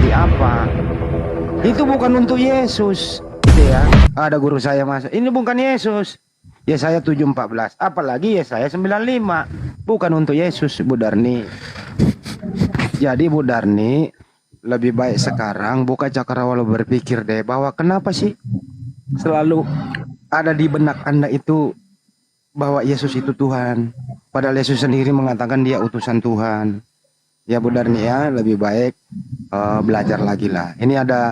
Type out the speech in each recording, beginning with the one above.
seperti apa. Itu bukan untuk Yesus. Gitu ya. Ada guru saya masuk, ini bukan Yesus. Yesaya 7:14. Apalagi Yesaya 95. Bukan untuk Yesus, Bu Darni. Jadi Bu Darni, lebih baik sekarang buka cakrawala berpikir deh bahwa kenapa sih selalu ada di benak Anda itu bahwa Yesus itu Tuhan. Padahal Yesus sendiri mengatakan dia utusan Tuhan. Ya Bu Darni ya, lebih baik belajar lagi lah. Ini ada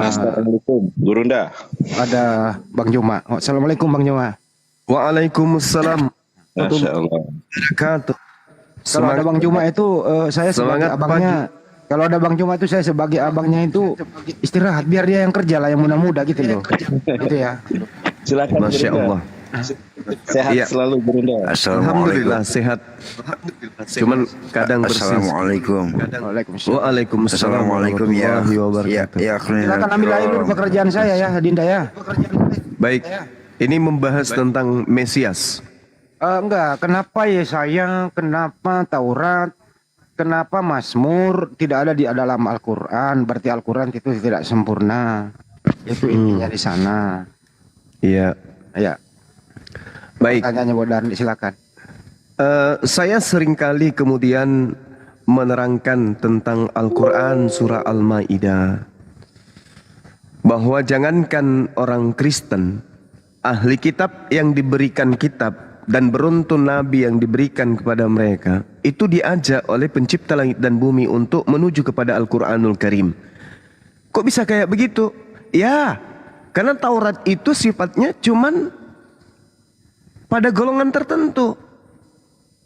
Assalamualaikum, Gurunda. ada Bang Juma. Assalamualaikum Bang Juma. Waalaikumsalam. Masya Allah. Wabarakatuh. Kalau ada Bang Juma itu saya sebagai Semangat abangnya. Kalau ada Bang Juma itu saya sebagai abangnya itu istirahat biar dia yang kerja lah, yang muda-muda gitu loh. Gitu ya. Silakan. Masya Gurunda. Allah. Sehat Iya. selalu, Gurunda. Alhamdulillah sehat. Cuman kadang bersin. Assalamualaikum. Waalaikumsalam. Waalaikumsalam Assalamualaikum ya. warahmatullahi Ya, wabarakatuh. ya, Silakan ambil alih dulu pekerjaan saya ya, Dinda ya. Baik. Ini membahas tentang Mesias. Enggak, kenapa Yesaya, kenapa Taurat, kenapa Mazmur tidak ada di dalam Al-Qur'an? Berarti Al-Qur'an itu tidak sempurna. Itu intinya di sana. Iya. Ya. Baik. Tanyanya Bu Darni, silakan. Saya seringkali kemudian menerangkan tentang Al-Quran surah Al-Ma'idah. Bahwa jangankan orang Kristen, ahli kitab yang diberikan kitab dan beruntun nabi yang diberikan kepada mereka, itu diajak oleh pencipta langit dan bumi untuk menuju kepada Al-Quranul Karim. Kok bisa kayak begitu? Ya, karena Taurat itu sifatnya cuman pada golongan tertentu.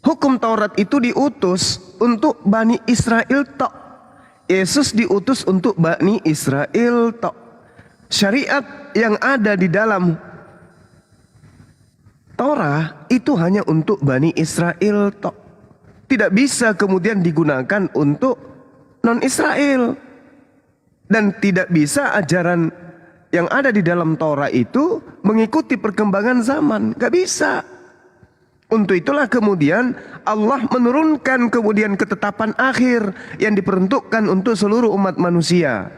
Hukum Taurat itu diutus untuk Bani Israel tok. Yesus diutus untuk Bani Israel tok. Syariat yang ada di dalam Taurat itu hanya untuk Bani Israel tok. Tidak bisa kemudian digunakan untuk non-Israel. Dan tidak bisa ajaran yang ada di dalam Taurat itu mengikuti perkembangan zaman. Gak bisa. Untuk itulah kemudian Allah menurunkan kemudian ketetapan akhir yang diperuntukkan untuk seluruh umat manusia.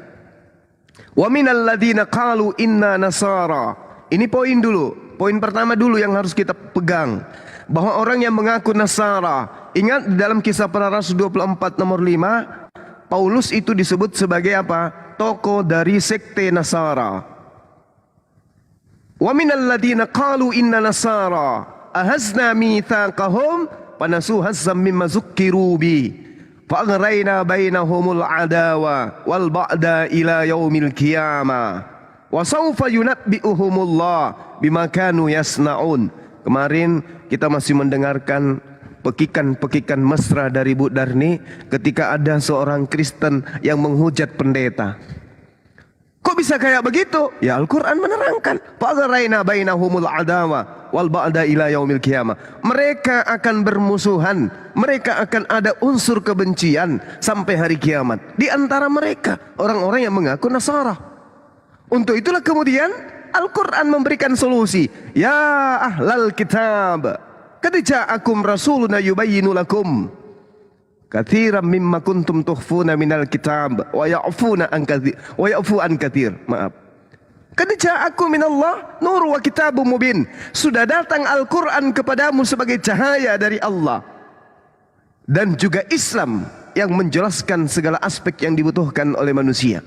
Wa minal ladzina qalu inna nasara. Ini poin dulu. Poin pertama dulu yang harus kita pegang. Bahwa orang yang mengaku Nasara. Ingat di dalam Kisah Para Rasul 24 nomor 5. Paulus itu disebut sebagai apa? Tokoh dari sekte Nasara. Wa minal ladzina qalu inna nasara ahazna mitsaqahum panasu hazzam mimma zukkiru bi fa aghrayna bainahumul adawa wal ba'da ila yaumil qiyamah wa sawfa yunabbi'uhumullah bima kanu yasnaun. Kemarin kita masih mendengarkan pekikan-pekikan mesra dari Bu Darni ketika ada seorang Kristen yang menghujat pendeta. Kok bisa kayak begitu? Ya Al-Quran menerangkan. Fa'agharayna bainahumul adawa wal ba'da ila yaumil qiyamah. Mereka akan bermusuhan. Mereka akan ada unsur kebencian sampai hari kiamat. Di antara mereka orang-orang yang mengaku Nasara. Untuk itulah kemudian Al-Quran memberikan solusi. Ya ahlal kitab, qad ja'akum rasuluna yubayyinu lakum katsiran mimma kuntum tukhfuna minal kitab wa ya'funa an katsir wa ya'fu an katsir. Maaf. Qad ja'akum minallah nur wa kitabum mubin. Sudah datang Al-Qur'an kepadamu sebagai cahaya dari Allah dan juga Islam yang menjelaskan segala aspek yang dibutuhkan oleh manusia.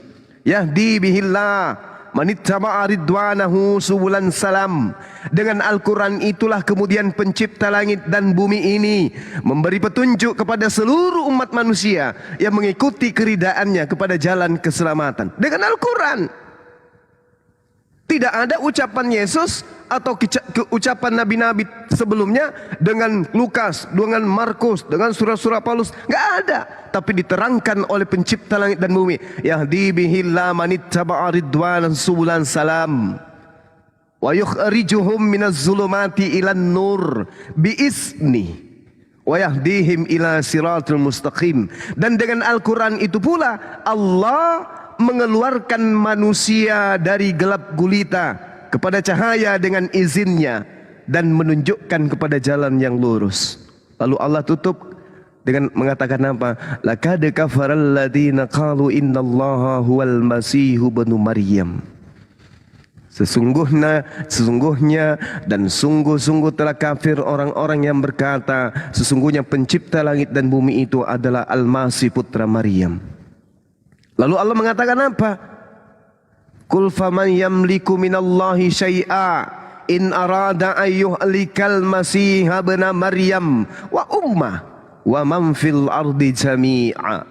Yahdi bihillah manittaba'a ridwanahu subulan salam. Dengan Al-Quran itulah kemudian pencipta langit dan bumi ini memberi petunjuk kepada seluruh umat manusia yang mengikuti keridaannya kepada jalan keselamatan. Dengan Al-Quran. Tidak ada ucapan Yesus atau ucapan nabi-nabi sebelumnya dengan Lukas, dengan Markus, dengan surah-surah Paulus. Nggak ada. Tapi diterangkan oleh pencipta langit dan bumi. Yahdi bihillah manittaba'a ridwanan subulan salam. Wa yukhrijuhum minaz zulumati ilan nur biizni. Wa yahdihim ila siratul mustaqim. Dan dengan Al-Quran itu pula Allah mengeluarkan manusia dari gelap gulita kepada cahaya dengan izinnya dan menunjukkan kepada jalan yang lurus. Lalu Allah tutup dengan mengatakan apa? Laqad kafaral ladzina qalu innallaha huwal masihu ibnu Maryam. Sesungguhnya dan sungguh-sungguh telah kafir orang-orang yang berkata sesungguhnya pencipta langit dan bumi itu adalah Al-Masih putra Maryam. Lalu Allah mengatakan apa? Qul faman yamliku minallahi syai'a in arada ayyuhlikal masih ibn Maryam wa ummah wa man fil ardi jami'a.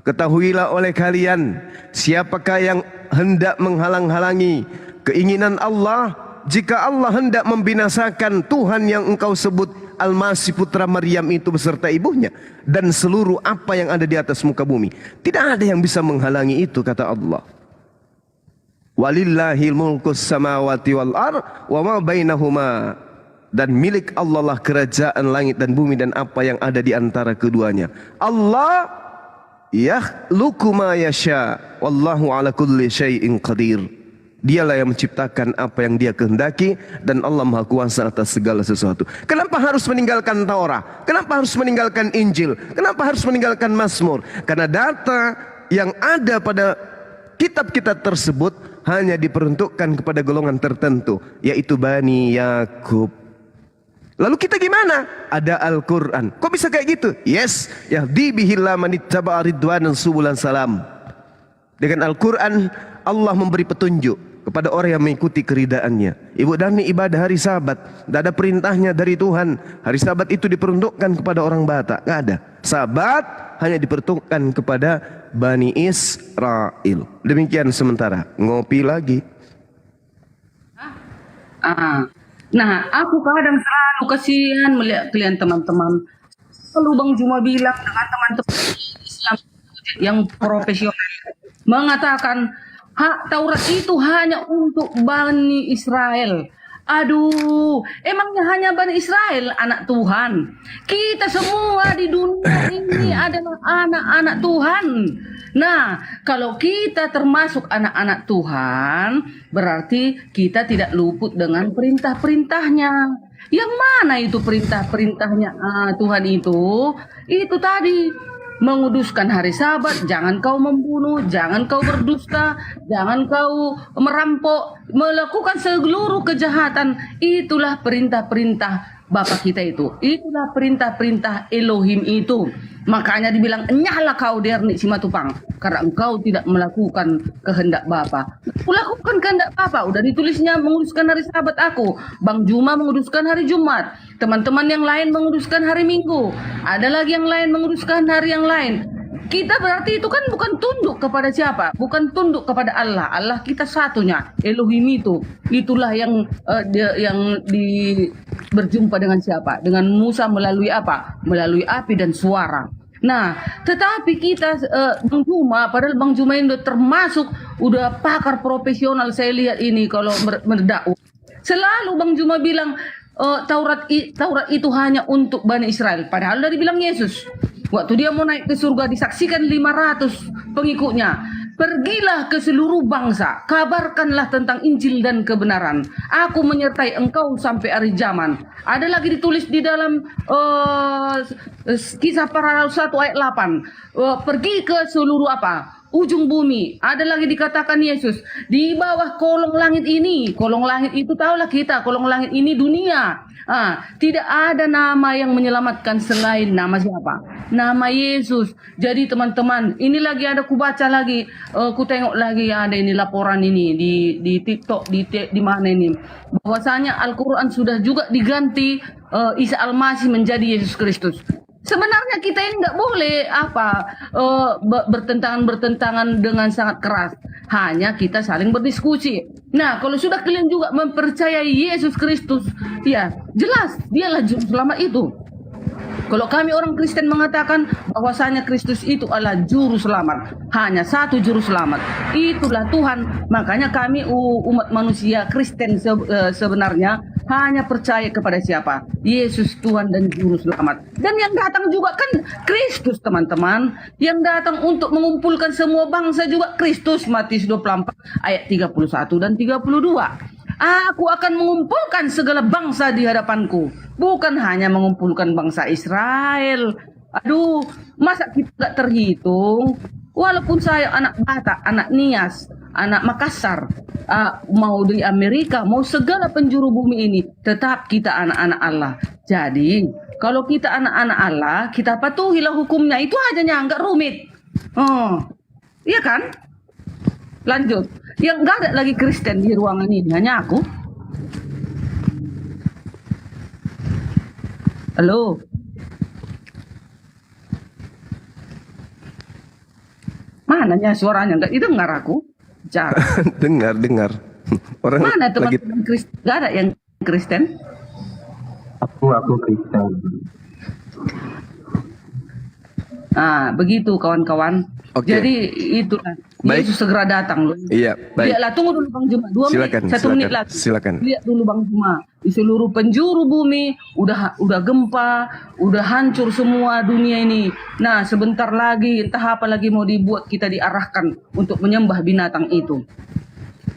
Ketahuilah oleh kalian, siapakah yang hendak menghalang-halangi keinginan Allah jika Allah hendak membinasakan Tuhan yang engkau sebut Al-Masih putra Maryam itu beserta ibunya dan seluruh apa yang ada di atas muka bumi. Tidak ada yang bisa menghalangi itu, kata Allah. Walillahil mulkus samawati wal ard wa ma bainahuma. Dan milik Allah lah kerajaan langit dan bumi dan apa yang ada di antara keduanya. Allah yakhluqu ma yasha wallahu ala kulli syai'in qadir. Dialah yang menciptakan apa yang dia kehendaki dan Allah Maha Kuasa atas segala sesuatu. Kenapa harus meninggalkan Taurat? Kenapa harus meninggalkan Injil? Kenapa harus meninggalkan Mazmur? Karena data yang ada pada kitab-kitab tersebut hanya diperuntukkan kepada golongan tertentu, yaitu Bani Yakub. Lalu kita gimana? Ada Al-Quran. Kok bisa kayak gitu? Yes, yahdi bihillah manittaba'a ridwanan subulan salam. Dengan Al-Quran Allah memberi petunjuk kepada orang yang mengikuti keridaannya. Ibu Dani ibadah hari Sabat, tidak ada perintahnya dari Tuhan. Hari Sabat itu diperuntukkan kepada orang Batak, nggak ada. Sabat hanya diperuntukkan kepada Bani Israel. Demikian sementara. Ngopi lagi. Nah, aku kadang selalu kasihan melihat kalian teman-teman. Kalau Bang Juma bilang dengan teman-teman Islam yang profesional mengatakan hak Taurat itu hanya untuk Bani Israel. Aduh, emangnya hanya Bani Israel anak Tuhan? Kita semua di dunia ini adalah anak-anak Tuhan. Nah, kalau kita termasuk anak-anak Tuhan, berarti kita tidak luput dengan perintah-perintahnya. Yang mana itu perintah-perintahnya Tuhan itu? Itu tadi. Menguduskan hari Sabat, jangan kau membunuh, jangan kau berdusta, jangan kau merampok, melakukan seluruh kejahatan. Itulah perintah-perintah Bapa kita itu. Itulah perintah-perintah Elohim itu. Makanya dibilang, nyala kau derni simatupang, karena engkau tidak melakukan kehendak Bapa. Melakukan kehendak Bapa, udah ditulisnya menguduskan hari Sabat aku. Bang Juma menguduskan hari Jumat. Teman-teman yang lain menguduskan hari Minggu. Ada lagi yang lain menguduskan hari yang lain. Kita berarti itu kan bukan tunduk kepada siapa? Bukan tunduk kepada Allah. Allah kita satunya. Elohim itu. Itulah yang berjumpa dengan siapa? Dengan Musa melalui apa? Melalui api dan suara. Nah, tetapi kita Bang Juma, padahal Bang Juma ini termasuk udah pakar profesional saya lihat ini kalau berdakwah. Selalu Bang Juma bilang Taurat itu hanya untuk Bani Israel. Padahal udah dibilang Yesus. Waktu dia mau naik ke surga disaksikan 500 pengikutnya. Pergilah ke seluruh bangsa, kabarkanlah tentang Injil dan kebenaran. Aku menyertai engkau sampai akhir zaman. Ada lagi ditulis di dalam Kisah Para Rasul 1 ayat 8. Pergi ke seluruh apa? Ujung bumi. Ada lagi dikatakan Yesus di bawah kolong langit ini. Kolong langit itu tahulah kita, kolong langit ini dunia. Tidak ada nama yang menyelamatkan selain nama siapa? Nama Yesus. Jadi teman-teman, ini lagi ada kubaca lagi, ku tengok lagi ada ini laporan ini di TikTok, di mana ini, bahwasanya Al-Quran sudah juga diganti Isa Al-Masih menjadi Yesus Kristus. Sebenarnya kita ini nggak boleh bertentangan dengan sangat keras. Hanya kita saling berdiskusi. Nah, kalau sudah kalian juga mempercayai Yesus Kristus, ya jelas dialah juru selamat itu. Kalau kami orang Kristen mengatakan bahwasanya Kristus itu adalah juru selamat, hanya satu juru selamat, itulah Tuhan. Makanya kami umat manusia Kristen sebenarnya hanya percaya kepada siapa? Yesus Tuhan dan juru selamat. Dan yang datang juga kan Kristus, teman-teman. Yang datang untuk mengumpulkan semua bangsa juga Kristus. Matius 24 ayat 31 dan 32. Aku akan mengumpulkan segala bangsa di hadapanku. Bukan hanya mengumpulkan bangsa Israel. Aduh, masa kita nggak terhitung? Walaupun saya anak Batak, anak Nias, anak Makassar, mau di Amerika, mau segala penjuru bumi ini, tetap kita anak-anak Allah. Jadi, kalau kita anak-anak Allah, kita patuhilah hukumnya. Itu aja, nggak rumit. Oh, iya kan? Lanjut. Yang nggak ada lagi Kristen di ruangan ini, hanya aku. Halo. Mananya suaranya nggak didengar aku? Bicara. dengar. Orang Mana lagi teman-teman Kristen? Nggak ada yang Kristen? Aku Kristen. Nah, begitu kawan-kawan. Oke. Jadi itulah. Baik. Yesus segera datang loh. Iya, baik. Lihatlah, tunggu dulu Bang Juma. 2 Silakan, menit, 1 silakan, menit lagi. silakan. Lihat dulu Bang Juma. Di seluruh penjuru bumi udah gempa, udah hancur semua dunia ini. Nah, sebentar lagi entah apa lagi mau dibuat, kita diarahkan untuk menyembah binatang itu.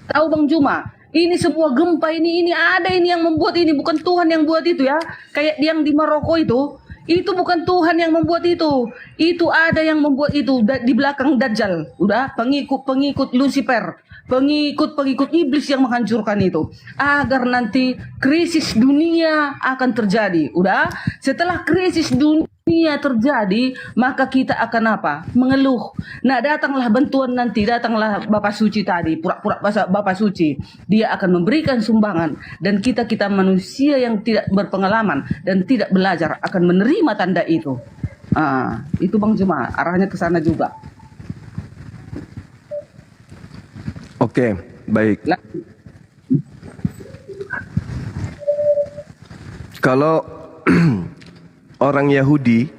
Tahu Bang Juma, ini semua gempa ini ada ini yang membuat ini, bukan Tuhan yang buat itu ya. Kayak yang di Maroko itu bukan Tuhan yang membuat itu. Itu ada yang membuat itu di belakang Dajjal. Udah pengikut Lucifer, pengikut iblis yang menghancurkan itu. Agar nanti krisis dunia akan terjadi. Udah, setelah krisis dunia terjadi, maka kita akan apa? Mengeluh. Nah, datanglah bantuan nanti, datanglah Bapak Suci tadi, pura-pura Bapak Suci. Dia akan memberikan sumbangan, dan kita manusia yang tidak berpengalaman dan tidak belajar akan menerima tanda itu. Itu Bang Juma, arahnya ke sana juga. Oke, baik. Kalau orang Yahudi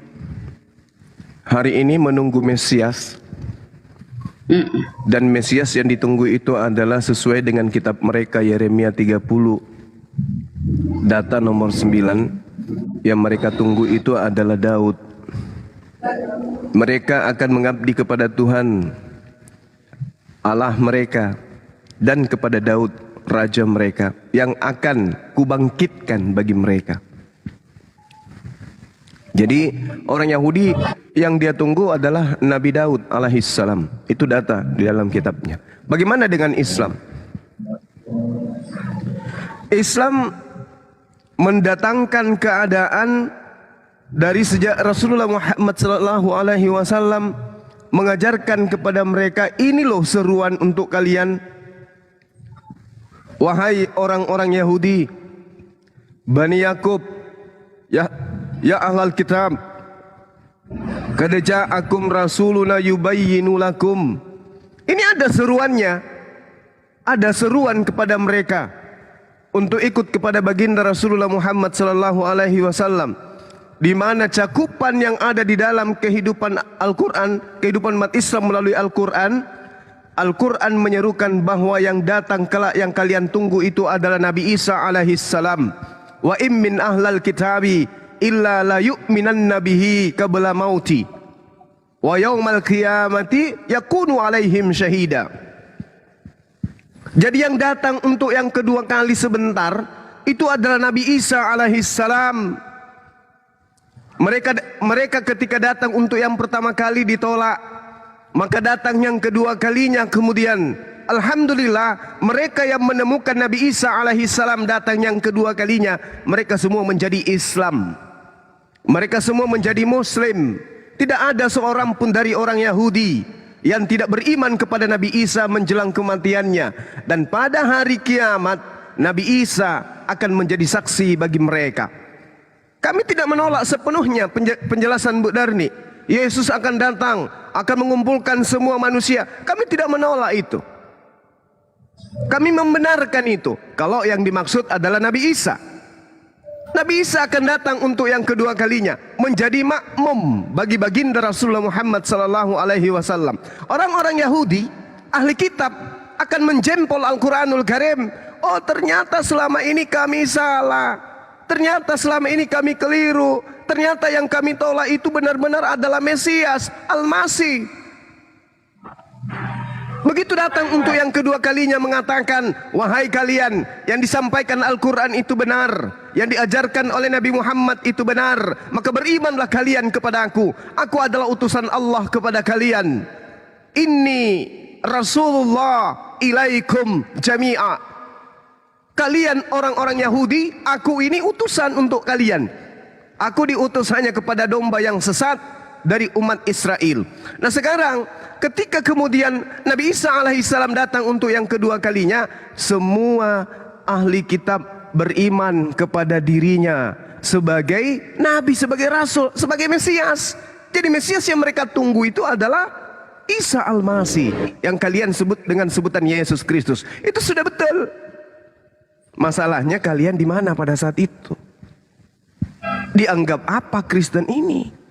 hari ini menunggu Mesias, dan Mesias yang ditunggu itu adalah sesuai dengan kitab mereka Yeremia 30 data nomor 9, yang mereka tunggu itu adalah Daud. Mereka akan mengabdi kepada Tuhan Allah mereka dan kepada Daud raja mereka yang akan kubangkitkan bagi mereka. Jadi orang Yahudi yang dia tunggu adalah Nabi Daud alaihissalam. Itu data di dalam kitabnya. Bagaimana dengan Islam? Islam mendatangkan keadaan dari sejak Rasulullah Muhammad SAW mengajarkan kepada mereka, ini loh seruan untuk kalian, wahai orang-orang Yahudi, Bani Yakub, ya ahlal kitab, qad ja'akum rasuluna yubayyinu lakum. Ini ada seruannya, ada seruan kepada mereka untuk ikut kepada baginda Rasulullah Muhammad SAW, di mana cakupan yang ada di dalam kehidupan Al-Quran, kehidupan umat Islam melalui Al-Quran. Al-Quran menyerukan bahwa yang datang kelak yang kalian tunggu itu adalah Nabi Isa alaihissalam. Wa im min ahlal kitabi illa la yu'minanna bihi qabla mauti wa yaumal qiyamati yakunu alaihim syahida. Jadi yang datang untuk yang kedua kali sebentar itu adalah Nabi Isa alaihissalam. Mereka ketika datang untuk yang pertama kali ditolak, maka datang yang kedua kalinya, kemudian alhamdulillah mereka yang menemukan Nabi Isa alaihissalam datang yang kedua kalinya, mereka semua menjadi Islam, mereka semua menjadi Muslim. Tidak ada seorang pun dari orang Yahudi yang tidak beriman kepada Nabi Isa menjelang kematiannya. Dan pada hari kiamat Nabi Isa akan menjadi saksi bagi mereka. Kami tidak menolak sepenuhnya penjelasan Bu Darni, Yesus akan datang, akan mengumpulkan semua manusia. Kami tidak menolak itu. Kami membenarkan itu. Kalau yang dimaksud adalah Nabi Isa. Nabi Isa akan datang untuk yang kedua kalinya, menjadi makmum bagi baginda Rasulullah Muhammad SAW. Orang-orang Yahudi, ahli kitab, akan menjempol Al-Quranul Karim. Oh, ternyata selama ini kami salah. Ternyata selama ini kami keliru. Ternyata yang kami tolak itu benar-benar adalah Mesias, Al-Masih. Begitu datang untuk yang kedua kalinya mengatakan, wahai kalian, yang disampaikan Al-Quran itu benar, yang diajarkan oleh Nabi Muhammad itu benar, maka berimanlah kalian kepada aku. Aku adalah utusan Allah kepada kalian. Inni Rasulullah ilaikum jami'a. Kalian orang-orang Yahudi, aku ini utusan untuk kalian. Aku diutus hanya kepada domba yang sesat dari umat Israel. Nah sekarang ketika kemudian Nabi Isa alaihissalam datang untuk yang kedua kalinya, semua ahli kitab beriman kepada dirinya sebagai nabi, sebagai rasul, sebagai Mesias. Jadi Mesias yang mereka tunggu itu adalah Isa Al-Masih, yang kalian sebut dengan sebutan Yesus Kristus. Itu sudah betul. Masalahnya kalian di mana pada saat itu? Dianggap apa Kristen ini?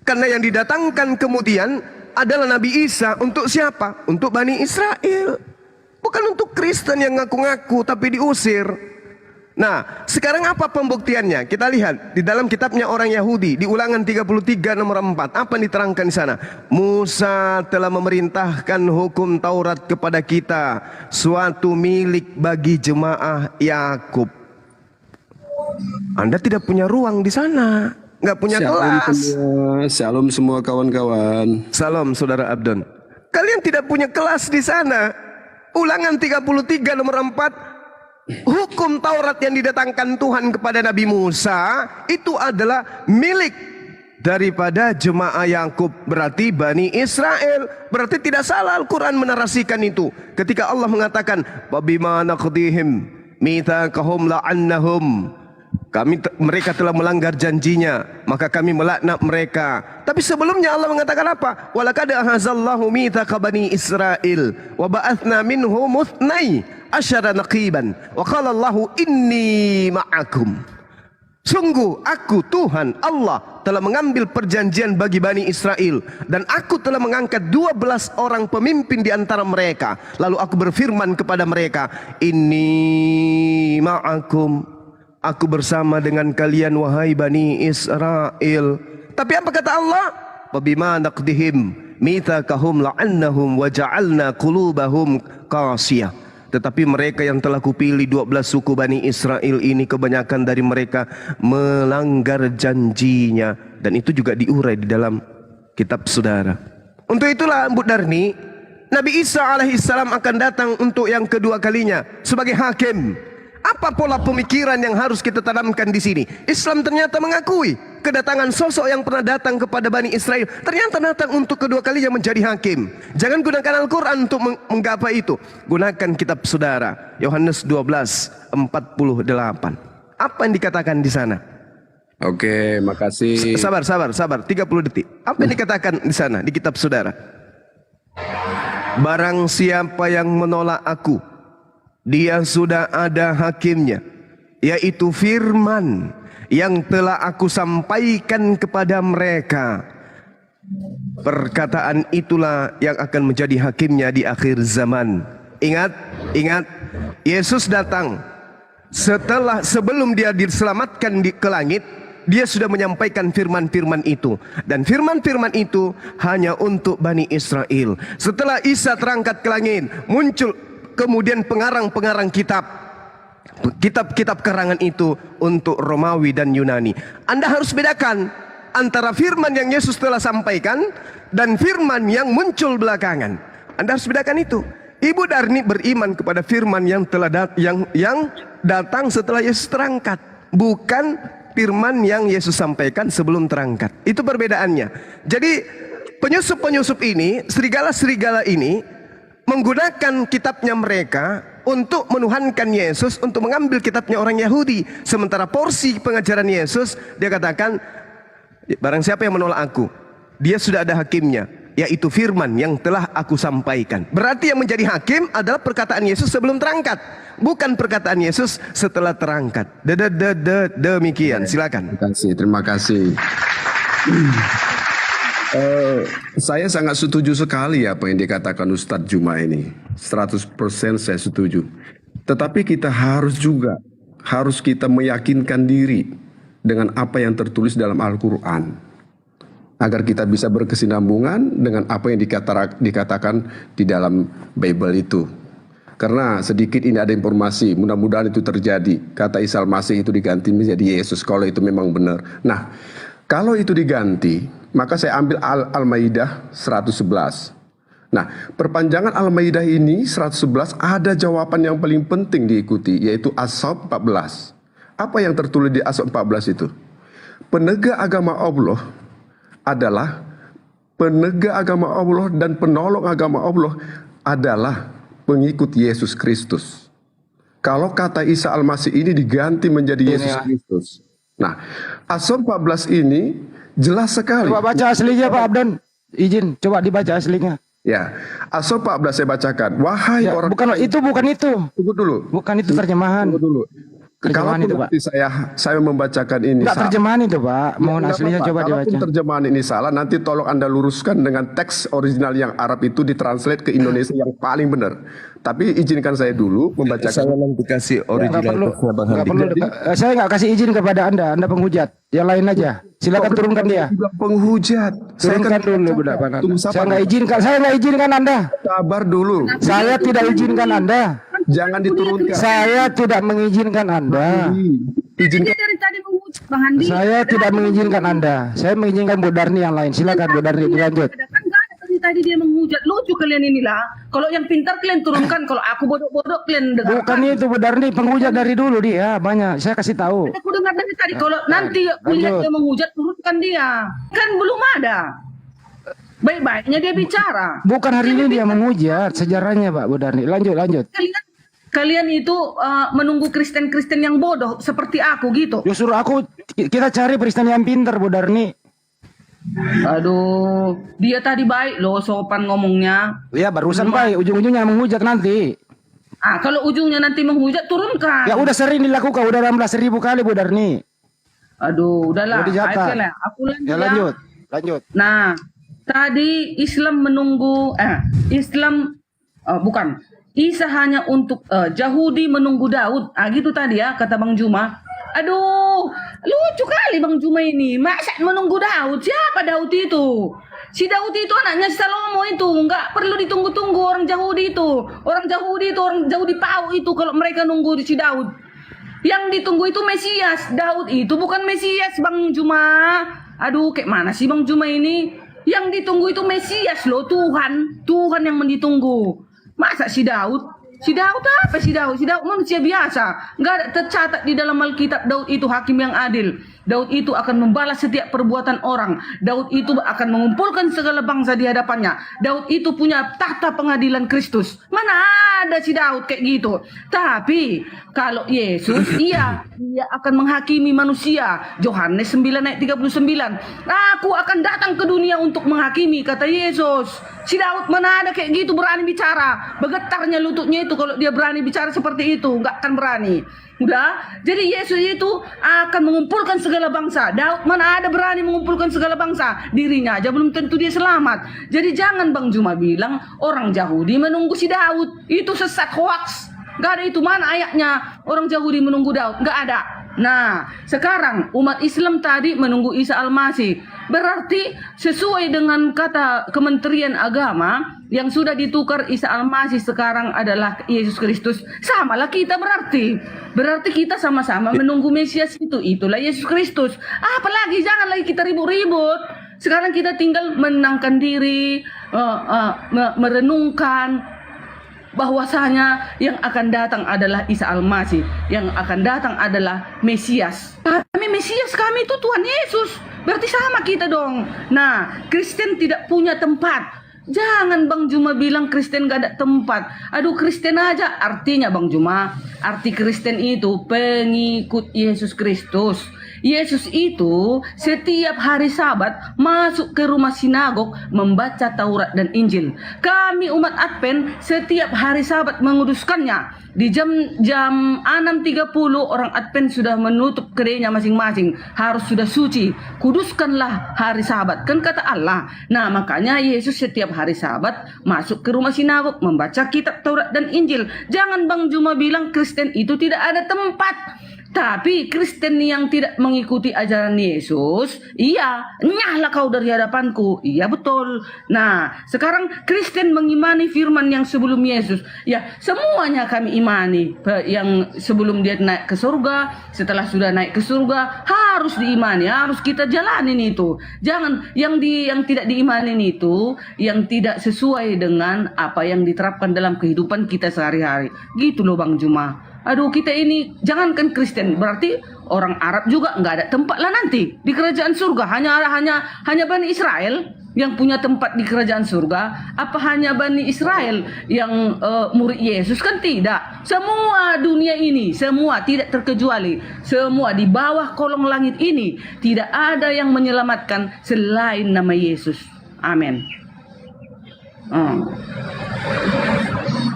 Karena yang didatangkan kemudian adalah Nabi Isa untuk siapa? Untuk Bani Israel. Bukan untuk Kristen yang ngaku-ngaku tapi diusir. Nah, sekarang apa pembuktiannya? Kita lihat di dalam kitabnya orang Yahudi, di Ulangan 33 nomor 4. Apa yang diterangkan di sana? Musa telah memerintahkan hukum Taurat kepada kita, suatu milik bagi jemaah Yakub. Anda tidak punya ruang di sana, nggak punya kelas. Shalom semua kawan-kawan. Salam saudara Abdon. Kalian tidak punya kelas di sana. Ulangan 33 nomor 4. Hukum Taurat yang didatangkan Tuhan kepada Nabi Musa itu adalah milik daripada jemaah Yakub, berarti Bani Israel. Berarti tidak salah Al-Quran menarasikan itu. Ketika Allah mengatakan, "Wabima naqdihim mitsaqahum la'annahum." Mereka telah melanggar janjinya, maka kami melaknat mereka. Tapi sebelumnya Allah mengatakan apa? Walaqad ahazallahu mitsaqa bani Israil wa ba'atsna minhum ithnai asyara naqiban wa qala Allahu inni ma'akum. Sungguh aku Tuhan Allah telah mengambil perjanjian bagi Bani Israel, dan aku telah mengangkat 12 orang pemimpin di antara mereka. Lalu aku berfirman kepada mereka, inni ma'akum. Aku bersama dengan kalian wahai Bani Israel. Tapi apa kata Allah? Wabima naqdihim mitsaqahum la'annahum wa ja'alna qulubahum qasiyah. Tetapi mereka yang telah kupilih 12 suku Bani Israel ini, kebanyakan dari mereka melanggar janjinya. Dan itu juga diurai di dalam kitab saudara. Untuk itulah Bu Darni, Nabi Isa alaihissalam akan datang untuk yang kedua kalinya sebagai hakim. Apa pola pemikiran yang harus kita tanamkan di sini? Islam ternyata mengakui kedatangan sosok yang pernah datang kepada Bani Israel, ternyata datang untuk kedua kalinya menjadi hakim. Jangan gunakan Al-Quran untuk menggapai itu. Gunakan kitab saudara, Yohanes 12:48. Apa yang dikatakan di sana? Oke, makasih. Sabar, 30 detik. Apa yang dikatakan di sana, di kitab saudara? Barang siapa yang menolak aku, dia sudah ada hakimnya, yaitu firman yang telah aku sampaikan kepada mereka. Perkataan itulah yang akan menjadi hakimnya di akhir zaman. Ingat, Yesus datang sebelum dia diselamatkan ke langit. Dia sudah menyampaikan firman-firman itu, dan firman-firman itu hanya untuk Bani Israel. Setelah Isa terangkat ke langit, muncul kemudian pengarang-pengarang kitab-kitab karangan itu untuk Romawi dan Yunani. Anda harus bedakan antara firman yang Yesus telah sampaikan dan firman yang muncul belakangan. Anda harus bedakan itu. Ibu Darni beriman kepada firman yang telah yang datang setelah Yesus terangkat, bukan firman yang Yesus sampaikan sebelum terangkat. Itu perbedaannya. Jadi penyusup-penyusup ini, serigala-serigala ini menggunakan kitabnya mereka untuk menuhankan Yesus, untuk mengambil kitabnya orang Yahudi. Sementara porsi pengajaran Yesus, dia katakan, barang siapa yang menolak aku, dia sudah ada hakimnya, yaitu firman yang telah aku sampaikan. Berarti yang menjadi hakim adalah perkataan Yesus sebelum terangkat, bukan perkataan Yesus setelah terangkat. Demikian, silakan. Terima kasih. Saya sangat setuju sekali apa yang dikatakan Ustadz Juma ini. 100% saya setuju. Tetapi kita harus kita meyakinkan diri dengan apa yang tertulis dalam Al-Quran. agar kita bisa berkesinambungan dengan apa yang dikatakan di dalam Bible itu. Karena sedikit ini ada informasi, mudah-mudahan itu terjadi. Kata Isa Al-Masih itu diganti menjadi Yesus, kalau itu memang benar. Nah, kalau itu diganti, maka saya ambil Al-Maidah 111. Nah, perpanjangan Al-Maidah ini 111 ada jawaban yang paling penting diikuti, yaitu As-Saff 14. Apa yang tertulis di As-Saff 14 itu? Penegak agama Allah adalah penegak agama Allah dan penolong agama Allah adalah pengikut Yesus Kristus. Kalau kata Isa Al-Masih ini diganti menjadi Yesus Kristus. Nah, As-Saff 14 ini jelas sekali. Coba baca aslinya Pak Abdan. Izin, coba dibaca aslinya. Ya, As-Saff 14 saya bacakan. Wahai Ya, orang... bukan itu. Tunggu dulu. Bukan itu terjemahan. Tunggu dulu. Kalau Terjemahan itu, Pak. nanti saya membacakan ini Enggak terjemahan itu, Pak. Mohon Ya, aslinya apa-apa. coba Kalaupun dibaca. terjemahan ini salah, nanti tolong Anda luruskan dengan teks original yang Arab itu ditranslate ke Indonesia yang paling benar. Tapi izinkan saya dulu membacakan. Saya nanti kasih original teksnya Bang Nggak Handi. perlu. Saya nggak kasih izin kepada Anda penghujat. Yang lain aja. Silakan turunkan dia. Bilang penghujat. Turunkan dulu, budak Pak. Tunggu, sabar. Saya nggak izinkan Anda. Sabar dulu. Saya tidak izinkan Anda. Jangan diturunkan. Saya tidak mengizinkan Anda. Izinkan. Dia dari tadi mengucap Bang Handi. Saya tidak mengizinkan Anda. Saya mengizinkan Bu Darni yang lain. Silakan Bu Darni dilanjut. Kan nggak ada tadi dia menghujat. Lucu kalian inilah. Kalau yang pintar kalian turunkan, kalau aku bodoh-bodoh kalian dengar. Bukan itu Bu Darni, penghujat dari dulu dia banyak. Saya kasih tahu. Aku dengar dari tadi. Kalau nanti kulihat dia menghujat, turunkan dia. Kan belum ada. Baik-baiknya dia bicara. Bukan hari ini dia menghujat sejarahnya Pak Bu Darni. Lanjut. Kalian itu menunggu Kristen-Kristen yang bodoh seperti aku gitu. Justru kita cari Kristen yang pintar Bu Darni. Aduh, dia tadi baik loh, sopan ngomongnya. Ya barusan baik, ujung-ujungnya menghujat nanti. Kalau ujungnya nanti menghujat, turunkan. Ya udah sering dilakukan, udah 16.000 kali Bu Darni. Aduh, udahlah. Udah dijata. Oke lah, aku lanjut. Ya lanjut. Nah, tadi Islam menunggu, bukan. Isa hanya untuk Yahudi menunggu Daud. Gitu tadi ya, kata Bang Juma. Aduh, lucu kali Bang Juma ini. Masa menunggu Daud? Siapa Daud itu? Si Daud itu anaknya Salomo itu. Nggak perlu ditunggu-tunggu orang Yahudi itu. Orang Yahudi Pau itu kalau mereka nunggu si Daud. Yang ditunggu itu Mesias. Daud itu bukan Mesias Bang Juma. Aduh, kayak mana sih Bang Juma ini? Yang ditunggu itu Mesias loh, Tuhan. Tuhan yang ditunggu. Masa si Daud? Si Daud apa si Daud? Si Daud manusia biasa. Nggak ada tercatat di dalam Alkitab Daud itu hakim yang adil. Daud itu akan membalas setiap perbuatan orang. Daud itu akan mengumpulkan segala bangsa di hadapannya. Daud itu punya tahta pengadilan Kristus. Mana ada si Daud kayak gitu. Tapi kalau Yesus, dia akan menghakimi manusia. Yohanes 9 ayat 39. Aku akan datang ke dunia untuk menghakimi, kata Yesus. Si Daud mana ada kayak gitu berani bicara. Bergetarnya lututnya itu kalau dia berani bicara seperti itu. Nggak akan berani. Udah, jadi Yesus itu akan mengumpulkan segala bangsa. Daud mana ada berani mengumpulkan segala bangsa. Dirinya aja belum tentu dia selamat. Jadi jangan Bang Juma bilang orang Yahudi menunggu si Daud. Itu sesat, hoax. Gak ada itu, mana ayatnya orang Yahudi menunggu Daud. Gak ada. Nah, sekarang umat Islam tadi menunggu Isa Al-Masih. Berarti sesuai dengan kata Kementerian Agama yang sudah ditukar Isa Al-Masih sekarang adalah Yesus Kristus. Samalah kita berarti. Berarti kita sama-sama menunggu Mesias itu. Itulah Yesus Kristus. Apalagi jangan lagi kita ribut-ribut. Sekarang kita tinggal menenangkan diri, merenungkan bahwasanya yang akan datang adalah Isa Al-Masih, yang akan datang adalah Mesias. Kami Mesias, kami itu Tuhan Yesus. Berarti sama kita dong. Nah, Kristen tidak punya tempat. Jangan Bang Juma bilang Kristen gak ada tempat. Aduh, Kristen aja. Artinya Bang Juma, arti Kristen itu pengikut Yesus Kristus. Yesus itu setiap hari Sabat masuk ke rumah sinagog membaca Taurat dan Injil. Kami umat Advent setiap hari Sabat menguduskannya. Di jam 6.30 orang Advent sudah menutup kedainya masing-masing. Harus sudah suci. Kuduskanlah hari Sabat. Kan kata Allah. Nah makanya Yesus setiap hari Sabat masuk ke rumah sinagog membaca kitab Taurat dan Injil. Jangan Bang Juma bilang Kristen itu tidak ada tempat. Tapi Kristen yang tidak mengikuti ajaran Yesus, iya, nyahlah kau dari hadapanku. Iya betul. Nah, sekarang Kristen mengimani firman yang sebelum Yesus. Ya, semuanya kami imani. Yang sebelum dia naik ke surga, setelah sudah naik ke surga, harus diimani, harus kita jalanin itu. Jangan yang tidak diimanin itu, yang tidak sesuai dengan apa yang diterapkan dalam kehidupan kita sehari-hari. Gitu loh Bang Juma. Aduh, kita ini jangankan Kristen, berarti orang Arab juga nggak ada tempat lah nanti di kerajaan surga. Hanya Bani Israel yang punya tempat di kerajaan surga. Apa hanya Bani Israel yang murid Yesus? Kan tidak. Semua dunia ini, semua tidak terkecuali, semua di bawah kolong langit ini tidak ada yang menyelamatkan selain nama Yesus. Amin.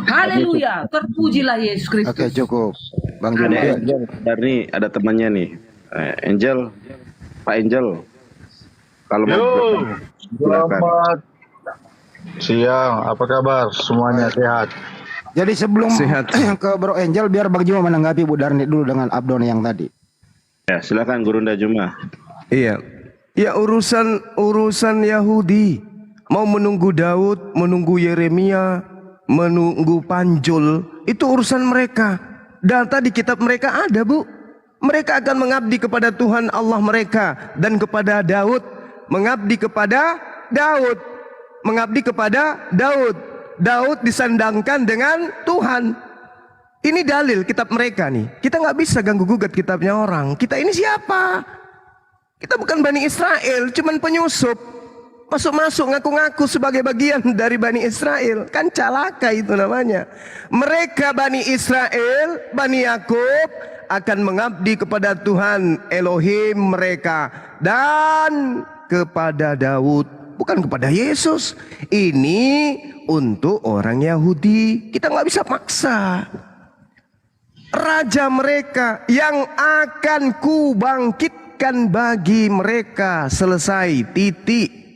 Haleluya, terpujilah Yesus Kristus. Oke, cukup. Bang Ada Juma. Angel, dari ada temannya nih. Angel, Pak Angel. Kalau mau silakan. Selamat siang, apa kabar? Semuanya sehat? Jadi sebelum Sehat. ke Bro Angel, biar Bang Juma menanggapi Bu Darni dulu dengan Abdon yang tadi. Ya, silakan Gurunda Juma. Iya. Ya urusan Yahudi. Mau menunggu Daud, menunggu Yeremia, menunggu Panjul, itu urusan mereka. Data di kitab mereka ada, Bu. Mereka akan mengabdi kepada Tuhan Allah mereka dan kepada Daud, mengabdi kepada Daud, mengabdi kepada Daud. Daud disandangkan dengan Tuhan. Ini dalil kitab mereka nih. Kita nggak bisa ganggu gugat kitabnya orang. Kita ini siapa? Kita bukan Bani Israel, cuman penyusup. Masuk-masuk ngaku-ngaku sebagai bagian dari Bani Israel. Kan celaka itu namanya. Mereka Bani Israel, Bani Yakub akan mengabdi kepada Tuhan Elohim mereka dan kepada Daud, bukan kepada Yesus. Ini untuk orang Yahudi. Kita nggak bisa paksa. Raja mereka yang akan kubangkitkan bagi mereka, selesai, titik.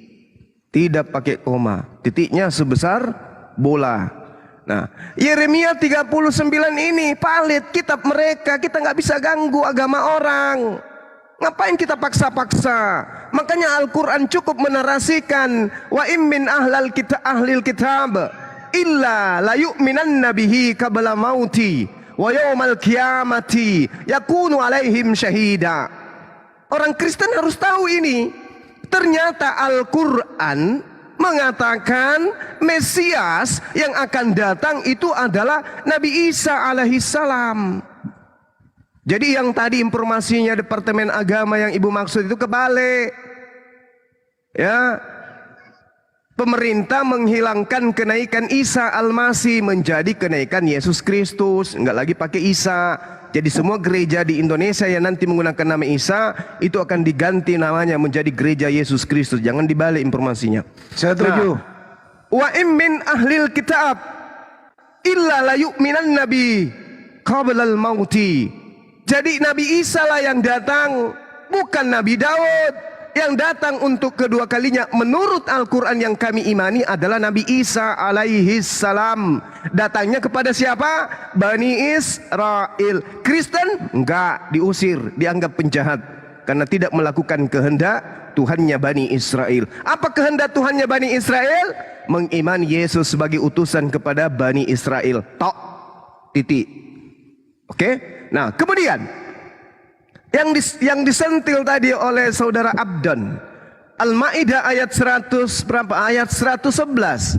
Tidak pakai koma, titiknya sebesar bola. Nah, Yeremia 39 ini valid kitab mereka. Kita nggak bisa ganggu agama orang. Ngapain kita paksa-paksa? Makanya Al-Quran cukup menarasikan, wa immin ahlil kitab illa la yu'minanna bihi qabla mauti wa yawmal qiyamati yakunu alaihim syahida. Orang Kristen harus tahu ini. Ternyata Al-Quran mengatakan Mesias yang akan datang itu adalah Nabi Isa alaihissalam. Jadi yang tadi informasinya Departemen Agama yang Ibu maksud itu kebalik. Ya, pemerintah menghilangkan kenaikan Isa Al-Masih menjadi kenaikan Yesus Kristus. Enggak lagi pakai Isa. Jadi semua gereja di Indonesia yang nanti menggunakan nama Isa itu akan diganti namanya menjadi gereja Yesus Kristus. Jangan dibalik informasinya. Saya setuju. Wa immin ahlil kitab illa la yu'minan nabi qablal mauti. Jadi Nabi Isa lah yang datang, bukan Nabi Daud. Yang datang untuk kedua kalinya menurut Al-Quran yang kami imani adalah Nabi Isa alaihi salam. Datangnya kepada siapa? Bani Israel. Kristen? Enggak, diusir, dianggap penjahat karena tidak melakukan kehendak Tuhannya Bani Israel. Apa kehendak Tuhannya Bani Israel? Mengimani Yesus sebagai utusan kepada Bani Israel. Tok. Titik. Oke? Nah, kemudian yang disentil tadi oleh saudara Abdon, Al-Maidah ayat 100 berapa? Ayat 111.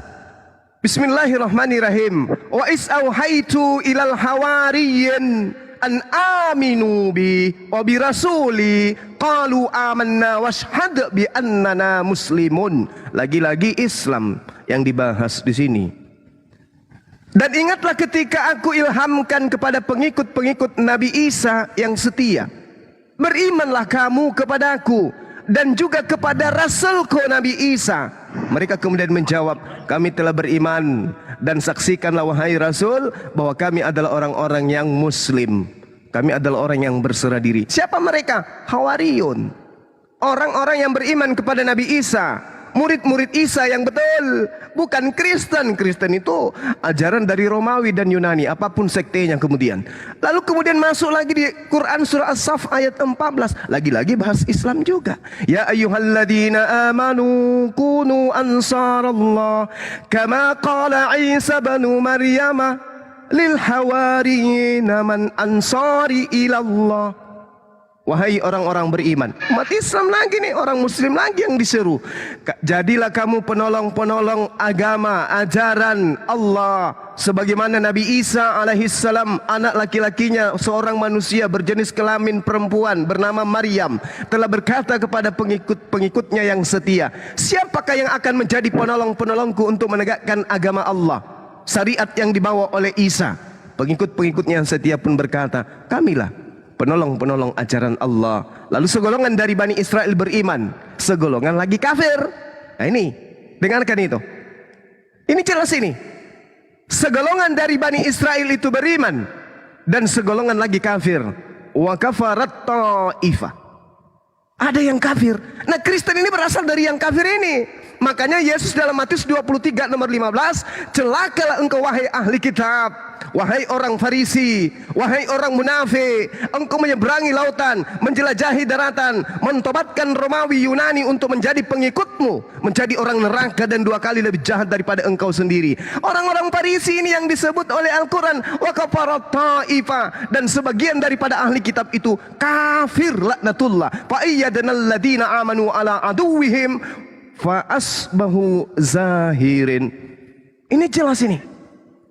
Bismillahirrahmanirrahim. Wa is auhaitu ilal hawariyin an aminu bi wa bi rasuli qalu amanna washhad bi annana muslimun. Lagi-lagi Islam yang dibahas di sini. Dan ingatlah ketika aku ilhamkan kepada pengikut-pengikut Nabi Isa yang setia, berimanlah kamu kepadaku dan juga kepada Rasulku Nabi Isa. Mereka kemudian menjawab, kami telah beriman dan saksikanlah wahai Rasul bahwa kami adalah orang-orang yang Muslim. Kami adalah orang yang berserah diri. Siapa mereka? Hawariyun. Orang-orang yang beriman kepada Nabi Isa. murid-murid Isa yang betul, bukan Kristen. Kristen itu ajaran dari Romawi dan Yunani, apapun sektenya kemudian. Lalu kemudian masuk lagi di Quran surah As-Saff ayat 14, lagi-lagi bahas Islam juga. Ya ayyuhalladzina amanu kunu ansarallah kama qala Isa banu Maryam lil hawariyina man ansari ilallah. Wahai orang-orang beriman, umat Islam lagi nih, orang Muslim lagi yang diseru. Jadilah kamu penolong-penolong agama, ajaran Allah. Sebagaimana Nabi Isa alaihissalam, anak laki-lakinya, seorang manusia berjenis kelamin perempuan bernama Maryam, telah berkata kepada pengikut-pengikutnya yang setia, siapakah yang akan menjadi penolong-penolongku untuk menegakkan agama Allah, syariat yang dibawa oleh Isa? Pengikut-pengikutnya yang setia pun berkata, kamilah penolong-penolong ajaran Allah. Lalu segolongan dari Bani Israel beriman, segolongan lagi kafir. Nah ini, dengarkan itu. Ini jelas ini. Segolongan dari Bani Israel itu beriman dan segolongan lagi kafir. Wa kafarat ta'ifah. Ada yang kafir. Nah, Kristen ini berasal dari yang kafir ini. Makanya Yesus dalam Matius 23 nomor 15, celakalah engkau wahai ahli kitab, wahai orang Farisi, wahai orang munafik, engkau menyeberangi lautan, menjelajahi daratan, mentobatkan Romawi Yunani untuk menjadi pengikutmu, menjadi orang neraka dan 2 kali lebih jahat daripada engkau sendiri. Orang-orang Farisi ini yang disebut oleh Al-Quran wa kafarat ta'ifah, dan sebagian daripada ahli kitab itu kafir laknatullah. Fa iyyadanal ladina amanu ala aduwwihim fa asbahu zahirin. Ini jelas ini.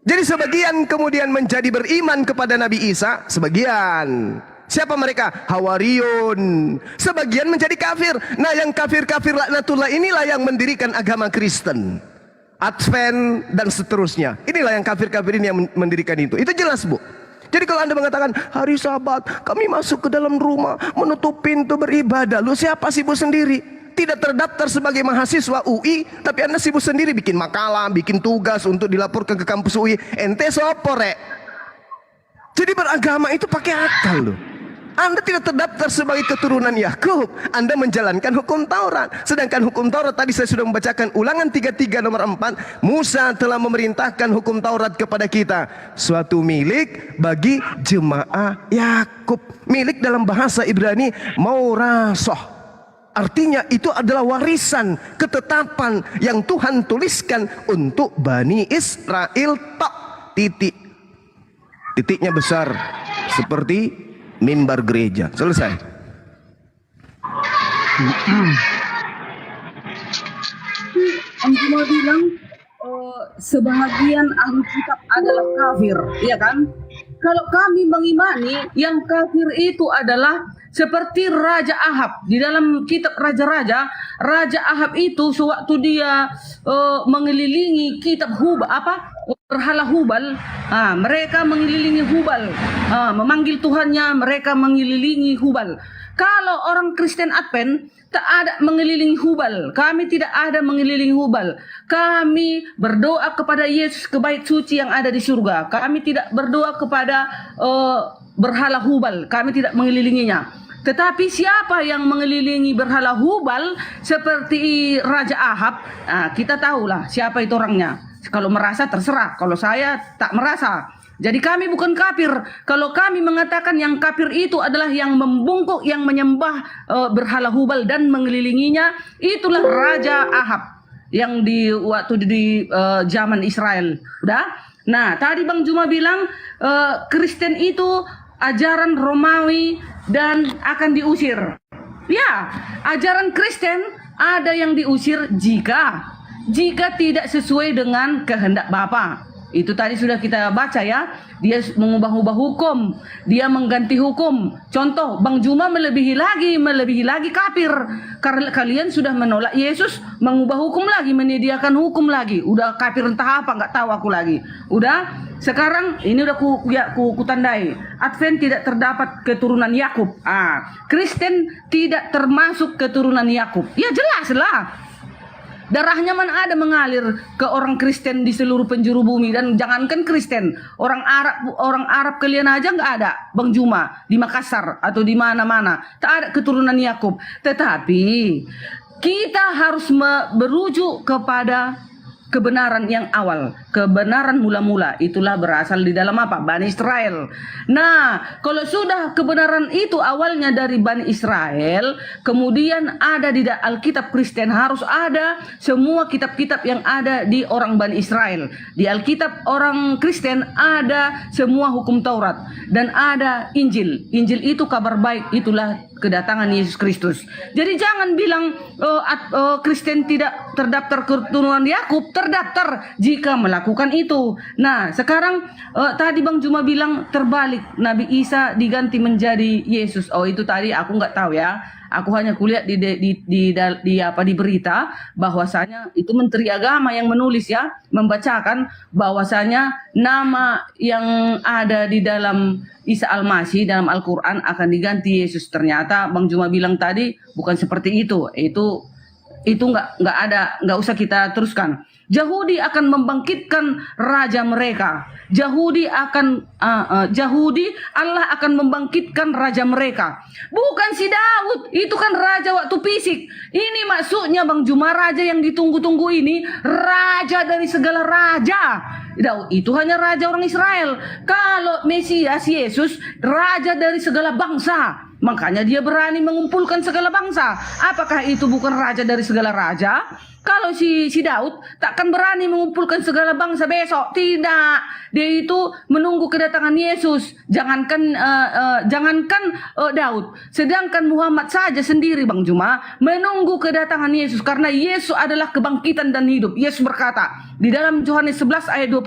Jadi sebagian kemudian menjadi beriman kepada Nabi Isa, sebagian. Siapa mereka? Hawariyun. Sebagian menjadi kafir. Nah, yang kafir-kafir laknatullah inilah yang mendirikan agama Kristen, Advent dan seterusnya. Inilah yang kafir-kafir ini yang mendirikan itu. Itu jelas, Bu. Jadi kalau Anda mengatakan hari Sabat kami masuk ke dalam rumah menutup pintu beribadah, lu siapa sibuk sendiri? Tidak terdaftar sebagai mahasiswa UI, tapi Anda sibuk sendiri bikin makalah, bikin tugas untuk dilaporkan ke kampus UI. Ente sopo rek? Jadi beragama itu pakai akal loh. Anda tidak terdaftar sebagai keturunan Yakub, Anda menjalankan hukum Taurat. Sedangkan hukum Taurat tadi saya sudah membacakan Ulangan 33 nomor 4, Musa telah memerintahkan hukum Taurat kepada kita, suatu milik bagi jemaah Yakub. Milik dalam bahasa Ibrani maurasoh. Artinya itu adalah warisan, ketetapan yang Tuhan tuliskan untuk Bani Israel. Tak titik. Titiknya besar seperti mimbar gereja. Selesai. Om cuma bilang sebahagian ahli kitab adalah kafir, ya kan? Kalau kami mengimani yang kafir itu adalah seperti Raja Ahab di dalam kitab Raja-Raja. Raja Ahab itu sewaktu dia mengelilingi kitab berhala Hubal, mereka mengelilingi Hubal, memanggil Tuhannya, mereka mengelilingi Hubal. Kalau orang Kristen Advent tak ada mengelilingi Hubal, kami tidak ada mengelilingi Hubal. Kami berdoa kepada Yesus ke bait suci yang ada di surga. Kami tidak berdoa kepada berhala Hubal, kami tidak mengelilinginya. Tetapi siapa yang mengelilingi berhala Hubal seperti Raja Ahab, kita tahulah siapa itu orangnya. Kalau merasa terserah, kalau saya tak merasa. Jadi kami bukan kafir. Kalau kami mengatakan yang kafir itu adalah yang membungkuk, yang menyembah berhala Hubal dan mengelilinginya, itulah Raja Ahab yang waktu di zaman Israel. Udah? Nah, tadi Bang Juma bilang Kristen itu ajaran Romawi dan akan diusir. Ya, ajaran Kristen ada yang diusir jika tidak sesuai dengan kehendak Bapa. Itu tadi sudah kita baca ya. Dia mengubah-ubah hukum, dia mengganti hukum. Contoh, Bang Juma melebihi lagi kafir. Karena kalian sudah menolak Yesus, mengubah hukum lagi, menyediakan hukum lagi. Udah kafir entah apa, nggak tahu aku lagi. Udah, sekarang ini udah ku tandai. Advent tidak terdapat keturunan Yakub. Kristen tidak termasuk keturunan Yakub. Ya jelas lah. Darahnya mana ada mengalir ke orang Kristen di seluruh penjuru bumi. Dan jangankan Kristen, orang Arab kalian aja nggak ada, Bang Juma, di Makassar atau di mana-mana tak ada keturunan Yakub. Tetapi kita harus berujuk kepada kebenaran yang awal, kebenaran mula-mula. Itulah berasal di dalam apa? Bani Israel. Nah, kalau sudah kebenaran itu awalnya dari Bani Israel, kemudian ada di Alkitab Kristen, harus ada semua kitab-kitab yang ada di orang Bani Israel. Di Alkitab orang Kristen ada semua hukum Taurat dan ada Injil. Injil itu kabar baik, itulah kedatangan Yesus Kristus. Jadi jangan bilang Kristen tidak terdaftar keturunan Yakub, terdaftar jika melakukan itu. Nah, sekarang tadi Bang Juma bilang terbalik, Nabi Isa diganti menjadi Yesus. Oh, itu tadi aku nggak tahu ya. Aku hanya kulihat di berita bahwasanya itu Menteri Agama yang menulis ya, membacakan bahwasanya nama yang ada di dalam Isa Al-Masih dalam Al-Quran akan diganti Yesus. Ternyata Bang Juma bilang tadi bukan seperti itu. Itu nggak ada, nggak usah kita teruskan. Yahudi akan membangkitkan raja mereka. Yahudi Allah akan membangkitkan raja mereka. Bukan si Daud, itu kan raja waktu fisik. Ini maksudnya Bang Juma, raja yang ditunggu-tunggu ini, raja dari segala raja. Daud itu hanya raja orang Israel. Kalau Mesias Yesus, raja dari segala bangsa. Makanya dia berani mengumpulkan segala bangsa. Apakah itu bukan raja dari segala raja? Kalau si Daud takkan berani mengumpulkan segala bangsa besok. Tidak. Dia itu menunggu kedatangan Yesus. Jangankan Daud. Sedangkan Muhammad saja sendiri Bang Juma menunggu kedatangan Yesus. Karena Yesus adalah kebangkitan dan hidup. Yesus berkata di dalam Yohanes 11 ayat 25.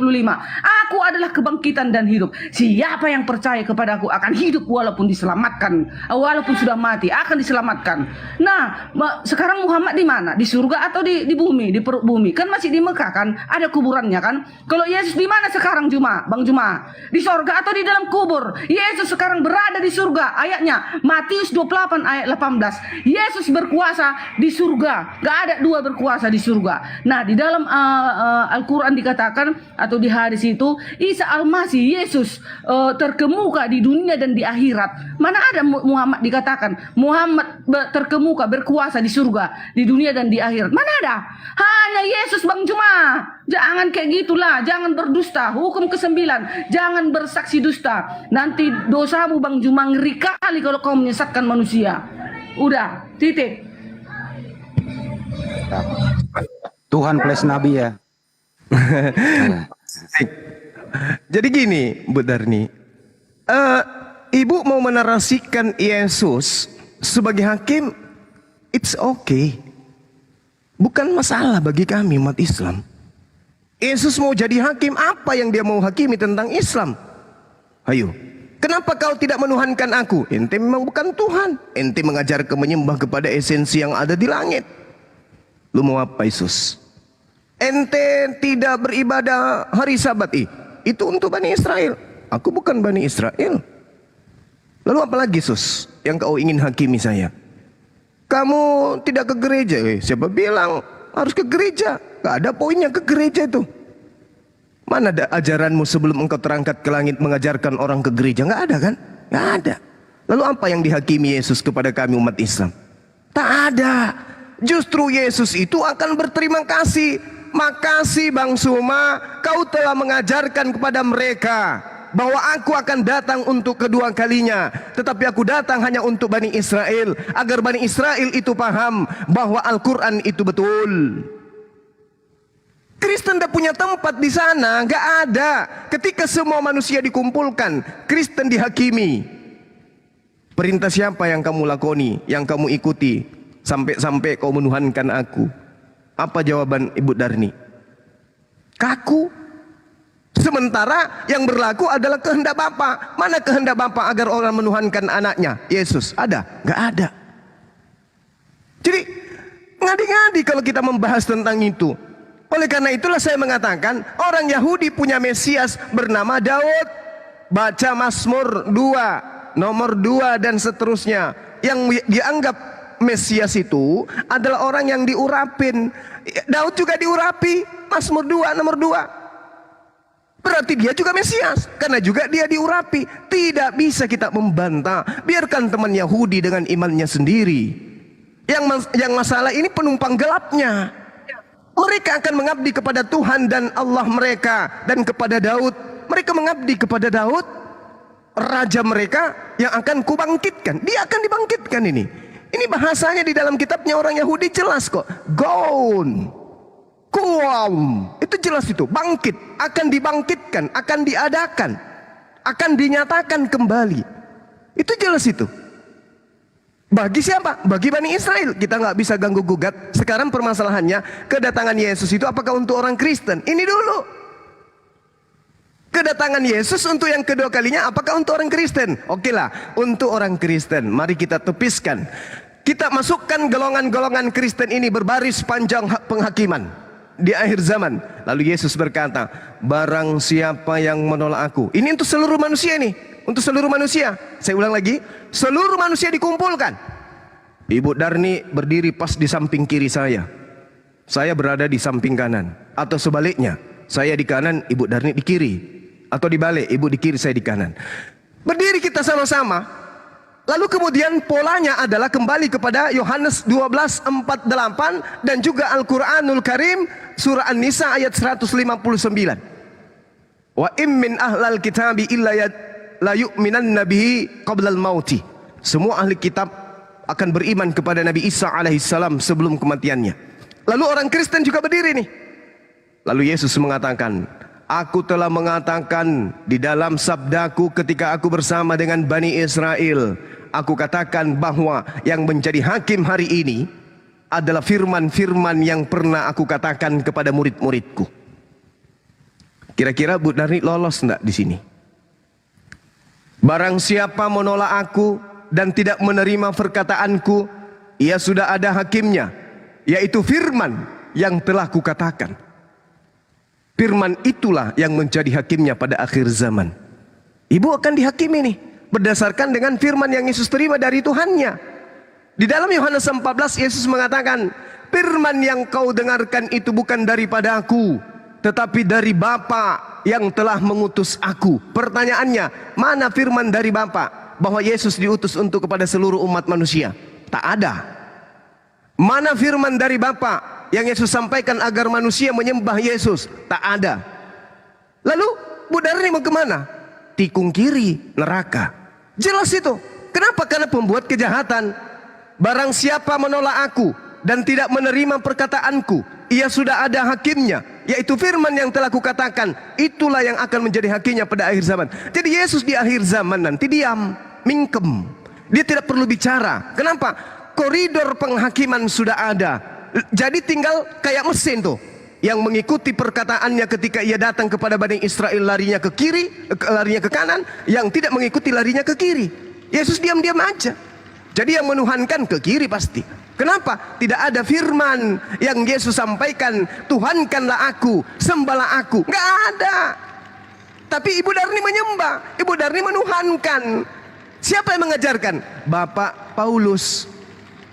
Aku adalah kebangkitan dan hidup. Siapa yang percaya kepadaku akan hidup walaupun diselamatkan. Walaupun sudah mati akan diselamatkan. Nah, sekarang Muhammad di mana? Di surga atau di bumi, di perut bumi? Kan masih di Mekah kan? Ada kuburannya kan? Kalau Yesus di mana sekarang Bang Juma? Di surga atau di dalam kubur? Yesus sekarang berada di surga. Ayatnya Matius 28 ayat 18. Yesus berkuasa di surga. Gak ada dua berkuasa di surga. Nah, di dalam Al-Quran dikatakan atau di hadis itu Isa Al-Masih Yesus terkemuka di dunia dan di akhirat. Mana ada Muhammad dikatakan Muhammad terkemuka berkuasa di surga, di dunia dan di akhirat? Mana ada? Hanya Yesus Bang Juma. Jangan kayak gitulah, jangan berdusta. Hukum ke-9, jangan bersaksi dusta. Nanti dosamu Bang Juma ngeri kali kalau kau menyesatkan manusia. Udah, titik. Tuhan plus Nabi ya. Jadi gini, Bu Darni, Ibu mau menarasikan Yesus sebagai hakim, it's okay. Bukan masalah bagi kami umat Islam. Yesus mau jadi hakim, apa yang dia mau hakimi tentang Islam? Ayo, kenapa kau tidak menuhankan aku? Ente memang bukan Tuhan. Ente mengajarkan menyembah kepada esensi yang ada di langit. Lu mau apa Yesus? Ente tidak beribadah hari Sabat. Itu untuk Bani Israel. Aku bukan Bani Israel. Lalu apa lagi Yesus yang kau ingin hakimi saya? Kamu tidak ke gereja. Siapa bilang harus ke gereja? Gak ada poinnya ke gereja itu. Mana ada ajaranmu sebelum engkau terangkat ke langit mengajarkan orang ke gereja? Gak ada kan? Gak ada. Lalu apa yang dihakimi Yesus kepada kami umat Islam? Tak ada. Justru Yesus itu akan berterima kasih. Makasih Bang Suma, kau telah mengajarkan kepada mereka bahwa aku akan datang untuk kedua kalinya. Tetapi aku datang hanya untuk Bani Israel, agar Bani Israel itu paham bahwa Al-Quran itu betul. Kristen tidak punya tempat di sana, nggak ada. Ketika semua manusia dikumpulkan, Kristen dihakimi. Perintah siapa yang kamu lakoni, yang kamu ikuti, sampai kau menuhankan aku? Apa jawaban Ibu Darni? Kaku. Sementara yang berlaku adalah kehendak Bapa. Mana kehendak Bapa agar orang menuhankan anaknya? Yesus ada? Nggak ada. Jadi ngadi-ngadi kalau kita membahas tentang itu. Oleh karena itulah saya mengatakan orang Yahudi punya Mesias bernama Daud. Baca Mazmur 2, nomor 2 dan seterusnya. Yang dianggap Mesias itu adalah orang yang diurapin. Daud juga diurapi. Mazmur 2, nomor 2. Berarti dia juga Mesias, karena juga dia diurapi. Tidak bisa kita membantah. Biarkan teman Yahudi dengan imannya sendiri. Yang masalah ini penumpang gelapnya. Mereka akan mengabdi kepada Tuhan dan Allah mereka dan kepada Daud. Mereka mengabdi kepada Daud, raja mereka yang akan kubangkitkan. Dia akan dibangkitkan ini. Ini bahasanya di dalam kitabnya orang Yahudi jelas kok. Gaun, kuam, itu jelas itu. Bangkit, akan dibangkitkan, akan diadakan, akan dinyatakan kembali. Itu jelas itu. Bagi siapa? Bagi Bani Israel. Kita nggak bisa ganggu gugat. Sekarang permasalahannya, kedatangan Yesus itu apakah untuk orang Kristen? Ini dulu. Kedatangan Yesus untuk yang kedua kalinya apakah untuk orang Kristen? Oke lah, untuk orang Kristen. Mari kita tepiskan. Kita masukkan golongan-golongan Kristen ini berbaris panjang penghakiman di akhir zaman. Lalu Yesus berkata, barang siapa yang menolak aku. Ini untuk seluruh manusia nih. Untuk seluruh manusia. Saya ulang lagi, seluruh manusia dikumpulkan. Ibu Darni berdiri pas di samping kiri saya. Saya berada di samping kanan. Atau sebaliknya, saya di kanan, Ibu Darni di kiri. Atau dibalik, Ibu di kiri, saya di kanan. Berdiri kita sama-sama. Lalu kemudian polanya adalah kembali kepada Yohanes 12:48 dan juga Al-Quranul Karim surah An-Nisa ayat 159. Wa immin ahlal kitabi illa la yu'minan nabihi qablal mauti. Semua ahli kitab akan beriman kepada Nabi Isa alaihissalam sebelum kematiannya. Lalu orang Kristen juga berdiri nih. Lalu Yesus mengatakan, aku telah mengatakan di dalam sabdaku ketika aku bersama dengan Bani Israel, aku katakan bahwa yang menjadi hakim hari ini adalah firman-firman yang pernah aku katakan kepada murid-muridku. Kira-kira Bu Darni lolos enggak di sini? Barang siapa menolak aku dan tidak menerima perkataanku, ia sudah ada hakimnya, yaitu firman yang telah kukatakan. Firman itulah yang menjadi hakimnya pada akhir zaman. Ibu akan dihakimi nih, berdasarkan dengan firman yang Yesus terima dari Tuhannya. Di dalam Yohanes 14, Yesus mengatakan, firman yang kau dengarkan itu bukan daripada aku, tetapi dari Bapa yang telah mengutus aku. Pertanyaannya, mana firman dari Bapa bahwa Yesus diutus untuk kepada seluruh umat manusia? Tak ada. Mana firman dari Bapa yang Yesus sampaikan agar manusia menyembah Yesus? Tak ada. Lalu Bu Darni mau kemana? Tikung kiri, neraka. Jelas itu. Kenapa? Karena pembuat kejahatan. Barang siapa menolak aku dan tidak menerima perkataanku, ia sudah ada hakimnya, yaitu firman yang telah kukatakan. Itulah yang akan menjadi hakimnya pada akhir zaman. Jadi Yesus di akhir zaman nanti diam, mingkem. Dia tidak perlu bicara. Kenapa? Koridor penghakiman sudah ada. Jadi tinggal kayak mesin tuh, yang mengikuti perkataannya ketika ia datang kepada Bani Israel larinya ke kiri, larinya ke kanan. Yang tidak mengikuti larinya ke kiri. Yesus diam-diam aja. Jadi yang menuhankan ke kiri pasti. Kenapa? Tidak ada firman yang Yesus sampaikan, Tuhankanlah aku, sembahlah aku. Nggak ada. Tapi Ibu Darni menyembah, Ibu Darni menuhankan. Siapa yang mengajarkan? Bapak Paulus.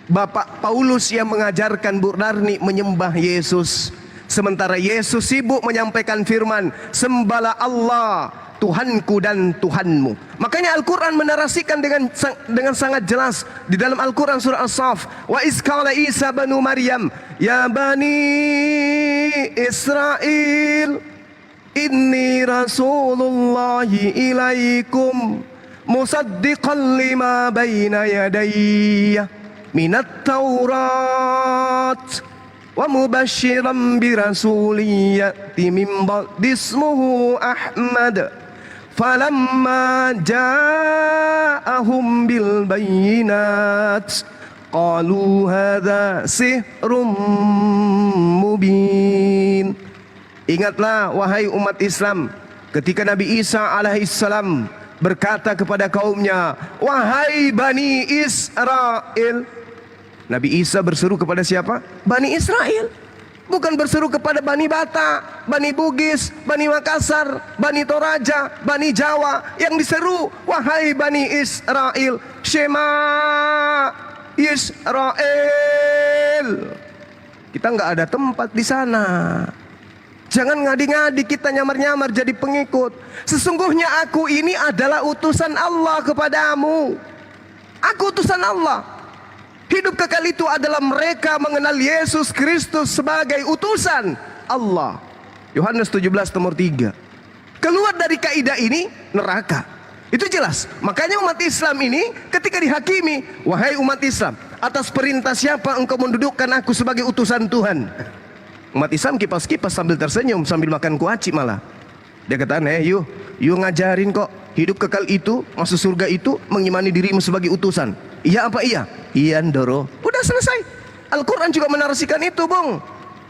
Bapak Paulus yang mengajarkan Bu Darni menyembah Yesus. Sementara Yesus sibuk menyampaikan firman, sembahlah Allah, Tuhanku dan Tuhanmu. Makanya Al-Quran menarasikan dengan sangat jelas di dalam Al-Quran surah As-Saff. Wa izqala Isa banu Maryam, ya bani Israel, inni rasulullahi ilaikum musaddiqan lima baina yadayya minat Taurat wa mubashiran birasuli ya'ti min ba'di ismuhu Ahmad. Falamma ja'ahum bil bayyinat qalu hadza sihrun mubin. Ingatlah wahai umat Islam, ketika Nabi Isa alaihissalam berkata kepada kaumnya, wahai Bani Israel. Nabi Isa berseru kepada siapa? Bani Israel. Bukan berseru kepada Bani Batak, Bani Bugis, Bani Makassar, Bani Toraja, Bani Jawa. Yang diseru, wahai Bani Israel, Shema Israel. Kita nggak ada tempat di sana. Jangan ngadi-ngadi kita nyamar-nyamar jadi pengikut. Sesungguhnya aku ini adalah utusan Allah kepadamu. Aku utusan Allah. Hidup kekal itu adalah mereka mengenal Yesus Kristus sebagai utusan Allah. Yohanes 17 nomor 3. Keluar dari kaidah ini neraka. Itu jelas. Makanya umat Islam ini ketika dihakimi, wahai umat Islam, atas perintah siapa engkau mendudukkan aku sebagai utusan Tuhan? Umat Islam kipas-kipas sambil tersenyum, sambil makan kuaci malah. Dia katakan, you ngajarin kok hidup kekal itu, masuk surga itu mengimani dirimu sebagai utusan. Iya apa iya? Iya Ndoro. Udah selesai. Al-Quran juga menarasikan itu, Bung.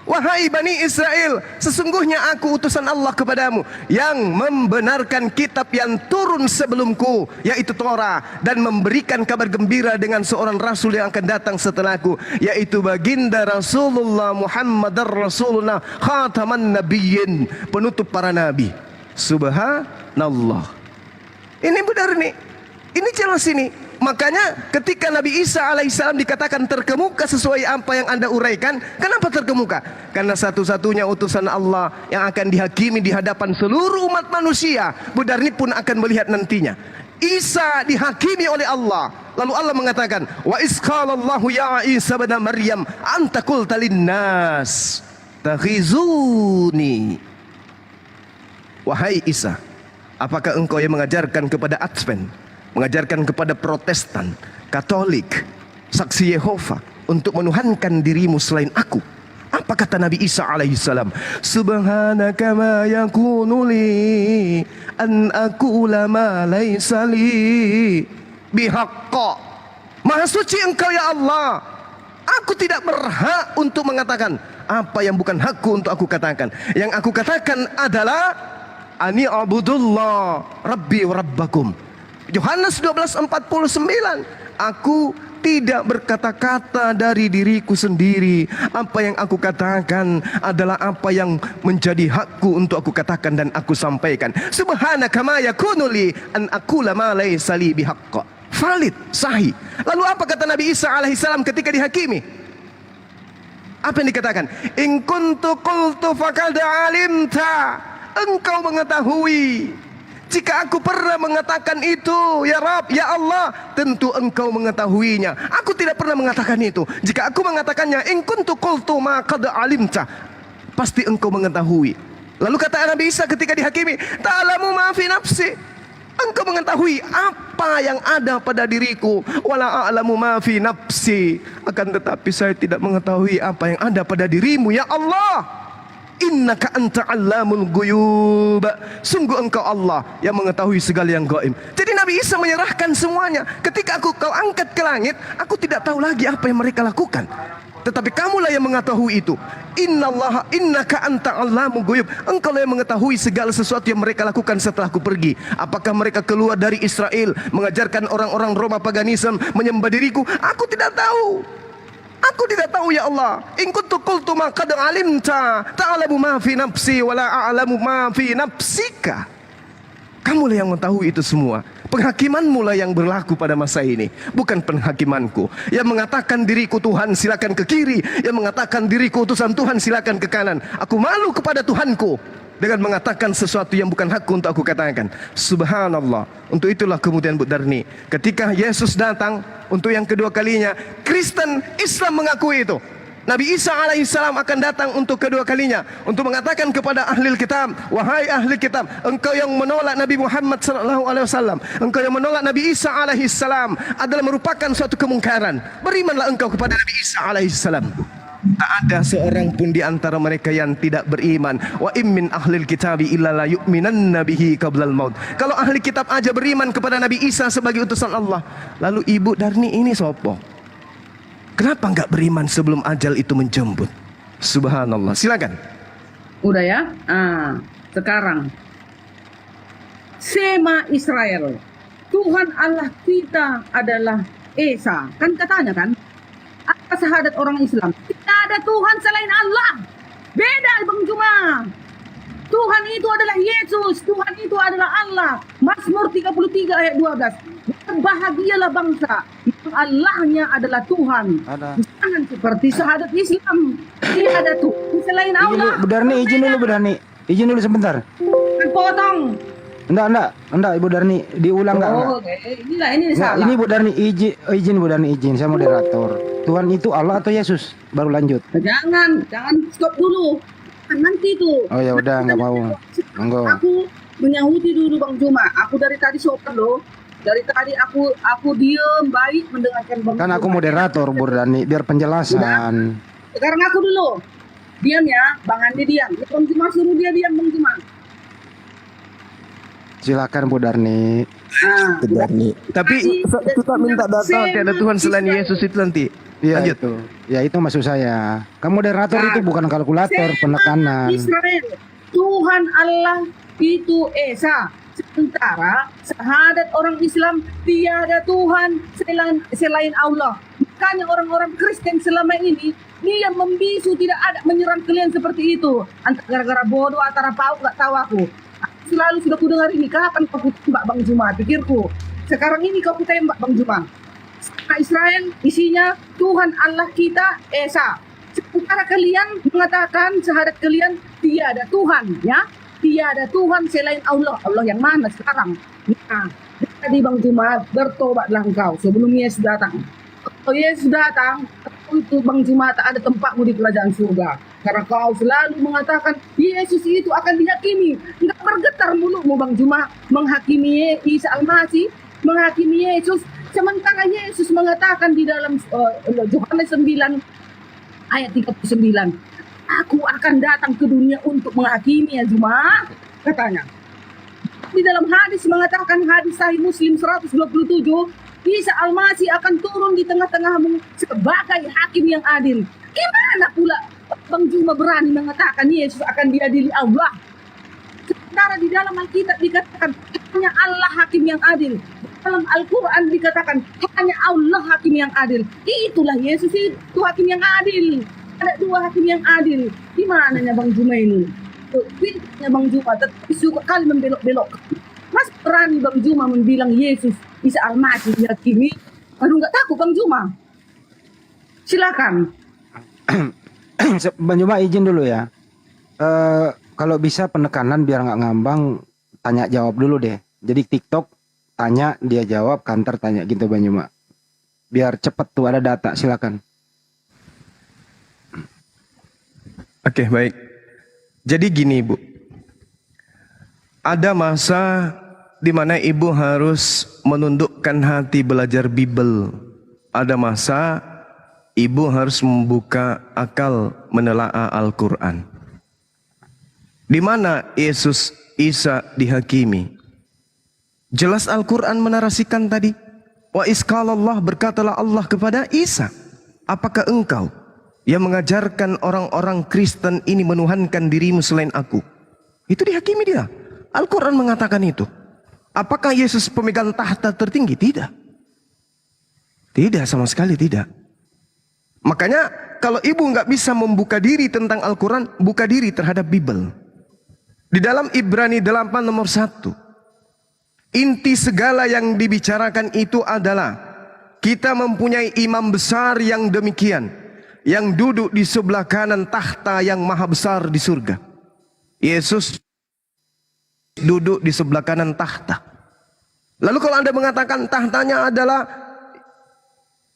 Wahai Bani Israel, sesungguhnya aku utusan Allah kepadamu yang membenarkan kitab yang turun sebelumku, yaitu Torah, dan memberikan kabar gembira dengan seorang rasul yang akan datang setelahku, yaitu baginda Rasulullah Muhammadar Rasulullah khataman nabiyyin, penutup para nabi. Subhanallah. Ini benar nih. Ini jelas ini. Makanya ketika Nabi Isa alaihissalam dikatakan terkemuka sesuai apa yang Anda uraikan, kenapa terkemuka? Karena satu-satunya utusan Allah yang akan dihakimi di hadapan seluruh umat manusia. Budarni pun akan melihat nantinya. Isa dihakimi oleh Allah. Lalu Allah mengatakan, wa isqalallahu ya Isa bin Maryam anta qulta linnas takhizuni. Wahai Isa, apakah engkau yang mengajarkan kepada Advent, mengajarkan kepada Protestan, Katolik, Saksi Yehova untuk menuhankan dirimu selain aku? Apa kata Nabi Isa alaihissalam? Subhanaka ma yakunu li an aqula ma laysa li bihaqqa. Maha suci engkau ya Allah. Aku tidak berhak untuk mengatakan apa yang bukan hakku untuk aku katakan. Yang aku katakan adalah ani abudullah rabbi wa rabbakum. Yohanes 12:49. Aku tidak berkata-kata dari diriku sendiri. Apa yang aku katakan adalah apa yang menjadi hakku untuk aku katakan dan aku sampaikan. Subhanaka ma yakunu li an aqula ma laysa li bihaqqa. Valid, sahih. Lalu apa kata Nabi Isa alaihissalam ketika dihakimi? Apa yang dikatakan? In kuntu qultu faqad alimta. Engkau mengetahui. Jika aku pernah mengatakan itu, ya Rabb, ya Allah, tentu engkau mengetahuinya. Aku tidak pernah mengatakan itu. Jika aku mengatakannya, in kuntu qultu ma qad alimta, pasti engkau mengetahui. Lalu kata Nabi Isa ketika dihakimi, ta'lamu ma fi nafsi. Engkau mengetahui apa yang ada pada diriku. Wala a'lamu ma fi nafsi. Akan tetapi saya tidak mengetahui apa yang ada pada dirimu, ya Allah. Innaka anta allamul ghuyub. Sungguh engkau Allah yang mengetahui segala yang gaib. Jadi Nabi Isa menyerahkan semuanya. Ketika kau angkat ke langit, aku tidak tahu lagi apa yang mereka lakukan. Tetapi kamulah yang mengetahui itu. Innallaha innaka anta allamul ghuyub. Engkau lah yang mengetahui segala sesuatu yang mereka lakukan setelah aku pergi. Apakah mereka keluar dari Israel mengajarkan orang-orang Roma paganisme menyembah diriku? Aku tidak tahu. Aku tidak tahu ya Allah. In kuntu qultu ma qad alimta ta'lamu ma fi nafsi wa la a'lamu ma fi nafsika. Kamulah yang mengetahui itu semua. Penghakimanmu lah yang berlaku pada masa ini, bukan penghakimanku. Yang mengatakan diriku Tuhan silakan ke kiri, yang mengatakan diriku utusan Tuhan silakan ke kanan. Aku malu kepada Tuhanku dengan mengatakan sesuatu yang bukan hakku untuk aku katakan. Subhanallah. Untuk itulah kemudian Bu Darni, ketika Yesus datang untuk yang kedua kalinya, Kristen Islam mengakui itu. Nabi Isa alaihissalam akan datang untuk kedua kalinya untuk mengatakan kepada ahli kitab, wahai ahli kitab, engkau yang menolak Nabi Muhammad sallallahu alaihi wasallam, engkau yang menolak Nabi Isa alaihissalam adalah merupakan suatu kemungkaran. Berimanlah engkau kepada Nabi Isa alaihissalam. Tak ada seorang pun di antara mereka yang tidak beriman. Wa im min ahlil kitabi illa la yu'minanna bihi qablal maut. Kalau ahli kitab aja beriman kepada Nabi Isa sebagai utusan Allah, lalu Ibu Darni ini sopo? Kenapa enggak beriman sebelum ajal itu menjemput? Subhanallah. Silakan. Udah ya? Sekarang Sema Israel, Tuhan Allah kita adalah Esa. Kan katanya kan? Apa syahadat orang Islam? Tidak ada Tuhan selain Allah. Beda Bang Juma. Tuhan itu adalah Yesus. Tuhan itu adalah Allah. Mazmur 33 ayat 12. Berbahagialah bangsa yang Allahnya adalah Tuhan. Jangan seperti syahadat Islam. Tidak ada Tuhan selain Allah. Bu Darni, izin dulu Bu Darni. Izin dulu sebentar. Potong. Enggak Ibu Darni, diulang enggak? Oh, inilah ini Enggak, salah. ini Bu Darni izin Bu Darni izin, saya moderator. Tuhan itu Allah atau Yesus? Baru lanjut. Jangan stop dulu. Nanti tuh. Oh ya udah enggak mau. Monggo. Aku menyahuti dulu Bang Juma. Aku dari tadi sopan loh. Dari tadi aku diem baik mendengarkan Bang Kan aku Juma. moderator Bu Darni, biar penjelasan. Sekarang aku dulu. Diam ya, Bang Andi diam. Bang Juma suruh dia diam Bang Juma. Silakan Bu Darni. Nah, Tapi kita minta data tiada Tuhan selain Yesus itu nanti. Iya Lanjut. itu. Ya itu maksud saya. Kamu moderator itu bukan kalkulator, penekanan. Israel, Tuhan Allah itu Esa. Sementara syahadat orang Islam tiada Tuhan selain Allah. Makanya orang-orang Kristen selama ini dia membisu tidak ada menyerang kalian seperti itu. Antara gara-gara bodoh antara pau nggak tahu aku. Selalu sudah ku dengar ini, kapan kau tembak Bang Juma? Pikirku sekarang ini kau tembak Bang Juma. Israel isinya Tuhan Allah kita Esa. Sementara kalian mengatakan syahadat kalian tiada Tuhan, ya, tiada Tuhan selain Allah. Allah yang mana sekarang? Nah, jadi Bang Juma, bertobatlah engkau sebelum Yesus datang. Kalau Yesus datang, itu Bang Juma tak ada tempatmu di kerajaan surga. Karena kau selalu mengatakan Yesus itu akan dihakimi. Enggak bergetar mulutmu Bang Juma menghakimi Isa Al-Masih, menghakimi Yesus. Sementara Yesus mengatakan di dalam Yohanes 9 ayat 39, aku akan datang ke dunia untuk menghakimi ya Juma, katanya. Di dalam hadis mengatakan, hadis Sahih Muslim 127, Isa Al-Masih akan turun di tengah-tengahmu sebagai hakim yang adil. Gimana pula Bang Juma berani mengatakan Yesus akan diadili Allah? Sementara di dalam Alkitab dikatakan hanya Allah hakim yang adil. Dalam Al-Quran dikatakan hanya Allah hakim yang adil. Itulah Yesus itu hakim yang adil. Ada dua hakim yang adil. Di mananya Bang Juma ini? Pintunya Bang Juma tetapi suka kali membelok-belok. Mas berani Bang Juma membilang Yesus Isa Al-Masih dihakimi? Aduh nggak takut Bang Juma. Silakan. Bang Juma izin dulu ya. Kalau bisa penekanan biar nggak ngambang, tanya jawab dulu deh. Jadi TikTok tanya dia jawab, kantor tanya gitu Bang Juma. Biar cepet tuh ada data, silakan. Oke, baik. Jadi gini, Ibu. Ada masa di mana Ibu harus menundukkan hati belajar Bible. Ada masa Ibu harus membuka akal menelaah Al-Quran. Di mana Yesus Isa dihakimi? Jelas Al-Quran menarasikan tadi. Wa isqalallah, berkatalah Allah kepada Isa, apakah engkau yang mengajarkan orang-orang Kristen ini menuhankan dirimu selain aku? Itu dihakimi dia. Al-Quran mengatakan itu. Apakah Yesus pemegang tahta tertinggi? Tidak. Tidak, sama sekali tidak. Makanya kalau ibu nggak bisa membuka diri tentang Al-Quran, buka diri terhadap Bible. Di dalam Ibrani 8 nomor 1, inti segala yang dibicarakan itu adalah kita mempunyai imam besar yang demikian, yang duduk di sebelah kanan tahta yang maha besar di surga. Yesus duduk di sebelah kanan tahta. Lalu kalau Anda mengatakan tahtanya adalah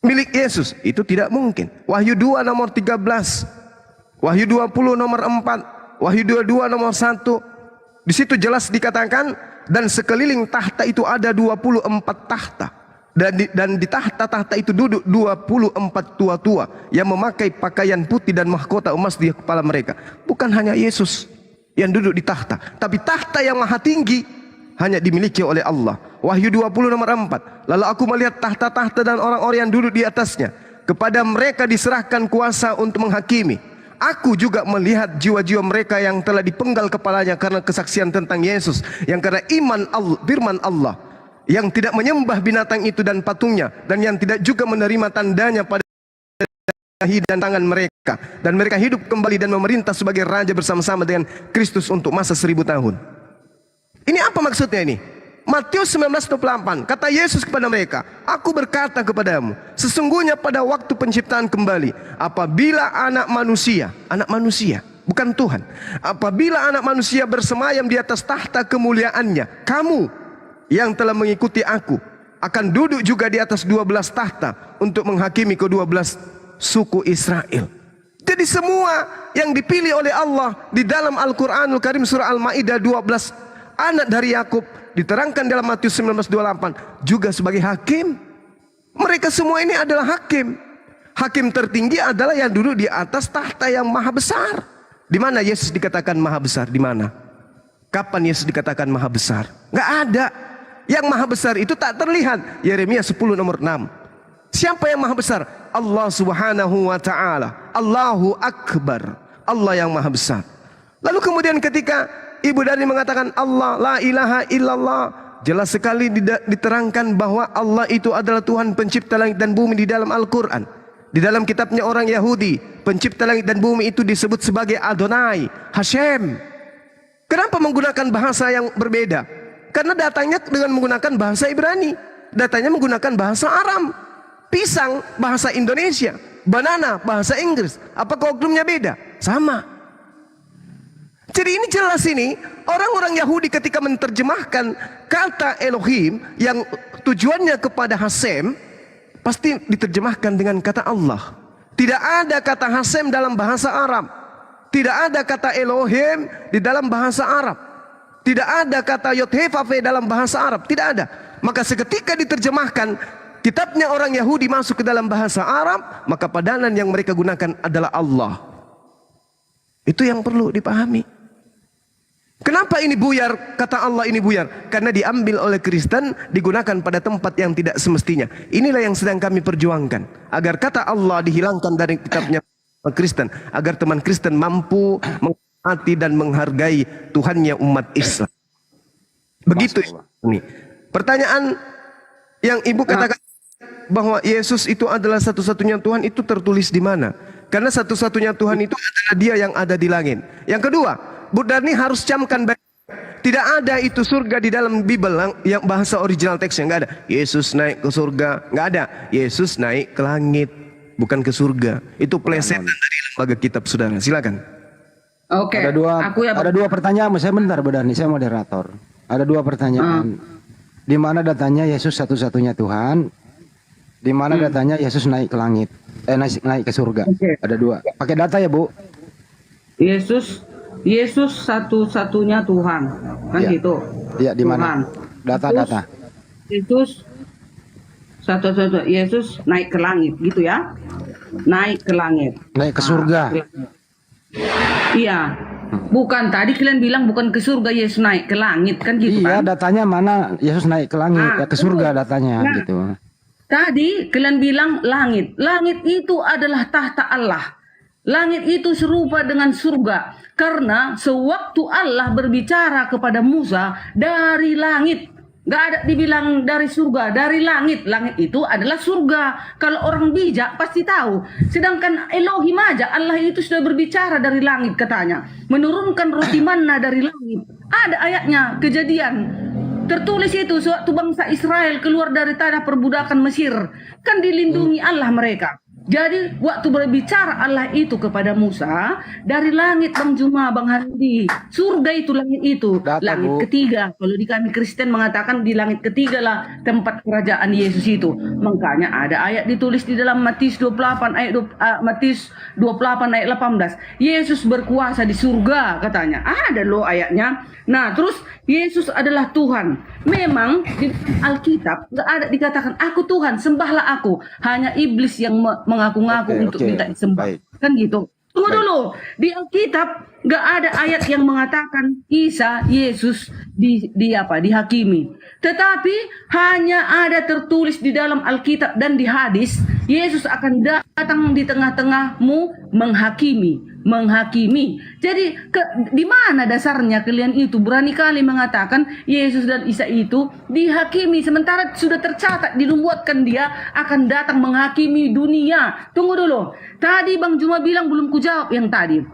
milik Yesus, itu tidak mungkin. Wahyu 2 nomor 13, Wahyu 20 nomor 4, Wahyu 22 nomor 1. Di situ jelas dikatakan, dan sekeliling tahta itu ada 24 tahta. Dan di tahta-tahta itu duduk 24 tua-tua yang memakai pakaian putih dan mahkota emas di kepala mereka. Bukan hanya Yesus yang duduk di tahta, tapi tahta yang maha tinggi hanya dimiliki oleh Allah. Wahyu 20 nomor 4. Lalu aku melihat tahta-tahta dan orang-orang yang duduk di atasnya. Kepada mereka diserahkan kuasa untuk menghakimi. Aku juga melihat jiwa-jiwa mereka yang telah dipenggal kepalanya karena kesaksian tentang Yesus, yang karena iman Allah, firman Allah, yang tidak menyembah binatang itu dan patungnya, dan yang tidak juga menerima tandanya pada dahi dan tangan mereka, dan mereka hidup kembali dan memerintah sebagai raja bersama-sama dengan Kristus untuk masa 1000 tahun. Ini apa maksudnya ini? Matius 19:8, kata Yesus kepada mereka, aku berkata kepadamu, sesungguhnya pada waktu penciptaan kembali, apabila anak manusia bukan Tuhan. Apabila anak manusia bersemayam di atas tahta kemuliaannya, kamu yang telah mengikuti aku akan duduk juga di atas 12 tahta untuk menghakimi ke-12 suku Israel. Jadi semua yang dipilih oleh Allah di dalam Al-Quranul Karim surah Al-Ma'idah 12, anak dari Yakub, diterangkan dalam Matius 19:28 juga sebagai hakim. Mereka semua ini adalah hakim. Hakim tertinggi adalah yang duduk di atas tahta yang maha besar. Di mana Yesus dikatakan maha besar? Di mana? Kapan Yesus dikatakan maha besar? Nggak ada. Yang maha besar itu tak terlihat. Yeremia 10:6. Siapa yang maha besar? Allah Subhanahu wa ta'ala. Allahu Akbar. Allah yang maha besar. Lalu kemudian ketika Ibu Dani mengatakan Allah la ilaha illallah, jelas sekali diterangkan bahwa Allah itu adalah Tuhan pencipta langit dan bumi di dalam Al-Quran. Di dalam kitabnya orang Yahudi, pencipta langit dan bumi itu disebut sebagai Adonai, Hashem. Kenapa menggunakan bahasa yang berbeda? Karena datanya dengan menggunakan bahasa Ibrani, datanya menggunakan bahasa Aram. Pisang bahasa Indonesia, banana bahasa Inggris. Apakah hukumnya beda? Sama. Jadi ini jelas ini, orang-orang Yahudi ketika menerjemahkan kata Elohim yang tujuannya kepada Hashem, pasti diterjemahkan dengan kata Allah. Tidak ada kata Hashem dalam bahasa Arab. Tidak ada kata Elohim di dalam bahasa Arab. Tidak ada kata Yod-Heh-Vav-Heh dalam bahasa Arab. Tidak ada. Maka seketika diterjemahkan kitabnya orang Yahudi masuk ke dalam bahasa Arab, maka padanan yang mereka gunakan adalah Allah. Itu yang perlu dipahami. Kenapa ini buyar? Kata Allah ini buyar karena diambil oleh Kristen, digunakan pada tempat yang tidak semestinya. Inilah yang sedang kami perjuangkan, agar kata Allah dihilangkan dari kitabnya Kristen, agar teman Kristen mampu menghormati dan menghargai Tuhannya umat Islam. Begitu ini. Pertanyaan yang Ibu katakan bahwa Yesus itu adalah satu-satunya Tuhan, itu tertulis di mana? Karena satu-satunya Tuhan itu adalah Dia yang ada di langit. Yang kedua, Bu Darni harus camkan baik. Tidak ada itu surga di dalam Bible yang bahasa original teksnya, nggak ada. Yesus naik ke surga, nggak ada. Yesus naik ke langit, bukan ke surga. Itu plesetan dari lembaga kitab, saudara. Silakan. Oke. Ada dua pertanyaan. Saya bentar, Bu Darni, saya moderator. Ada dua pertanyaan. Di mana datanya Yesus satu-satunya Tuhan? Di mana datanya Yesus naik ke langit? Naik ke surga. Ada dua. Pakai data ya, Bu. Yesus satu-satunya Tuhan, kan Ya. gitu. Iya, di mana? Data. Yesus satu-satunya, Yesus naik ke langit, gitu ya? Naik ke langit. Naik ke surga. Iya. Bukan tadi kalian bilang bukan ke surga, Yesus naik ke langit, kan gitu Iya, kan? datanya mana? Yesus naik ke langit, ya ke surga datanya gitu. Tadi kalian bilang langit. Langit itu adalah tahta Allah. Langit itu serupa dengan surga. Karena sewaktu Allah berbicara kepada Musa dari langit. Gak ada dibilang dari surga, dari langit. Langit itu adalah surga. Kalau orang bijak pasti tahu. Sedangkan Elohim aja, Allah itu sudah berbicara dari langit katanya. Menurunkan roti manna dari langit. Ada ayatnya, Kejadian. Tertulis itu sewaktu bangsa Israel keluar dari tanah perbudakan Mesir. Kan dilindungi Allah mereka. Jadi waktu berbicara Allah itu kepada Musa dari langit, Bang Juma, Bang Handi, surga itu langit itu. Data, langit Bu. ketiga. Kalau di kami Kristen mengatakan di langit ketiga lah tempat kerajaan Yesus itu. Makanya ada ayat ditulis di dalam Matius 28 ayat 18. Yesus berkuasa di surga katanya. Ada loh ayatnya. Nah, terus Yesus adalah Tuhan. Memang di Alkitab nggak ada dikatakan aku Tuhan, sembahlah aku. Hanya iblis yang mengaku-ngaku untuk minta disembah. Baik. Kan gitu. Tunggu dulu. Di Alkitab nggak ada ayat yang mengatakan Isa, Yesus dihakimi. Tetapi hanya ada tertulis di dalam Alkitab dan di hadis, Yesus akan datang di tengah-tengahmu menghakimi. Jadi di mana dasarnya kalian itu berani kali mengatakan Yesus dan Isa itu dihakimi, sementara sudah tercatat dinubuatkan Dia akan datang menghakimi dunia. Tunggu dulu. Tadi Bang Juma bilang belum kujawab yang tadi.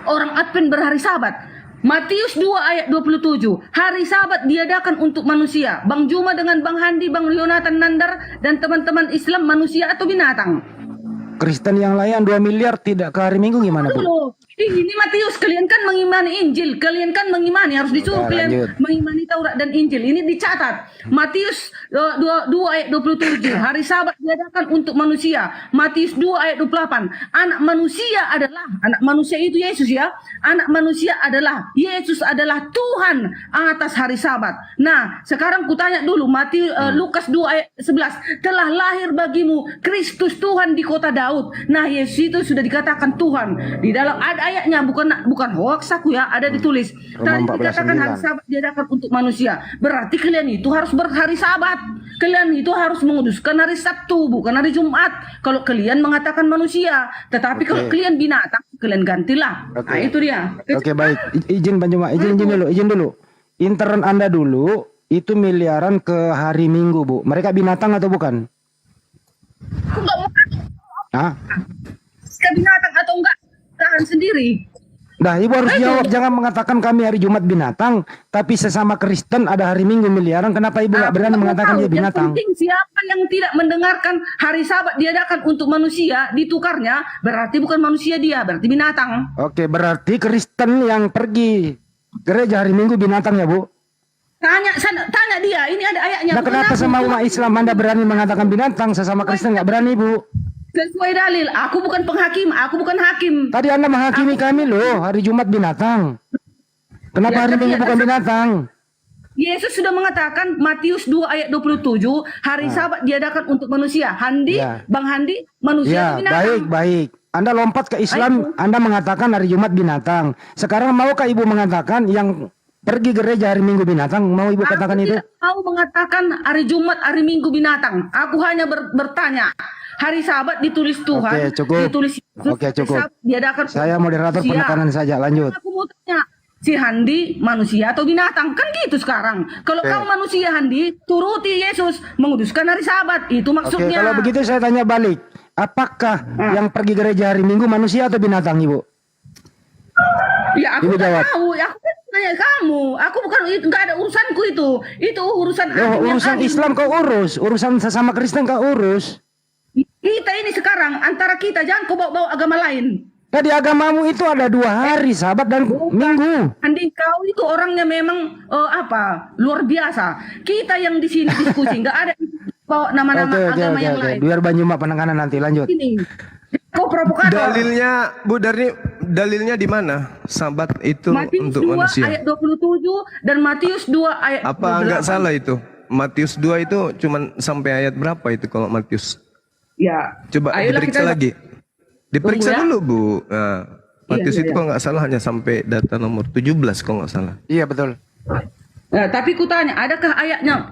Orang Advent berhari Sabat. Matius 2 ayat 27. Hari Sabat diadakan untuk manusia. Bang Juma dengan Bang Handi, Bang Yonatan Nandar dan teman-teman Islam, manusia atau binatang? Kristen yang layan 2 miliar tidak ke hari Minggu gimana, Bu? Dulu. Ini Matius, kalian kan mengimani Injil, kalian kan mengimani, harus disuruh Udah, kalian lanjut. mengimani Taurat dan Injil. Ini dicatat. Matius 2 ayat 27, hari Sabat diadakan untuk manusia. Matius 2 ayat 28, anak manusia itu Yesus ya. Anak manusia adalah Yesus adalah Tuhan atas hari Sabat. Nah, sekarang kutanya dulu Lukas 2 ayat 11, telah lahir bagimu Kristus Tuhan di kota Daud. Nah, Yesus itu sudah dikatakan Tuhan. Di dalam ada ayatnya, bukan hoax aku ya, ada ditulis. Tadi Roma dikatakan 14:9. hari Sabat diadakan untuk manusia. Berarti kalian itu harus berhari Sabat. Kalian itu harus menguduskan hari Sabtu, bukan hari Jumat. Kalau kalian mengatakan manusia, tetapi kalau Oke. kalian binatang, kalian gantilah. Oke. Nah, itu dia. Oke, baik. Izin Bang Juma, izin dulu. Intern Anda dulu itu miliaran ke hari Minggu, Bu. Mereka binatang atau bukan? Aku nggak mau Hah? ke binatang atau enggak tahan sendiri. Nah, Ibu harus jawab. Jangan mengatakan kami hari Jumat binatang, tapi sesama Kristen ada hari Minggu miliaran. Kenapa Ibu nggak berani Aku mengatakan tahu, dia binatang? Yang penting siapa yang tidak mendengarkan hari Sabat diadakan untuk manusia, ditukarnya, berarti bukan manusia dia, berarti binatang. Oke, berarti Kristen yang pergi gereja hari Minggu binatang ya, Bu? Tanya dia, ini ada ayatnya. Nah, bukan kenapa aku. sama umat Islam Anda berani mengatakan binatang, sesama Kristen nggak berani, Bu? Sesuai dalil, aku bukan penghakim, aku bukan hakim. Tadi Anda menghakimi kami loh, hari Jumat binatang. Kenapa Ya, hari tapi Minggu ada bukan binatang? Yesus sudah mengatakan Matius 2 ayat 27, hari Sabat diadakan untuk manusia. Handi, Ya. Bang Handi, manusia Ya, atau binatang? baik. Anda lompat ke Islam, Anda mengatakan hari Jumat binatang. Sekarang maukah Ibu mengatakan yang pergi gereja hari Minggu binatang? Mau Ibu katakan Aku itu? tidak mau mengatakan hari Jumat, hari Minggu binatang. Aku hanya bertanya. Hari Sabat ditulis Tuhan, Oke, cukup. ditulis Yesus, Oke, hari cukup. Sabat diadakan Saya untuk moderator manusia. penekanan saja, lanjut. Aku mau tanya, si Handi manusia atau binatang? Kan gitu sekarang. Kalau Oke. kamu manusia Handi, turuti Yesus, menguduskan hari Sabat. Itu Oke, maksudnya. kalau begitu saya tanya balik. Apakah yang pergi gereja hari Minggu manusia atau binatang, Ibu? Ya aku Ibu nggak jawab. tahu, aku kan tanya kamu. Aku bukan itu, nggak ada urusanku itu. Itu urusan Loh, hakim yang urusan adil. Islam kau urus, urusan sesama Kristen kau urus. Kita ini sekarang antara kita, jangan kau bawa-bawa agama lain. Tadi agamamu itu ada 2 hari, Sabat dan Minggu. Andi kau itu orangnya memang luar biasa. Kita yang di sini diskusi nggak ada bawa nama-nama agama yang lain. Biar Banjuma penekanan nanti lanjut. Ini kau provokator. Dalilnya Bu Darni, dalilnya di mana? Sabat itu Matius untuk 2 manusia. ayat 27 dan Matius 2 ayat Apa 28. enggak salah itu? Matius 2 itu cuman sampai ayat berapa itu kalau Matius? Ya. Coba Ayolah diperiksa kita- lagi. Diperiksa Tunggu ya. dulu Bu. Nah, Matius Iya, itu iya. kalau nggak salah hanya sampai data nomor 17 kalau nggak salah. Iya, betul. Nah, tapi ku tanya, adakah ayatnya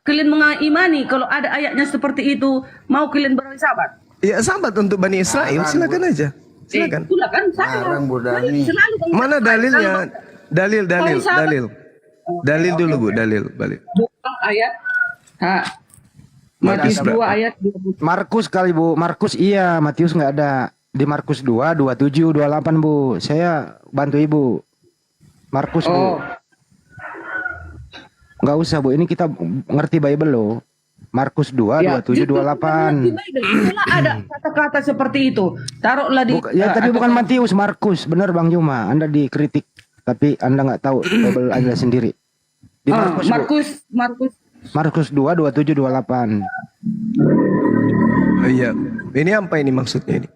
kalian mengimani kalau ada ayatnya seperti itu, mau kalian berhari Sabat? Ya sabat untuk Bani Israel, silakan aja. Silakan. Itulah kan saya. Selalu kan Mana dalilnya? Dalil. Hari Sabat. Dalil dulu Bu, dalil balik. bukan ayat Matius 2 ayat 20. Markus kali, Bu. Markus iya, Matius nggak ada. Di Markus 2, 27, 28, Bu. Saya bantu Ibu. Markus, Oh, Bu. Nggak usah, Bu. Ini kita ngerti Bible loh. Markus 2, ya, 27, justru 28. itulah ada kata-kata seperti itu. Taruhlah di Ya tadi atau- bukan Matius, Markus. Benar Bang Juma. Anda dikritik. Tapi Anda nggak tahu Bible Anda sendiri. Di Markus, Bu. Markus 2, 27, 28. Oh, iya. Ini apa ini maksudnya ini?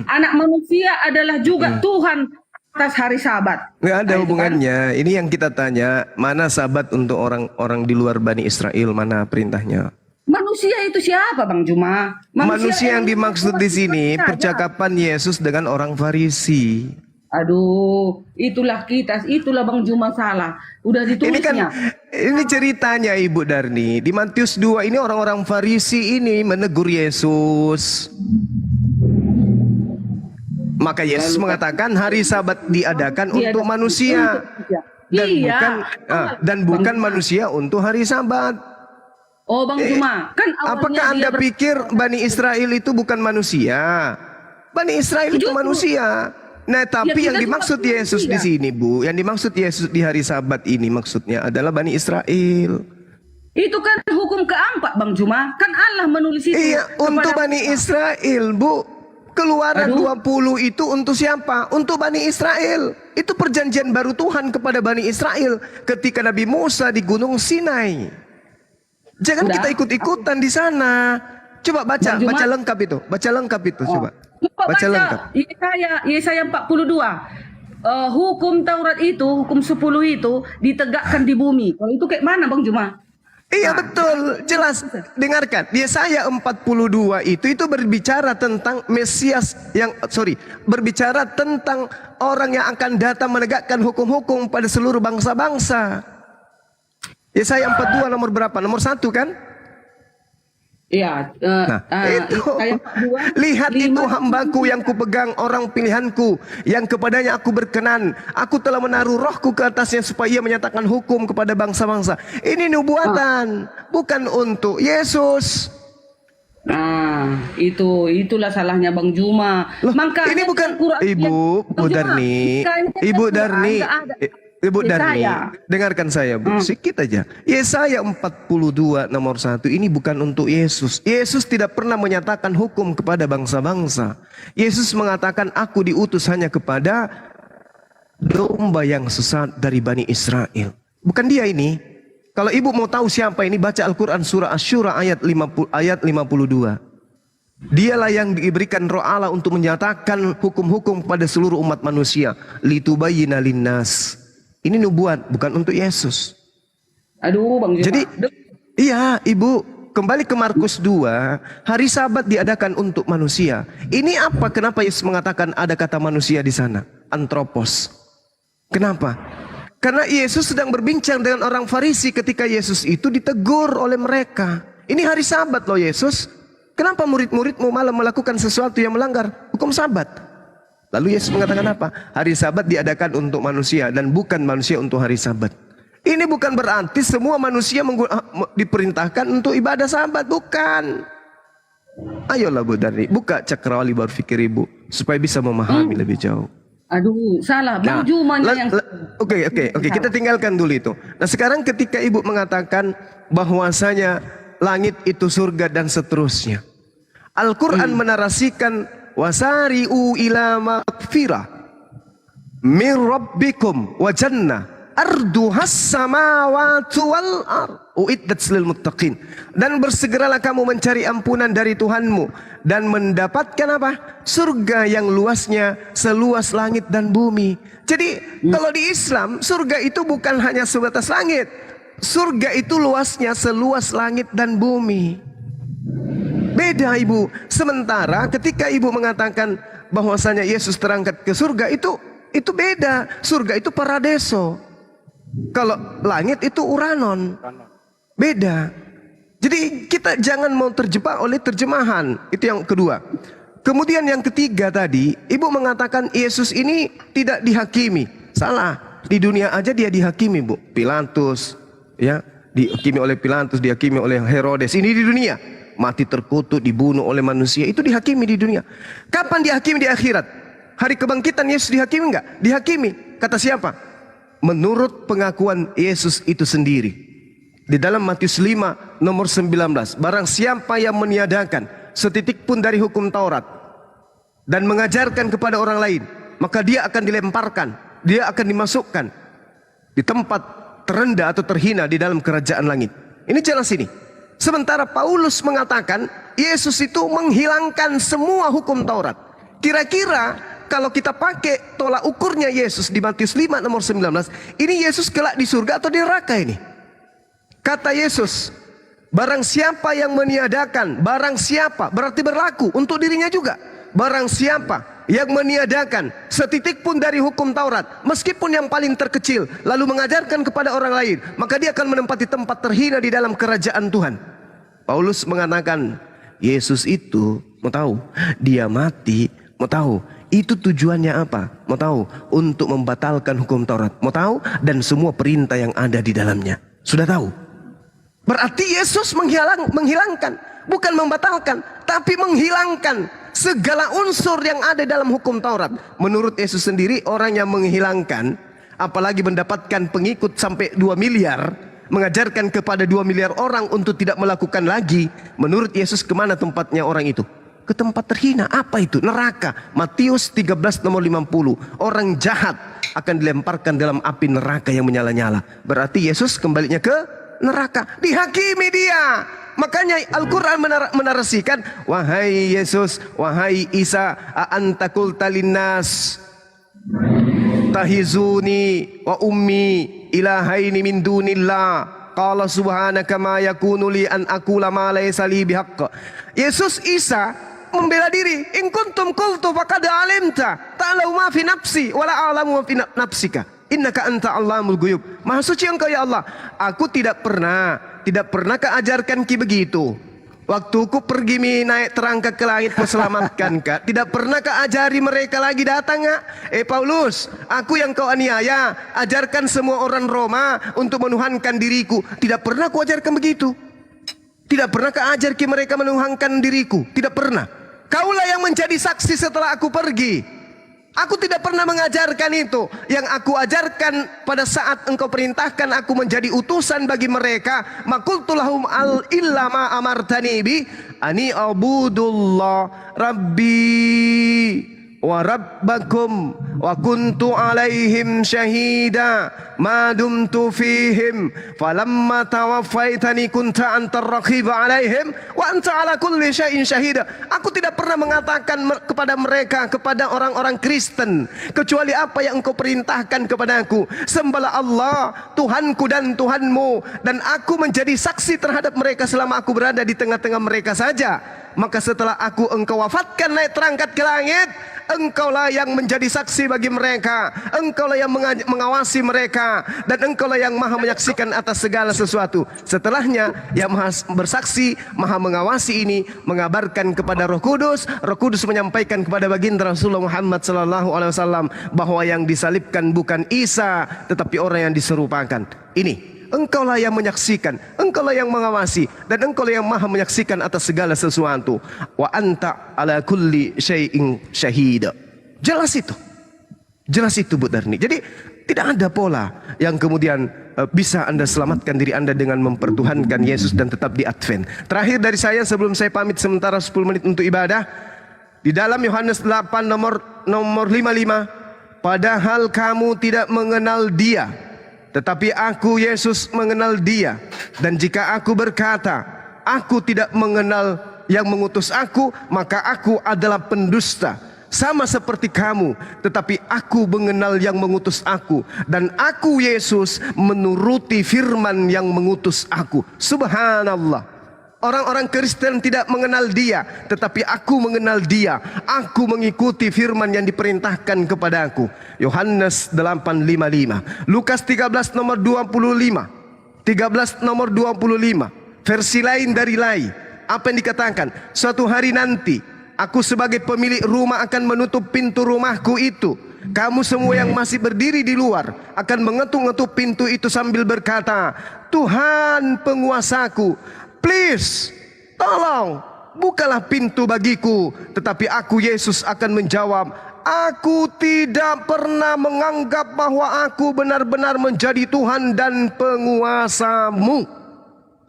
Anak manusia adalah juga Tuhan atas hari Sabat. Nggak ada Nah, itu hubungannya. Ini yang kita tanya, mana sabat untuk orang-orang di luar Bani Israel, mana perintahnya? Manusia itu siapa, Bang Juma? Manusia yang dimaksud di sini Saja. percakapan Yesus dengan orang Farisi. Aduh, itulah Bang Juma salah. Udah Ini kan ditulisnya. ini ceritanya Ibu Darni. Di Matius 2 ini orang-orang Farisi ini menegur Yesus. Maka Yesus mengatakan hari Sabat diadakan untuk manusia dan bukan manusia untuk hari Sabat. Oh, Bang Juma, kan awalnya Apakah Anda dia pikir Bani Israel itu bukan manusia? Bani Israel itu Justru. manusia. Nah, tapi kita yang juga dimaksud Yesus di manusia. sini, Bu, yang dimaksud Yesus di hari Sabat ini maksudnya adalah Bani Israel. Itu kan hukum keempat, Bang Juma. Kan Allah menulis itu. Iya, untuk kepada- Bani Israel, Bu. Keluaran Aduh. 20 itu untuk siapa? Untuk Bani Israel. Itu perjanjian baru Tuhan kepada Bani Israel ketika Nabi Musa di Gunung Sinai. Jangan Udah. kita ikut-ikutan di sana. Coba baca, Bang Juma. baca lengkap itu. Baca lengkap itu coba. Coba Baca lengkap. Yesaya 42. Hukum Taurat itu, hukum 10 itu ditegakkan di bumi. Kalau itu kayak mana Bang Juma? Iya betul, jelas. Dengarkan, Yesaya 42 itu berbicara tentang Mesias yang berbicara tentang orang yang akan datang menegakkan hukum-hukum pada seluruh bangsa-bangsa. Yesaya 42 nomor berapa? Nomor 1 kan? Iya. Itu Yesaya 42, lihat 5, itu hambaku yang kupegang, orang pilihanku yang kepadanya aku berkenan. Aku telah menaruh rohku ke atasnya supaya ia menyatakan hukum kepada bangsa-bangsa. Ini nubuatan, bukan untuk Yesus. Nah, itulah salahnya Bang Juma. Loh, Makanya ini bukan Quran Ibu Bang Juma, Darni, makanya Ibu Quran Darni, nggak ada. Ibu Darni, Yesaya. dengarkan saya Bu, sedikit aja. Yesaya 42 nomor 1 ini bukan untuk Yesus. Yesus tidak pernah menyatakan hukum kepada bangsa-bangsa. Yesus mengatakan aku diutus hanya kepada domba yang sesat dari Bani Israel. Bukan dia ini. Kalau ibu mau tahu siapa ini, baca Al-Quran surah Asy-Syura ayat 52. Dialah yang diberikan roh Allah untuk menyatakan hukum-hukum pada seluruh umat manusia. Litubayyina linnas. Ini nubuat, bukan untuk Yesus. Aduh Bang Juma. Jadi, iya ibu, kembali ke Markus 2, hari Sabat diadakan untuk manusia. Ini apa? Kenapa Yesus mengatakan ada kata manusia di sana? Antropos. Kenapa? Karena Yesus sedang berbincang dengan orang Farisi ketika Yesus itu ditegur oleh mereka. Ini hari Sabat loh Yesus. Kenapa murid-muridmu malah melakukan sesuatu yang melanggar hukum Sabat? Lalu Yesus mengatakan apa? Hari Sabat diadakan untuk manusia dan bukan manusia untuk hari Sabat. Ini bukan berarti semua manusia diperintahkan untuk ibadah Sabat, bukan. Ayolah Bu Darni, buka Cakrawala Berpikir Ibu supaya bisa memahami lebih jauh. Aduh, salah. Bang Juma yang Oke, kita tinggalkan dulu itu. Nah, sekarang ketika Ibu mengatakan bahwasanya langit itu surga dan seterusnya. Al-Qur'an menarasikan wasari'u ila maghfirah min rabbikum wa jannah arduhas samawati wal ard uiddat lil muttaqin, dan bersegeralah kamu mencari ampunan dari Tuhanmu dan mendapatkan apa? Surga yang luasnya seluas langit dan bumi. Jadi kalau di Islam surga itu bukan hanya sebatas langit. Surga itu luasnya seluas langit dan bumi. Beda ibu. Sementara ketika ibu mengatakan bahwasanya Yesus terangkat ke surga, itu beda. Surga itu paradiso. Kalau langit itu Uranon. Beda. Jadi kita jangan mau terjebak oleh terjemahan. Itu yang kedua. Kemudian yang ketiga tadi, ibu mengatakan Yesus ini tidak dihakimi. Salah. Di dunia aja dia dihakimi, Bu. Pilatus, ya, dihakimi oleh Pilatus, dihakimi oleh Herodes. Ini di dunia. Mati terkutuk, dibunuh oleh manusia, itu dihakimi di dunia. Kapan dihakimi? Di akhirat. Hari kebangkitan Yesus dihakimi enggak? Dihakimi. Kata siapa? Menurut pengakuan Yesus itu sendiri. Di dalam Matius 5 nomor 19, barang siapa yang meniadakan setitik pun dari hukum Taurat dan mengajarkan kepada orang lain, maka dia akan dilemparkan, dia akan dimasukkan di tempat terendah atau terhina di dalam kerajaan langit. Ini jelas ini. Sementara Paulus mengatakan Yesus itu menghilangkan semua hukum Taurat. Kira-kira kalau kita pakai tolak ukurnya Yesus di Matius 5 nomor 19, ini Yesus kelak di surga atau di neraka ini? Kata Yesus, barang siapa yang meniadakan, barang siapa berarti berlaku untuk dirinya juga. Barang siapa yang meniadakan setitik pun dari hukum Taurat, meskipun yang paling terkecil, lalu mengajarkan kepada orang lain, maka dia akan menempati tempat terhina di dalam kerajaan Tuhan. Paulus mengatakan Yesus itu, mau tahu, dia mati, mau tahu itu tujuannya apa? Mau tahu? Untuk membatalkan hukum Taurat, mau tahu, dan semua perintah yang ada di dalamnya. Sudah tahu? Berarti Yesus menghilangkan, bukan membatalkan, tapi menghilangkan segala unsur yang ada dalam hukum Taurat. Menurut Yesus sendiri, orang yang menghilangkan, apalagi mendapatkan pengikut sampai 2 miliar, mengajarkan kepada 2 miliar orang untuk tidak melakukan lagi, menurut Yesus kemana tempatnya orang itu? ke tempat terhina. Apa itu? Neraka. Matius 13 nomor 50. Orang jahat akan dilemparkan dalam api neraka yang menyala-nyala. Berarti Yesus kembalinya ke neraka. Dihakimi dia. Makanya Al-Quran menarasikan, wahai Yesus, wahai Isa, a'anta qulta linnas tahizuni wa ummi ilahaini min dunillah qala subhanaka ma yakunu li an aqula ma laysa li bihaqq. Yesus Isa membela diri, in kuntum qultu faqad alimta ta'lamu ma fi nafsi wa la a'lamu ma fi nafsika innaka anta allamul ghuyub. Maha suci engkau ya Allah, aku tidak pernah keajarkan ki begitu. Waktu ku pergi naik terangkat ke langit ku selamatkan kak. Tidak pernah keajari mereka lagi datang kak. Paulus, aku yang kau aniaya, ajarkan semua orang Roma untuk menuhankan diriku. Tidak pernah ku ajarkan begitu. Tidak pernah keajar ki mereka menuhankan diriku. Tidak pernah. Kaulah yang menjadi saksi setelah aku pergi. Aku tidak pernah mengajarkan itu. Yang aku ajarkan pada saat engkau perintahkan aku menjadi utusan bagi mereka, maqultu lahum al illa ma amartani bi ani abudullah rabbi wa rabbakum wa kuntu alaihim syahida ma dumtu fihim falamma tawaffaitani kunta antar raqib alaihim wa anta ala kulli syai'in syahida. Aku tidak pernah mengatakan kepada mereka, kepada orang-orang Kristen, kecuali apa yang engkau perintahkan kepadaku, sembahlah Allah Tuhanku dan Tuhanmu, dan aku menjadi saksi terhadap mereka selama aku berada di tengah-tengah mereka saja. Maka setelah aku engkau wafatkan naik terangkat ke langit, engkaulah yang menjadi saksi bagi mereka, engkaulah yang mengawasi mereka, dan engkaulah yang maha menyaksikan atas segala sesuatu. Setelahnya yang maha bersaksi, maha mengawasi ini mengabarkan kepada Roh Kudus. Roh Kudus menyampaikan kepada baginda Rasulullah Muhammad SAW bahwa yang disalibkan bukan Isa, tetapi orang yang diserupakan. Ini engkaulah yang menyaksikan, engkaulah yang mengawasi, dan engkaulah yang maha menyaksikan atas segala sesuatu. Wa anta ala kulli syai'in syahida. Jelas itu. Jelas itu Bu Darni. Jadi tidak ada pola yang kemudian bisa Anda selamatkan diri Anda dengan mempertuhankan Yesus dan tetap di Advent. Terakhir dari saya sebelum saya pamit sementara 10 menit untuk ibadah. Di dalam Yohanes 8 nomor 55, padahal kamu tidak mengenal Dia, tetapi aku Yesus mengenal Dia. Dan jika aku berkata aku tidak mengenal yang mengutus aku, maka aku adalah pendusta, sama seperti kamu. Tetapi aku mengenal yang mengutus aku, dan aku Yesus menuruti firman yang mengutus aku. Subhanallah. Orang-orang Kristen tidak mengenal Dia, tetapi aku mengenal Dia. Aku mengikuti firman yang diperintahkan kepada aku. Yohanes 8:55. Lukas 13 nomor 25. 13 nomor 25. Versi lain dari Lai. Apa yang dikatakan? Suatu hari nanti aku sebagai pemilik rumah akan menutup pintu rumahku itu. Kamu semua yang masih berdiri di luar akan mengetuk-ngetuk pintu itu sambil berkata, Tuhan penguasaku, please, tolong bukalah pintu bagiku. Tetapi aku Yesus akan menjawab, aku tidak pernah menganggap bahwa aku benar-benar menjadi Tuhan dan penguasamu.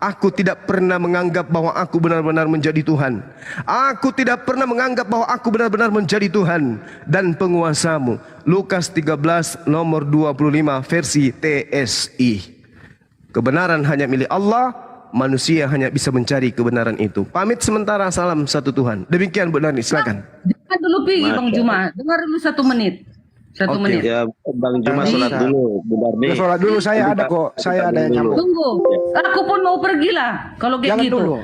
Aku tidak pernah menganggap bahwa aku benar-benar menjadi Tuhan. Aku tidak pernah menganggap bahwa aku benar-benar menjadi Tuhan dan penguasamu. Lukas 13 nomor 25 versi TSI. Kebenaran hanya milik Allah, manusia hanya bisa mencari kebenaran itu. Pamit sementara, salam satu Tuhan. Demikian Bu Nani, silakan. Dengar dulu Pi, Bang Juma. Dengar dulu 1 menit. 1 menit. Ya, Bang Juma sholat dulu, Bu Darni. Ya, sholat dulu, saya ada kok. Saya ada yang nyambung. Tunggu. Aku pun mau pergi lah kalau kayak Jangan gitu. dulu.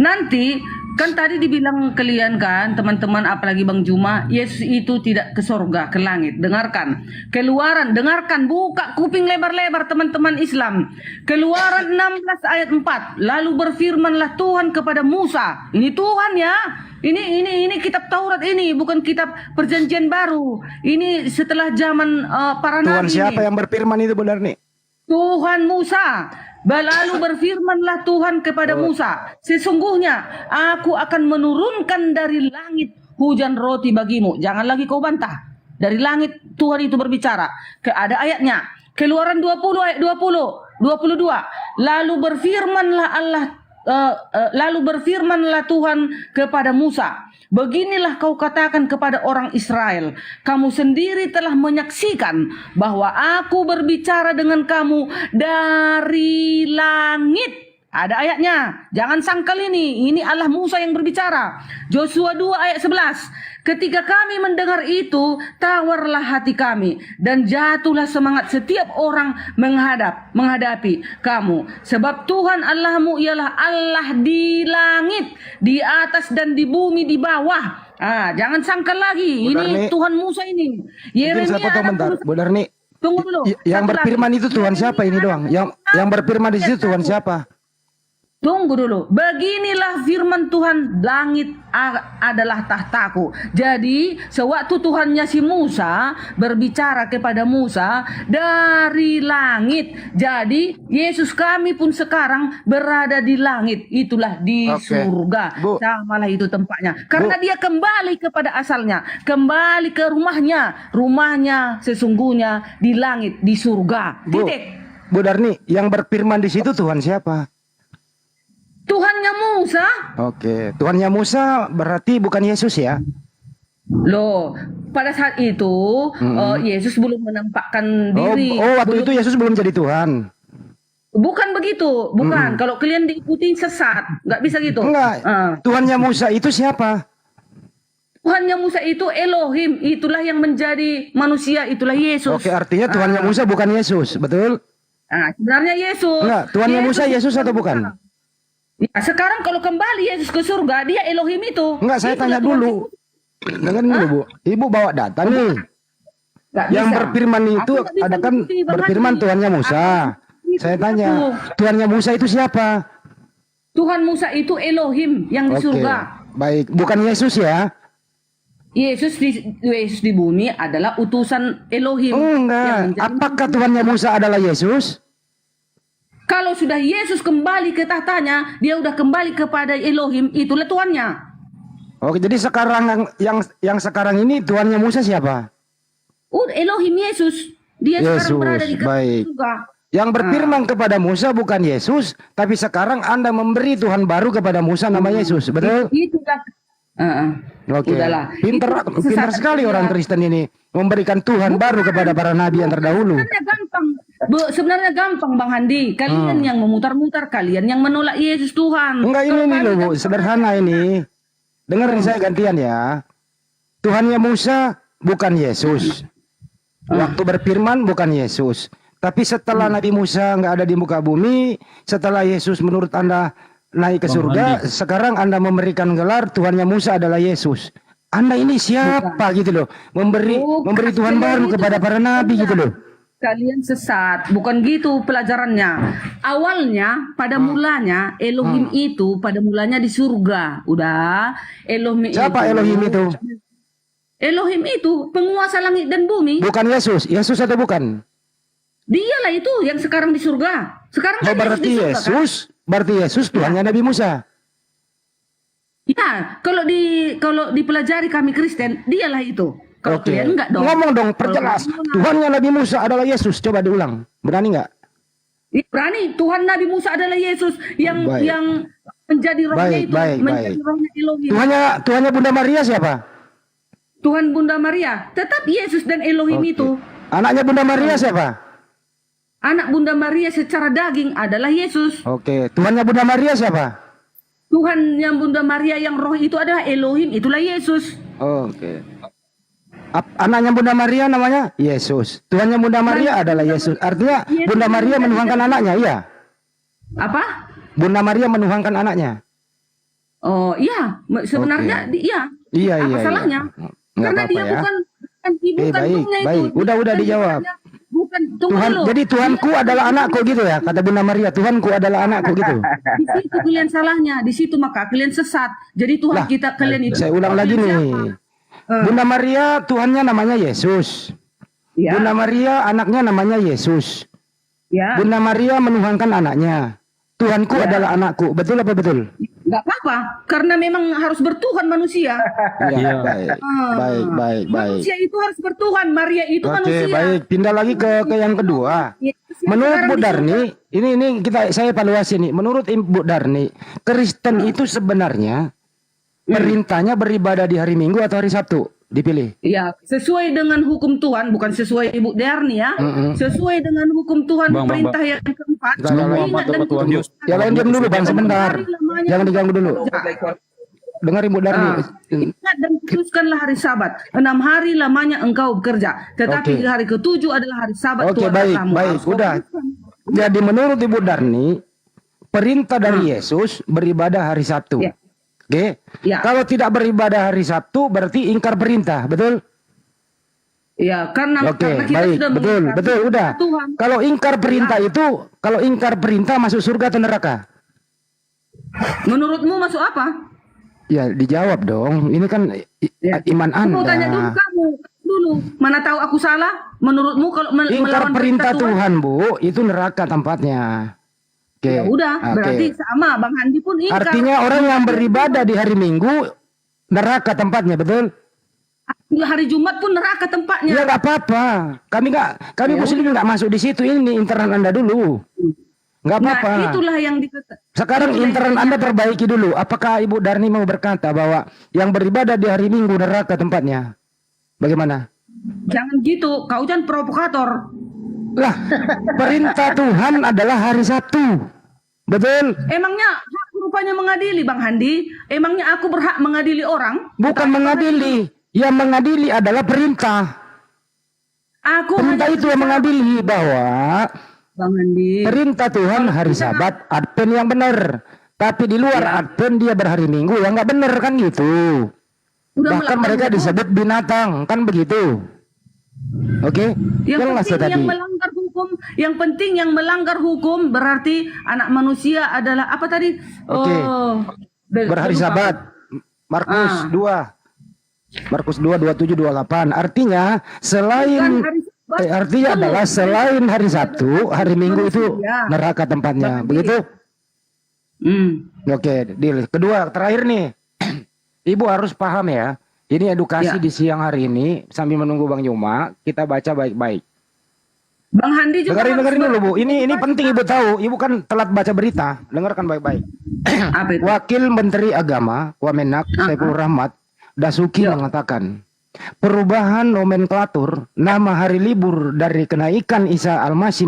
Nanti kan tadi dibilang kalian kan teman-teman, apalagi Bang Juma, Yesus itu tidak ke surga, ke langit. Dengarkan. Keluaran, dengarkan, buka kuping lebar-lebar teman-teman Islam. Keluaran 16 ayat 4. Lalu berfirmanlah Tuhan kepada Musa. Ini Tuhan ya. Ini kitab Taurat ini, bukan kitab Perjanjian Baru. Ini setelah zaman para Tuhan nabi. siapa yang berfirman itu benar nih? Tuhan Musa. Lalu berfirmanlah Tuhan kepada Musa, sesungguhnya aku akan menurunkan dari langit hujan roti bagimu. Jangan lagi kau bantah. Dari langit Tuhan itu berbicara. Ada ayatnya. Keluaran 20 ayat 22. Lalu berfirmanlah Allah lalu berfirmanlah Tuhan kepada Musa, beginilah kau katakan kepada orang Israel, kamu sendiri telah menyaksikan bahwa aku berbicara dengan kamu dari langit. Ada ayatnya, jangan sangkal ini Allah Musa yang berbicara. Joshua 2 ayat 11. Ketika kami mendengar itu, tawarlah hati kami dan jatuhlah semangat setiap orang menghadapi kamu. Sebab Tuhan Allahmu ialah Allah di langit, di atas dan di bumi di bawah. Jangan sangkal lagi, Bu ini Darni. Tuhan Musa ini. Mungkin saya potong bentar, Bu Darni. Tunggu dulu. Yang Satu berfirman lagi. itu Tuhan siapa ini doang? Yang berfirman di situ Tuhan siapa? Tunggu dulu. Beginilah firman Tuhan, langit adalah tahtaku. Jadi sewaktu Tuhannya si Musa berbicara kepada Musa dari langit. Jadi Yesus kami pun sekarang berada di langit. Itulah di Oke. surga. Bu. Samalah itu tempatnya. Karena dia kembali kepada asalnya. Kembali ke rumahnya. Rumahnya sesungguhnya di langit, di surga. Bu, Titik. Bu Darni, yang berfirman di situ Tuhan siapa? Tuhannya Musa. Oke, Tuhannya Musa berarti bukan Yesus ya? Loh, pada saat itu Yesus belum menampakkan Oh, diri. waktu itu Yesus belum jadi Tuhan. Bukan begitu, bukan. Kalau kalian diikuti sesat, nggak bisa gitu. Enggak. Tuhannya Musa itu siapa? Tuhannya Musa itu Elohim, itulah yang menjadi manusia, itulah Yesus. Oke, artinya Tuhannya Musa bukan Yesus, betul? Sebenarnya Yesus. Enggak, Tuhannya Musa Yesus atau bukan? Ya, sekarang kalau kembali Yesus ke surga, dia Elohim itu. Enggak, saya Itulah tanya Tuhan dulu. Yesus. Dengar dulu, Bu. Ibu bawa data nih. Nggak Yang bisa. berfirman itu Aku nggak bisa ada kan ikuti, Bang berfirman Hadi. Tuhannya Musa. Saya tanya, Tuhannya Musa itu siapa? Tuhan Musa itu Elohim yang di Oke, surga. baik. Bukan Yesus ya? Yesus di bumi adalah utusan Elohim. yang Enggak. menjadi Apakah Tuhannya Musa adalah Yesus? Kalau sudah Yesus kembali ke tahtanya, dia udah kembali kepada Elohim, itulah Tuhannya. Oke, jadi sekarang yang sekarang ini Tuhannya Musa siapa? Elohim Yesus. Dia Yesus, sekarang berada di baik. surga. Yang berfirman kepada Musa bukan Yesus, tapi sekarang Anda memberi Tuhan baru kepada Musa nama Yesus, betul? Itulah. Oke. Udahlah. Pinter Itu pinter kesesatan sekali dia. orang Kristen ini memberikan Tuhan baru kepada para nabi yang terdahulu. Sebenarnya gampang. Sebenarnya gampang Bang Handi. Kalian yang memutar-mutar, kalian yang menolak Yesus Tuhan. Enggak, ini Kalau nih kami loh, Bu, kan- sederhana ini. Dengerin saya gantian ya. Tuhannya Musa bukan Yesus. Waktu berfirman bukan Yesus. Tapi setelah Nabi Musa nggak ada di muka bumi, setelah Yesus menurut Anda naik ke surga, sekarang Anda memberikan gelar Tuhannya Musa adalah Yesus. Anda ini siapa gitu loh? Memberi Bukan, Tuhan baru itu kepada para nabi gitu loh. Kalian sesat, bukan gitu pelajarannya. Awalnya, pada mulanya Elohim itu pada mulanya di surga. Udah, Elohim Siapa Elohim itu? Elohim itu penguasa langit dan bumi. Bukan Yesus. Yesus atau bukan? Dialah itu yang sekarang di surga. Sekarang Oh, kan berarti di surga, kan? Yesus, berarti Yesus Tuhannya Nabi Musa. Ya, kalau dipelajari kami Kristen, dialah itu. Kalau Oke. kalian enggak dong. Ngomong dong, perjelas. Kalau kalian Tuhannya Nabi Musa adalah Yesus. Coba diulang. Berani nggak? berani, Tuhan Nabi Musa adalah Yesus yang Baik. yang menjadi rohnya Baik, itu, baik, menjadi baik. rohnya Elohim. Tuhannya Bunda Maria siapa? Tuhan Bunda Maria, tetap Yesus dan Elohim Oke. itu. Anaknya Bunda Maria siapa? Anak Bunda Maria secara daging adalah Yesus. Oke. Tuhannya Bunda Maria siapa? Tuhan yang Bunda Maria yang roh itu adalah Elohim, itulah Yesus. Oke. Anaknya Bunda Maria namanya Yesus. Tuhannya Bunda Maria adalah Yesus. Artinya Bunda Maria menuhankan anaknya, iya? Apa? Bunda Maria menuhankan anaknya. Oh iya, sebenarnya iya. Iya, Apa iya. salahnya? Nggak Karena apa-apa dia ya. bukan ibu baik, kandungnya itu. baik. Udah Bukan dijawab. Bukan, tunggu Tuhan, dulu. jadi Tuhanku adalah anakku gitu ya, kata Bunda Maria. Tuhanku adalah anakku gitu. Di situ kalian salahnya, di situ maka kalian sesat. Jadi Tuhan Lah, kita kalian itu. Saya ulang lagi nih. Bunda Maria Tuhannya namanya Yesus. Ya, Bunda Maria anaknya namanya Yesus. ya, Bunda Maria menuhankan anaknya. Tuhanku adalah anakku. Betul apa betul? Nggak apa-apa, karena memang harus bertuhan manusia. Ya, baik, baik. Manusia itu harus bertuhan, Maria itu Oke, manusia. baik. Pindah lagi ke yang kedua. Ya, Menurut sekarang Bu di Darni, ini saya evaluasi nih. Menurut Bu Darni, Kristen itu sebenarnya perintahnya beribadah di hari Minggu atau hari Sabtu? Dipilih. Ya, sesuai dengan hukum Tuhan, bukan sesuai Ibu Darni ya. Sesuai dengan hukum Tuhan, perintah yang keempat. Ingat dan putuskan. Ya lain diam dulu Bang sebentar. Hari lamanya Jangan diganggu dulu. Dengar Ibu Darni. Ingat dan putuskanlah hari Sabat. 6 hari lamanya engkau bekerja, tetapi Oke. hari ke-7 adalah hari Sabat Oke, Tuhan baik, Allahmu. baik. Harus kau Udah. putuskan. Jadi menurut Ibu Darni, perintah dari Yesus beribadah hari Sabtu. Ya. Oke. Ya. Kalau tidak beribadah hari Sabtu berarti ingkar perintah, betul? Ya, karena Oke, kita baik, sudah betul, mengingkari betul, udah. Tuhan. Kalau ingkar perintah itu, kalau ingkar perintah masuk surga atau neraka? Menurutmu masuk apa? Ya, dijawab dong. Ini kan iman Aku mau tanya dulu Anda. kamu dulu. Mana tahu aku salah? Menurutmu kalau Ingkar melawan perintah Tuhan, Bu, itu neraka tempatnya. Oke. Ya udah, Oke. berarti sama Bang Handi pun ingkar. Artinya orang yang beribadah di hari Minggu neraka tempatnya, betul? Hari Jumat pun neraka tempatnya. Ya nggak apa-apa. Kami Muslim nggak masuk di situ. Ini internal Anda dulu. Nggak Nah, apa-apa. itulah yang Sekarang internal Anda perbaiki dulu. Apakah Ibu Darni mau berkata bahwa yang beribadah di hari Minggu neraka tempatnya? Bagaimana? Jangan gitu, kau jangan provokator. Lah, perintah Tuhan adalah hari Sabtu. Betul? Emangnya hak rupanya mengadili Bang Handi? Emangnya aku berhak mengadili orang? Bukan mengadili. Yang mengadili adalah perintah. Aku Perintah hanya itu yang mengadili bahwa Bang Handi. perintah Tuhan hari Sabat, Advent yang benar. Tapi di luar Advent dia berhari Minggu yang nggak benar kan gitu. Udah Bahkan melakukan mereka itu. disebut binatang kan begitu. Oke? Yang Jelas penting tadi. yang melanggar hukum, yang penting yang melanggar hukum berarti anak manusia adalah apa tadi? Oke. Berhari lupa. Sabat. Markus 2. Markus 2 27 28. Artinya selain Bukan hari Sabat. artinya Tunggu. adalah selain hari Sabtu, hari Minggu itu Manusia. neraka tempatnya. Bang Handi. Begitu? Oke, deal. Kedua, terakhir nih. Ibu harus paham ya. Ini edukasi Ya. di siang hari ini sambil menunggu Bang Yuma, kita baca baik-baik. Bang Handi juga Dengerin dulu Bu. Ini penting Ibu tahu. Ibu kan telat baca berita. Dengarkan baik-baik. apa itu? Wakil Menteri Agama Wamenak Saiful Rahmat Dasuki mengatakan, perubahan nomenklatur nama hari libur dari kenaikan Isa Al-Masih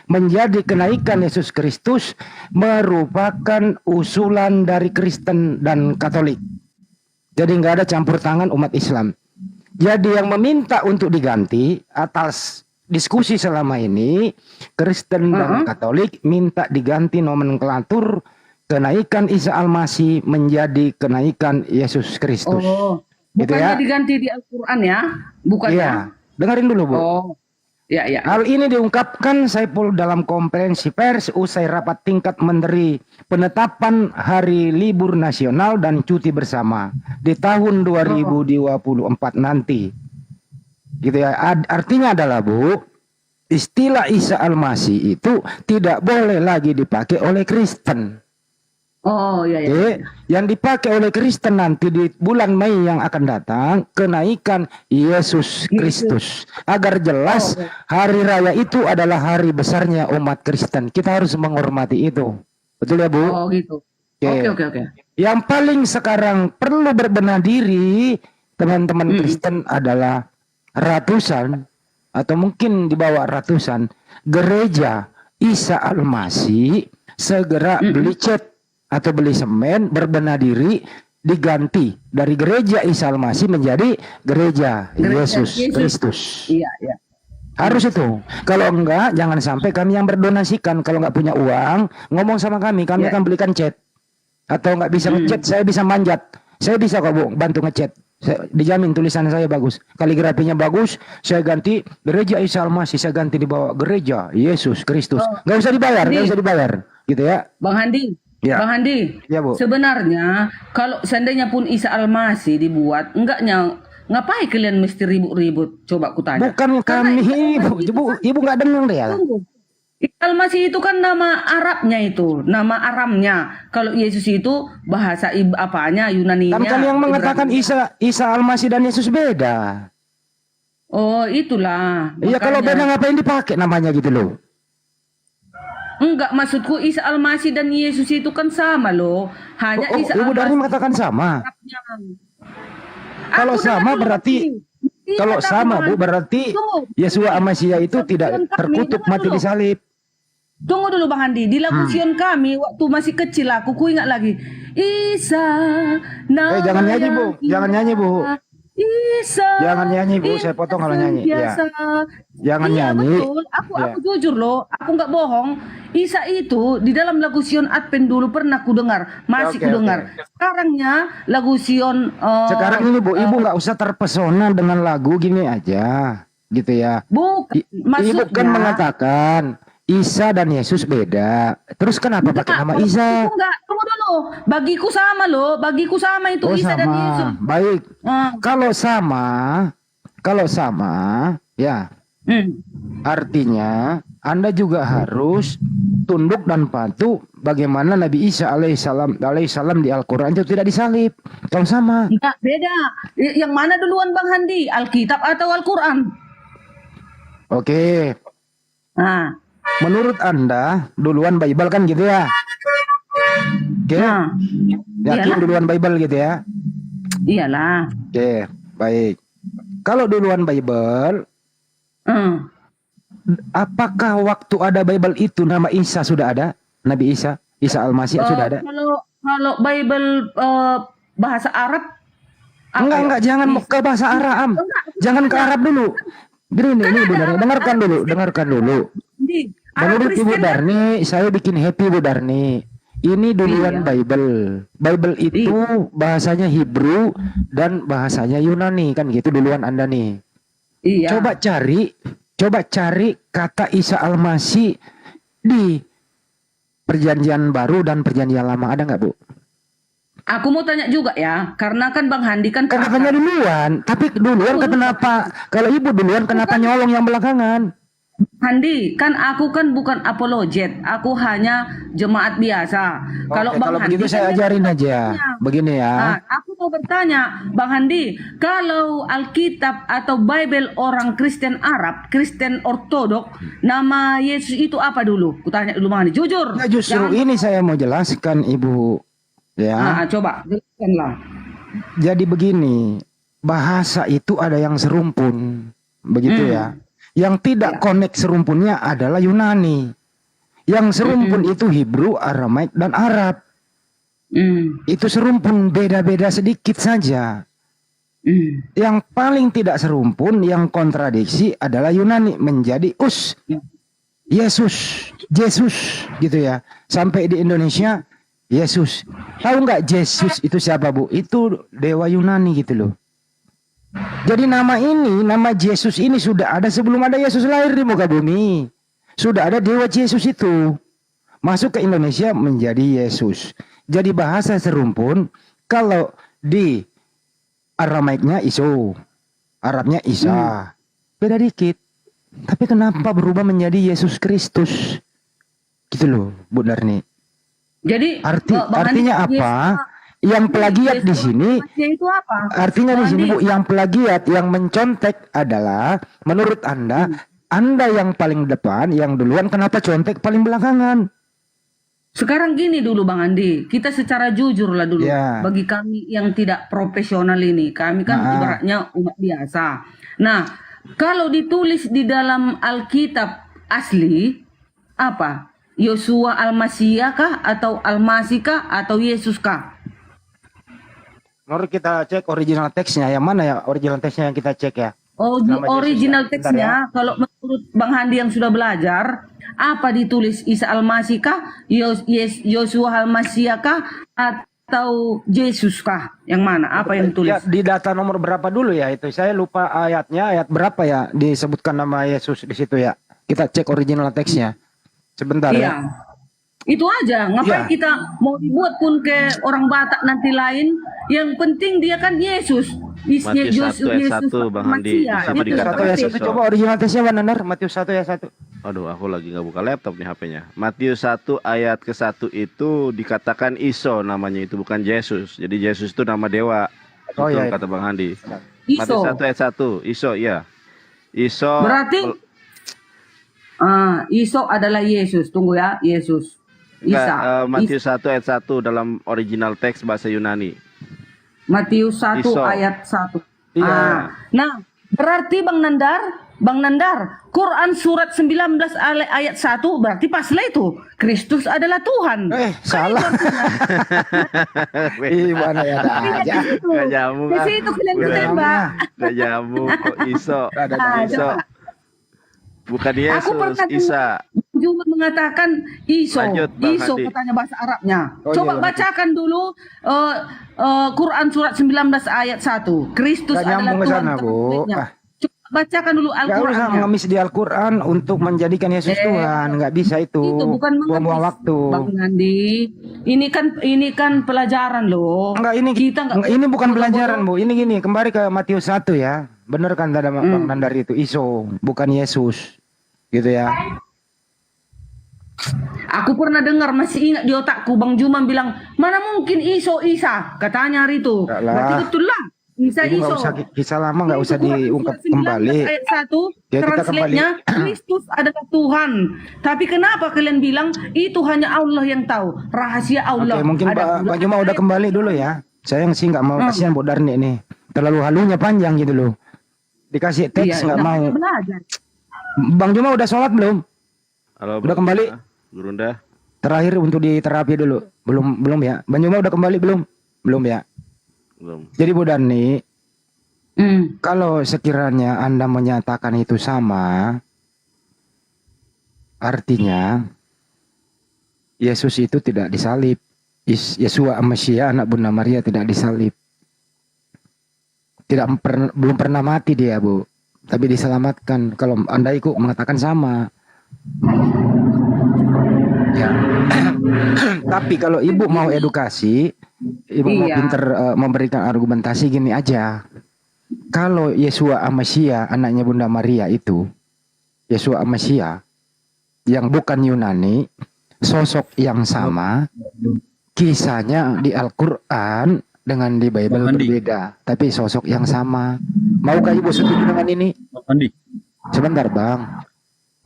menjadi kenaikan Yesus Kristus merupakan usulan dari Kristen dan Katolik. Jadi nggak ada campur tangan umat Islam. Jadi yang meminta untuk diganti atas diskusi selama ini Kristen dan Katolik minta diganti nomenklatur kenaikan Isa Al-Masih menjadi kenaikan Yesus Kristus. Oh, Gitu bukannya ya. diganti di Al-Quran ya? Bukan Iya, dengerin dulu Bu. Oh, ya ya. Hal ini diungkapkan Saiful dalam konferensi pers usai rapat tingkat menteri penetapan hari libur nasional dan cuti bersama di tahun 2024 nanti. Gitu ya. Artinya adalah Bu, istilah Isa Al-Masih itu tidak boleh lagi dipakai oleh Kristen. Oh, ya ya. Oke, yang dipakai oleh Kristen nanti di bulan Mei yang akan datang kenaikan Yesus Kristus. Agar jelas hari raya itu adalah hari besarnya umat Kristen. Kita harus menghormati itu. Betul ya Bu? Oh, gitu. Oke. Yang paling sekarang perlu berbenah diri teman-teman Kristen adalah ratusan atau mungkin di bawah ratusan gereja Isa Al-Masih segera beli cat atau beli semen, berbenah diri, diganti dari gereja Isa Al-Masih menjadi gereja Yesus Kristus. Iya, iya. Harus itu. Kalau enggak, jangan sampai kami yang berdonasikan. Kalau enggak punya uang, ngomong sama kami akan belikan cat. Atau enggak bisa ngecat, saya bisa manjat. Saya bisa kok Bu, bantu ngecat. Dijamin tulisan saya bagus. Kaligrafinya bagus, saya ganti gereja Isa Al-Masih, saya ganti di bawah gereja Yesus Kristus. Enggak usah dibayar, enggak usah dibayar. Gitu ya. Bang Handi. Ya. Bang Handi. Ya, Bu. Sebenarnya kalau seandainya pun Isa Al-Masih dibuat, ngapain kalian mesti ribut-ribut? Coba aku tanya. Bukan kami, Ibu enggak dengar deh ya. Tunggu. Isa Al-Masih itu kan nama Arabnya itu, nama Aramnya. Kalau Yesus itu bahasa apanya, Yunaninya. Kan yang mengatakan Ibrani. Isa Al-Masih dan Yesus beda. Oh, itulah. Iya, kalau Makanya. beda ngapain dipakai namanya gitu loh. Enggak, maksudku Isa Al-Masih dan Yesus itu kan sama loh. Hanya Oh, Isa Ibu Darni Al-Masih mengatakan sama. Arabnya. Kalau Aku sama dengar dulu, berarti Bang. kalau Iya, sama Bang. Bu berarti Tunggu. Yesua Amasia itu Di tidak lagu Sion kami, terkutuk dengar mati dulu. di salib. Tunggu dulu Bang Andi, di lagu Sion kami waktu masih kecil ku ingat lagi. Isa nama Jangan nyanyi, Bu. yang Jangan nyanyi, Bu. Isa. Jangan nyanyi, Bu. Saya potong kalau nyanyi. Ya. Biasa. Jangan Iya, nyanyi. betul. Aku Ya. jujur loh, aku nggak bohong. Isa itu di dalam lagu Sion Advent dulu pernah ku dengar, masih Oke, ku dengar. oke. Sekarangnya lagu Sion Sekarang ini Bu, Ibu nggak usah terpesona dengan lagu gini aja, gitu ya. bukan Ibu kan mengatakan Isa dan Yesus beda. Terus kenapa pakai nama Isa? Enggak, tunggu dulu. Bagiku sama loh, bagiku sama itu Oh, Isa dan Yesus. sama. Baik. Ah, Kalau sama, ya artinya Anda juga harus tunduk dan patuh bagaimana Nabi Isa alaihissalam di Al-Quran itu tidak disalib. Kalau sama. Enggak, beda. Yang mana duluan Bang Handi? Alkitab atau Al-Quran? Oke. Nah, Menurut Anda duluan Bible kan gitu ya? Oke. nah, Yakin iyalah. duluan Bible gitu ya? Iyalah. Oke, baik. Kalau duluan Bible, apakah waktu ada Bible itu nama Isa sudah ada? Nabi Isa, Isa Al-Masih sudah ada? Kalau Bible bahasa Arab Enggak, jangan ke bahasa Arab. Jangan ke Arab dulu. Gini, ini Bu Darni, dengarkan dulu. Menurut Ibu Darni, saya bikin happy Bu Darni. Ini duluan Bible. Bible itu bahasanya Hebrew dan bahasanya Yunani kan gitu duluan Anda nih. Iya. Coba cari kata Isa Al-Masih di Perjanjian Baru dan Perjanjian Lama, ada nggak Bu? Aku mau tanya juga ya, karena kan Bang Handi kan Katanya duluan, tapi duluan kenapa? Kalau Ibu duluan kenapa nyolong yang belakangan? Handi, kan aku kan bukan apologet, aku hanya jemaat biasa. Oke, kalau begitu saya ajarin aja. Begini ya. Nah, aku mau bertanya, Bang Handi, kalau Alkitab atau Bible orang Kristen Arab, Kristen Ortodok, nama Yesus itu apa dulu? Kutanya dulu Bang Handi, jujur. Ya justru ini saya mau jelaskan Ibu. Ya. Coba, jelaskanlah. Jadi begini, bahasa itu ada yang serumpun, begitu ya. Yang tidak connect serumpunnya adalah Yunani. Yang serumpun itu Hebrew, Aramaik, dan Arab. Itu serumpun beda-beda sedikit saja. Yang paling tidak serumpun, yang kontradiksi adalah Yunani menjadi Yesus, gitu ya. Sampai di Indonesia, Yesus. Tahu nggak Yesus itu siapa Bu? Itu dewa Yunani gitu loh. Jadi nama Yesus ini sudah ada sebelum ada Yesus lahir di muka bumi. Sudah ada dewa Yesus itu. Masuk ke Indonesia menjadi Yesus. Jadi bahasa serumpun, kalau di Aramaiknya Iso, Arabnya Isa. Beda dikit. Tapi kenapa berubah menjadi Yesus Kristus? Gitu loh, Bu Darni. Jadi artinya apa? Yang plagiat di sini, itu apa? artinya di sini Bu, yang plagiat, yang mencontek adalah menurut Anda, Anda yang paling depan, yang duluan, kenapa contek paling belakangan? Sekarang gini dulu Bang Andi, kita secara jujur lah dulu. Ya. Bagi kami yang tidak profesional ini, kami kan ibaratnya umat biasa. Nah, kalau ditulis di dalam Alkitab asli, apa? Yosua Al-Masih kah? Atau Al-Masih kah? Atau Yesus kah? Mari kita cek original teksnya. Yang mana ya original teksnya yang kita cek ya? Oh, Nama original Yesus ya. Bentar teksnya, kalau menurut Bang Handi yang sudah belajar, apa ditulis Isa Al-Masih kah? Yosua Al-Masih kah? Atau Yesus kah? Yang mana? Apa yang ditulis? Ya, di data nomor berapa dulu ya itu? Saya lupa ayatnya, ayat berapa ya disebutkan nama Yesus di situ ya? Kita cek original teksnya. Sebentar Iya. ya. Itu aja. Ngapain Iya. kita mau dibuat pun ke orang Batak nanti lain? Yang penting dia kan Yesus. Matius 1 ayat 1 Bang Handi. Sama Matius 1 ayat 1. Coba original teksnya benar. Matius 1 ayat 1. Aduh, aku lagi nggak buka laptop nih HP-nya. Matius 1 ayat ke-1 itu dikatakan Iso namanya, itu bukan Yesus. Jadi Yesus itu nama dewa. Oh, Betul iya. kata Bang Handi. Iso. Matius 1 ayat 1. Iso, ya. Iso. Berarti Iso adalah Yesus. Tunggu ya, Yesus. Enggak, Isa. Matius 1 ayat 1 dalam original teks bahasa Yunani. Matius 1 Iso. ayat 1. Iya. Nah, berarti Bang Nandar, Quran surat 19 ayat 1 berarti pas lah itu Kristus adalah Tuhan. Salah. Gimana ya ada aja. Gak nyambung. Di situ kalian ditembak. Gak nyambung kok Iso. Ada Iso. Bukan Yesus, Aku pernah Isa. juga mengatakan Iso. Lanjut, Bang Iso Handi. katanya bahasa Arabnya. Oh, Coba iya, bacakan dulu Quran surat 19 ayat 1. Kristus Gak adalah nyambung ke Tuhan. sana, Bu. terbaiknya. Coba bacakan dulu Gak usah Al-Qur'annya. mengemis di Al-Quran untuk menjadikan Yesus Tuhan. Nggak bisa itu. Itu bukan Buang-buang mengemis, waktu. Bang Nandi. Ini kan pelajaran loh. Enggak, ini kita nggak ini bukan bodoh-bodoh. pelajaran, Bu. Ini gini, kembali ke Matius 1 ya. Bener kan tadi Bang Nandar itu Iso, bukan Yesus. Gitu ya. Aku pernah dengar, masih ingat di otakku, Bang Juman bilang, mana mungkin Iso Isa, katanya hari itu. Enggak lah. Berarti betul lah, Isa Ini Iso. nggak usah kisah lama, nggak usah Itu Quran diungkap surat 19 kembali. Ayat 1, Ya, kita translate-nya, Kristus adalah Tuhan. Tapi kenapa kalian bilang, itu hanya Allah yang tahu, rahasia Allah. Oke, mungkin Pak Juma udah kembali dulu ya. Saya sih nggak mau, kasihan Bu Darni nih. Terlalu halunya panjang gitu loh. Dikasih teks nggak mau. Belajar. Bang Juma udah sholat belum? Halo, Udah kembali? Gurunda. Terakhir untuk di terapi dulu. Belum ya. Bang Juma udah kembali belum? Belum ya. Belum. Jadi Bu Darni, kalau sekiranya Anda menyatakan itu sama, artinya Yesus itu tidak disalib. Yesua Mesia anak Bunda Maria tidak disalib. Belum pernah mati dia, Bu. Tapi diselamatkan. Kalau Anda ikut mengatakan sama. Ya. Tapi kalau Ibu mau edukasi, Ibu mau pinter memberikan argumentasi gini aja. Kalau Yesua Mesia anaknya Bunda Maria itu, Yesua Mesia yang bukan Yunani, sosok yang sama, kisahnya di Al-Quran dengan di Bible berbeda, tapi sosok yang sama. Maukah Ibu setuju dengan ini? Sebentar Bang,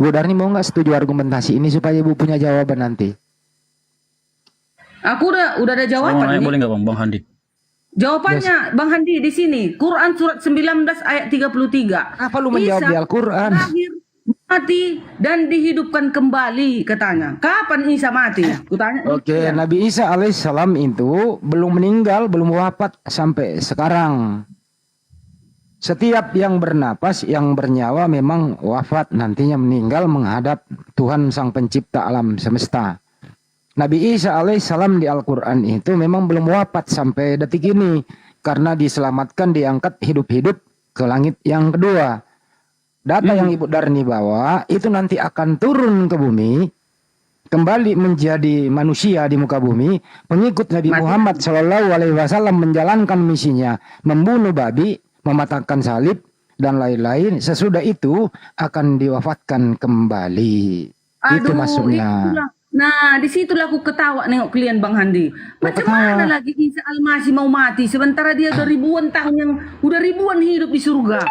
Bu Darni mau nggak setuju argumentasi ini supaya Ibu punya jawaban nanti? Aku udah ada jawaban. Boleh nggak Bang Handi? Jawabannya Bang Handi di sini, Quran surat 19 ayat 33. Apa lu menjawab di Al-Quran? Lahir, mati dan dihidupkan kembali katanya. Kapan Isa mati? Kutanya. Oke, Nabi Isa alaihissalam itu belum meninggal, belum wafat sampai sekarang. Setiap yang bernapas, yang bernyawa memang wafat, nantinya meninggal menghadap Tuhan Sang Pencipta alam semesta. Nabi Isa alaihissalam di Al-Quran itu memang belum wafat sampai detik ini, karena diselamatkan, diangkat hidup-hidup ke langit yang kedua. Data yang Ibu Darni bawa itu nanti akan turun ke bumi, kembali menjadi manusia di muka bumi, pengikut Nabi Muhammad SAW menjalankan misinya, membunuh babi, mematahkan salib dan lain-lain. Sesudah itu akan diwafatkan kembali. Itu maksudnya. Nah, disitulah aku ketawa nengok kalian Bang Handi. Macam mana lagi Isa Al-Masih mau mati sementara dia udah ribuan tahun yang udah ribuan hidup di surga.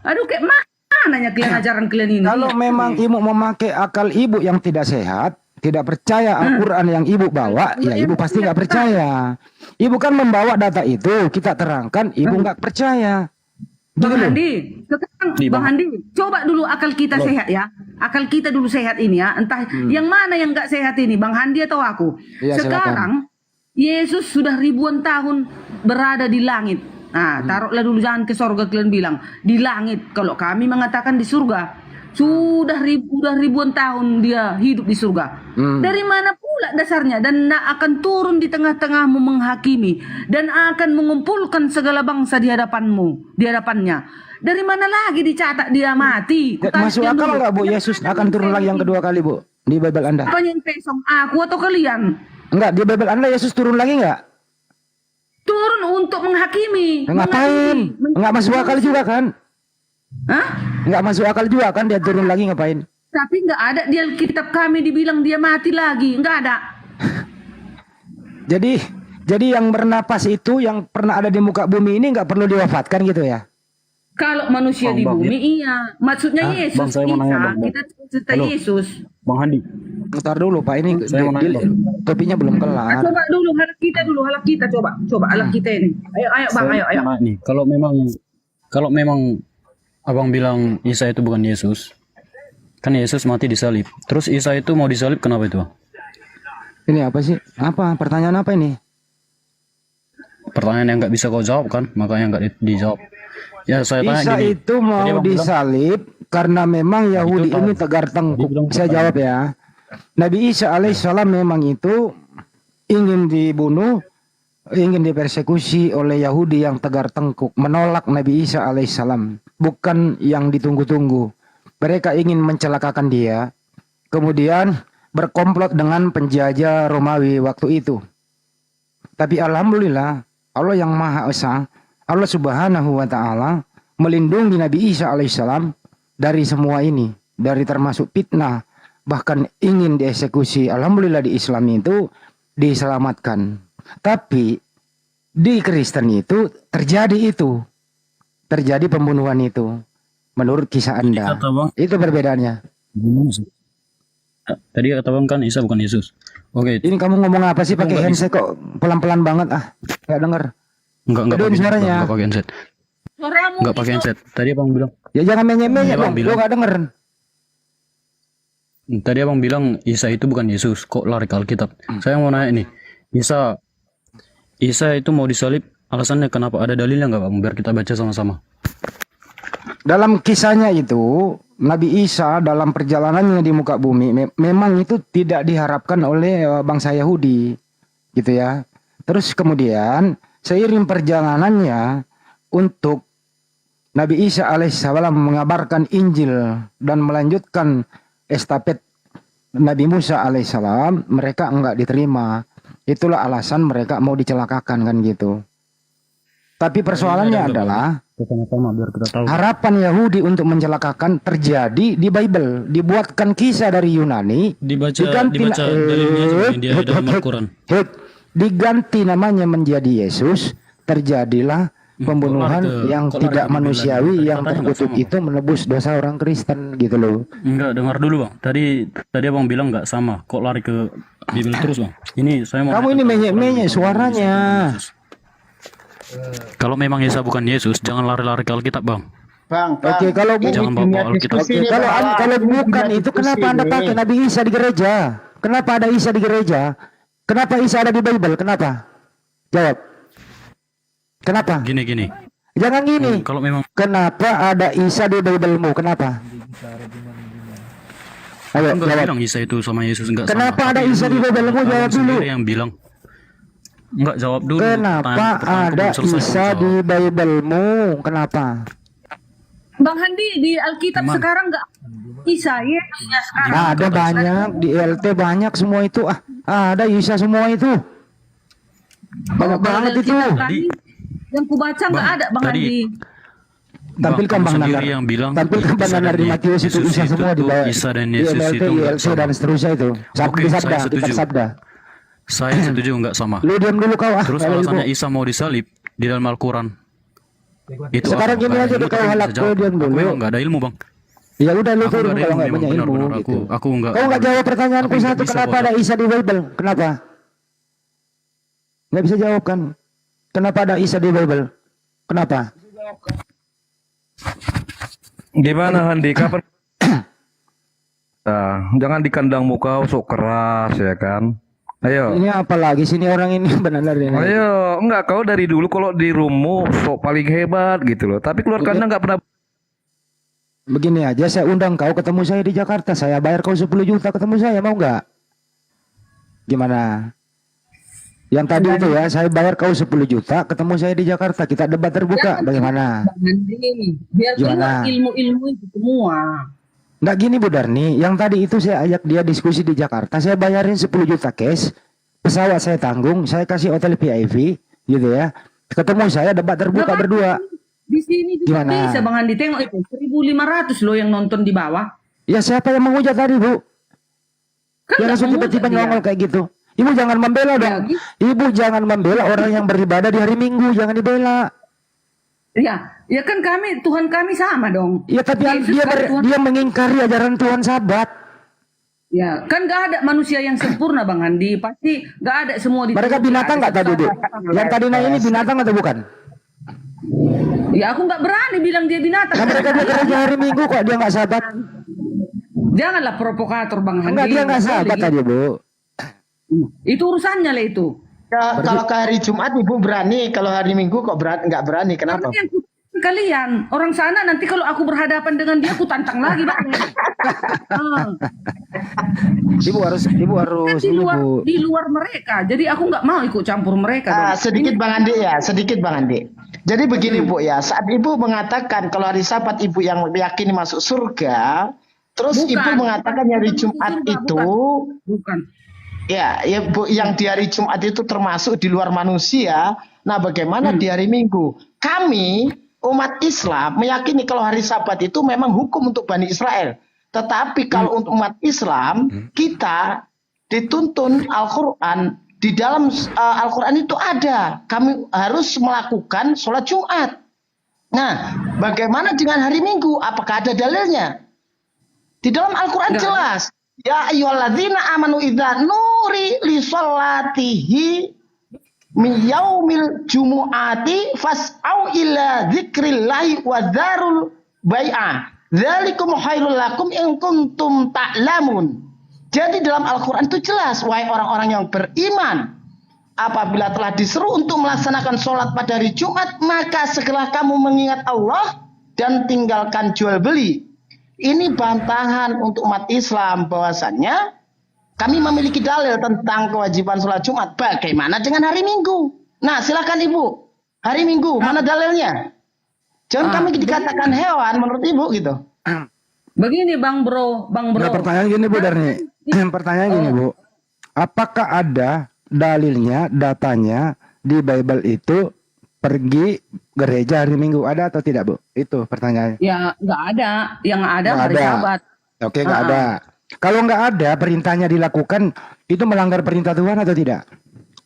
Aduh, kayak mananya kalian ajaran kalian ini? Kalau memang Ibu memakai akal Ibu yang tidak sehat, tidak percaya Al-Quran yang Ibu bawa, ya Ibu pasti nggak percaya. Ibu kan membawa data itu, kita terangkan, Ibu nggak percaya. Bang Handi, sekarang Bang Handi, coba dulu akal kita sehat ya. Akal kita dulu sehat ini ya. Entah yang mana yang nggak sehat ini, Bang Handi atau aku. Ya, sekarang Yesus sudah ribuan tahun berada di langit. Nah, taruhlah dulu jangan ke surga kalian bilang di langit. Kalau kami mengatakan di surga. Sudah ribuan tahun dia hidup di surga. Dari mana pula dasarnya? Dan akan turun di tengah-tengahmu menghakimi dan akan mengumpulkan segala bangsa di hadapanmu, di hadapannya. Dari mana lagi dicatat dia mati? Masuk akal nggak Bu, Yesus akan turun lagi yang kedua kali Bu di Bible Anda? Apa yang pesong? Aku atau kalian? Enggak, di Bible Anda Yesus turun lagi nggak? Turun untuk menghakimi. Ngapain? Nggak masuk akal juga kan? Hah? Nggak masuk akal juga kan dia turun lagi ngapain? Tapi nggak ada di Alkitab kami dibilang dia mati lagi, nggak ada. Jadi yang bernapas itu yang pernah ada di muka bumi ini nggak perlu diwafatkan gitu ya? Kalau manusia di bumi iya, maksudnya Yesus. Bang, saya mau nanya, Isa, Bang. kita cerita Halo. Yesus. Bang Handi. Ntar dulu Pak, ini Saya mau nanya, Bang. topinya belum kelar. Coba dulu halak kita coba halak kita ini. Ayo Bang, ayo. Nah, nih, kalau memang Abang bilang Isa itu bukan Yesus, kan Yesus mati disalib. Terus Isa itu mau disalib kenapa itu, Bang? Ini apa sih? Apa? Pertanyaan apa ini? Pertanyaan yang nggak bisa kau jawab kan, makanya nggak dijawab. Ya saya tanya Isa gini. itu mau Tadi Abang bilang, disalib karena memang Yahudi itu ini tahu. tegar tengkuk. Dibilang Saya pertanyaan. jawab ya. Nabi Isa alaihissalam memang itu ingin dibunuh, ingin dipersekusi oleh Yahudi yang tegar tengkuk, menolak Nabi Isa alaihissalam, bukan yang ditunggu-tunggu. Mereka ingin mencelakakan dia, kemudian berkomplot dengan penjajah Romawi waktu itu. Tapi alhamdulillah, Allah yang Maha Esa, Allah Subhanahu wa taala melindungi Nabi Isa alaihissalam dari semua ini, dari termasuk fitnah, bahkan ingin dieksekusi. Alhamdulillah di Islam itu diselamatkan. Tapi di Kristen itu terjadi pembunuhan itu menurut kisah Anda. Kata Bang, Itu perbedaannya. tadi kata Bang kan Isa bukan Yesus. Oke, Ini kamu ngomong apa sih pakai nggak handset kok pelan-pelan banget nggak denger. enggak Aduin suaranya. enggak pakai handset. Suaramu Enggak pakai handset. Tadi Abang bilang, Ya jangan menyek-menyek Iya, Bang, dong, bilang. lo nggak denger. tadi Abang bilang Isa itu bukan Yesus, kok lari ke Alkitab. Saya mau nanya nih, Isa itu mau disalib, alasannya kenapa? Ada dalilnya nggak Bang? Biar kita baca sama-sama. Dalam kisahnya itu, Nabi Isa dalam perjalanannya di muka bumi memang itu tidak diharapkan oleh bangsa Yahudi, gitu ya. Terus kemudian seiring perjalanannya untuk Nabi Isa alaihissalam mengabarkan Injil dan melanjutkan estafet Nabi Musa alaihissalam, mereka enggak diterima. Itulah alasan mereka mau dicelakakan kan gitu. Tapi persoalannya adalah Sama-sama biar kita tahu. harapan Yahudi untuk mencelakakan terjadi di Bible, dibuatkan kisah dari Yunani, Dibaca dalilnya aja Bang, di dalam Al-Quran. diganti namanya menjadi Yesus, terjadilah pembunuhan Kok lari ke- yang kok lari tidak ke Bible manusiawi lagi? yang Katanya nggak terkutuk sama. itu menebus dosa orang Kristen gitu loh. Enggak, dengar dulu Bang. Tadi Abang bilang nggak sama. Kok lari ke Bible terus Bang? Ini saya mau. Kamu ini menyek-menyek suaranya. Kalau memang Isa bukan Yesus, jangan lari-lari ke Alkitab Bang. Oke, kalau Jangan bawa Alkitab. kalau bukan itu kenapa Anda pakai Nabi Isa di gereja? Kenapa ada Isa di gereja? Kenapa Isa ada di Bible? Kenapa? Jawab. Kenapa? Gini. Jangan gini. Kalau memang Kenapa ada Isa di Bible-mu? Kenapa? Ayo enggak jawab. bilang Isa itu sama Yesus enggak Kenapa sama. ada Tapi Isa di dulu Bible-mu? Abang Jawab dulu. sendiri yang bilang. Enggak, jawab dulu. Kenapa Pertanyaanku ada belum selesai, Isa belum di jawab. Bible-mu? Kenapa? Bang Handi di Alkitab Emang? sekarang nggak Isa Yesusnya sekarang. Ada banyak di LT banyak semua itu. Ada Isa semua itu. Banyak Kalau banget itu. Alkitab tadi, yang kubaca nggak ada Bang tadi- Handi. Tampilkan Bang Bang sendiri Nanar. yang bilang Tampilkan Bang Isa Nanar dan di Matius itu Yesus Isa semua di bawah. Isa dan Di Yesus MLT, itu enggak ILC sama. dan seterusnya itu. Oke, Di saya sabda, setuju. kitab sabda. Saya setuju enggak sama. Lu diam dulu kau Terus kalau alasannya ibu. Isa mau disalib di dalam Al-Quran. Itu Sekarang apa? gini Nggak aja ada deh ilmu, kau tapi halak bisa jawab. kau diam Aku dulu. memang nggak ada ilmu Bang. Ya udah lu Aku turun nggak ada kalau nggak ilmu, punya memang ilmu benar-benar gitu. aku nggak. Kau nggak jawab pertanyaanku Tapi nggak satu, bisa kenapa kok. ada Isa di Bible? Kenapa? Nggak bisa jawab kan? Kenapa ada Isa di Bible? Kenapa? Gimana Handi? Kapan? Nah, jangan dikandang muka sok keras ya kan? Ayo. Ini apa lagi sini orang ini benar-benar ini. Ayo, enggak kau dari dulu kalau di rummu sok paling hebat gitu loh. Tapi keluar kandang enggak pernah. Begini aja, saya undang kau ketemu saya di Jakarta, saya bayar kau 10 juta ketemu saya, mau nggak? Gimana? Yang tadi itu ya, saya bayar kau 10 juta ketemu saya di Jakarta, kita debat terbuka, bagaimana? Bang Handi, biar Gimana? keluar ilmu-ilmu itu semua. Nggak gini Bu Darni, yang tadi itu saya ajak dia diskusi di Jakarta, saya bayarin 10 juta cash, pesawat saya tanggung, saya kasih hotel VIP, gitu ya. Ketemu saya debat terbuka Berapa? berdua. Di sini juga Gimana? bisa Bang Handi, tengok itu 1.500 loh yang nonton di bawah. Ya siapa yang menghujat tadi, Bu? Kan Yang nggak langsung menghujat tiba-tiba dia. nyongol kayak gitu. Ibu jangan membela Ya, dong. gitu. Ibu jangan membela orang yang beribadah di hari Minggu, jangan dibela. Ya kan Tuhan kami sama dong. Ya tapi Yesus dia kan Tuhan. dia mengingkari ajaran Tuhan Sabat. Ya, kan gak ada manusia yang sempurna Bang Andi. Pasti gak ada semua di Mereka binatang nggak tadi, Bu? Yang tadi ini binatang atau bukan? Ya aku nggak berani bilang dia binatang. Nah, mereka bekerja hari Minggu kok dia nggak Sabat. Janganlah provokator Bang Andi. Enggak, dia nggak Sabat tadi, Bu. Itu urusannya lah itu. Kalau ke hari Jumat Ibu berani, kalau hari Minggu kok nggak berani, kenapa? Karena yang kalian orang sana nanti kalau aku berhadapan dengan dia aku tantang lagi Bang. Ibu harus Kan ini, Bu. di luar mereka. Jadi aku nggak mau ikut campur mereka. dong. Sedikit Bang Andi ya, sedikit Bang Andi. Jadi begini Bu ya, saat Ibu mengatakan kalau hari Sabat Ibu yang meyakini masuk surga, terus Bukan. Ibu mengatakan hari Jumat Bukan. itu, Bukan. ya Bu, yang di hari Jumat itu termasuk di luar manusia. Nah, bagaimana di hari Minggu? Kami umat Islam meyakini kalau hari Sabat itu memang hukum untuk Bani Israel. Tetapi kalau untuk umat Islam, kita dituntun Al-Quran. Di dalam Al-Quran itu ada. Kami harus melakukan sholat Jumat. Nah, bagaimana dengan hari Minggu? Apakah ada dalilnya? Di dalam Al-Quran jelas. Ya ayyuhalladzina amanu idza nuri li sholatihi min yaumil jumu'ati fas'au ila dzikrillahi wa dzarul bai'ah. Dzalikum khairul lakum in kuntum ta'lamun. Jadi dalam Al-Quran itu jelas, wahai orang-orang yang beriman, apabila telah diseru untuk melaksanakan sholat pada hari Jumat, maka segera kamu mengingat Allah dan tinggalkan jual beli. Ini bantahan untuk umat Islam bahwasannya kami memiliki dalil tentang kewajiban sholat Jumat. Bagaimana dengan hari Minggu? Nah, silakan Ibu. Hari Minggu, mana dalilnya? Jangan kami dikatakan hewan menurut Ibu gitu. Begini Bang Bro. Nah, pertanyaan gini Bu Darni. Pertanyaan gini Bu. Apakah ada dalilnya, datanya di Bible itu pergi gereja hari Minggu, ada atau tidak Bu? Itu pertanyaannya. Ya nggak ada. Yang ada Nggak hari ada. Sabat. Oke, nggak ada. Kalau nggak ada perintahnya dilakukan, itu melanggar perintah Tuhan atau tidak?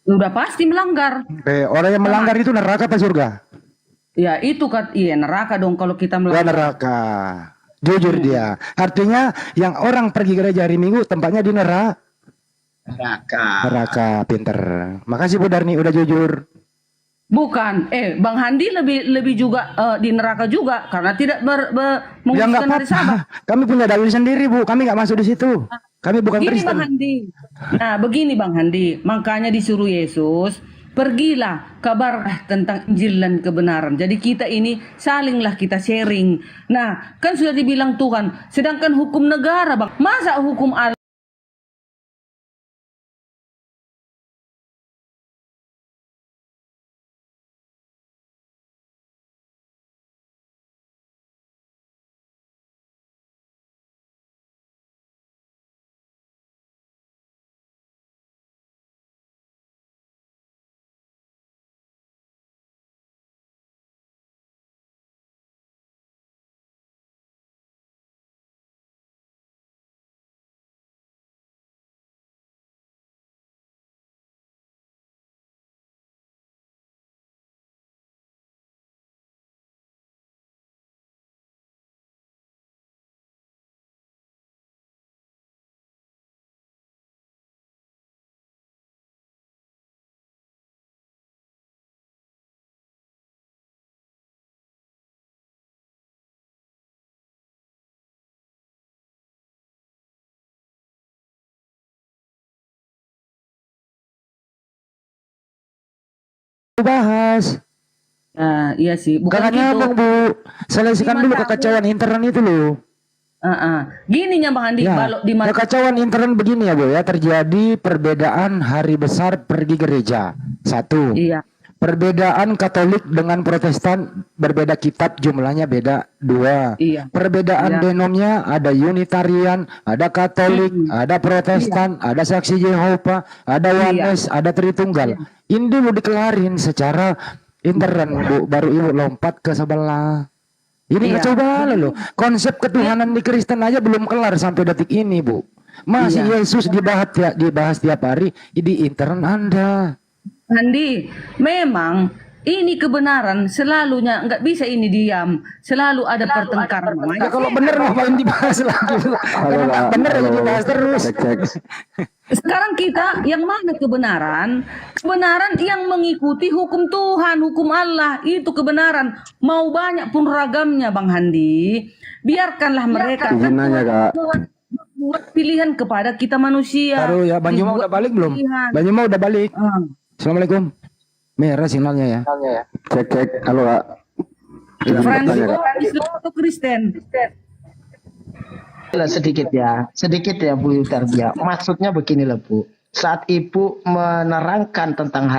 Udah pasti melanggar. Orang yang melanggar itu neraka apa surga? Ya itu kan, iya neraka dong kalau kita Ya melanggar. neraka. Jujur dia. Artinya yang orang pergi gereja hari Minggu tempatnya di neraka. Neraka, pinter. Makasih Bu Darni udah jujur. Bukan, Bang Handi lebih juga di neraka juga karena tidak Ya nggak menguruskan hari Sabat. apa-apa. Kami punya dalil sendiri Bu. Kami nggak masuk di situ. Kami bukan Begini Bang Kristen. Handi. Nah, begini Bang Handi, makanya disuruh Yesus, pergilah kabar tentang Injil dan kebenaran. Jadi kita ini salinglah kita sharing. Nah, kan sudah dibilang Tuhan, sedangkan hukum negara Bang, masa hukum Allah Bahas. Nah, iya sih, bukan Karena gitu. nyambung Bu. Selesaikan dulu Gimana, kekacauan intern itu loh. Gini ya Bang Handi, Ya, kalau di mana kekacauan intern begini ya Bu ya. Terjadi perbedaan hari besar pergi gereja. Satu. iya. Perbedaan Katolik dengan Protestan berbeda kitab, jumlahnya beda. Dua. Iya. Perbedaan Iya. denomnya ada Unitarian, ada Katolik, ada Protestan, ada Saksi Yehova, ada Oneness, ada Tritunggal. Ini dulu dikelarin secara intern Bu, baru Ibu lompat ke sebelah. Ini Iya. kacau balau loh. Konsep ketuhanan di Kristen aja belum kelar sampai detik ini, Bu. Masih Iya. Yesus dibahas tiap hari di intern Anda. Andi, memang ini kebenaran selalunya nggak bisa ini diam, selalu ada pertengkaran. Nah, kalau benar ngapain dibahas lagi? Kalau nggak benar ya dibahas terus. Sekarang kita yang mana kebenaran? Kebenaran yang mengikuti hukum Tuhan, hukum Allah, itu kebenaran. Mau banyak pun ragamnya, Bang Handi, biarkanlah mereka buat pilihan kepada kita manusia. Taruh ya, Bang Juma udah balik belum? Pilihan. Bang Juma udah balik. Assalamualaikum. Merah sinyalnya ya. Cek. Halo, Kak. Francis Islam atau Kristen? Sedikit ya Bu Yutar ya. Maksudnya begini loh Bu. Saat Ibu menerangkan tentang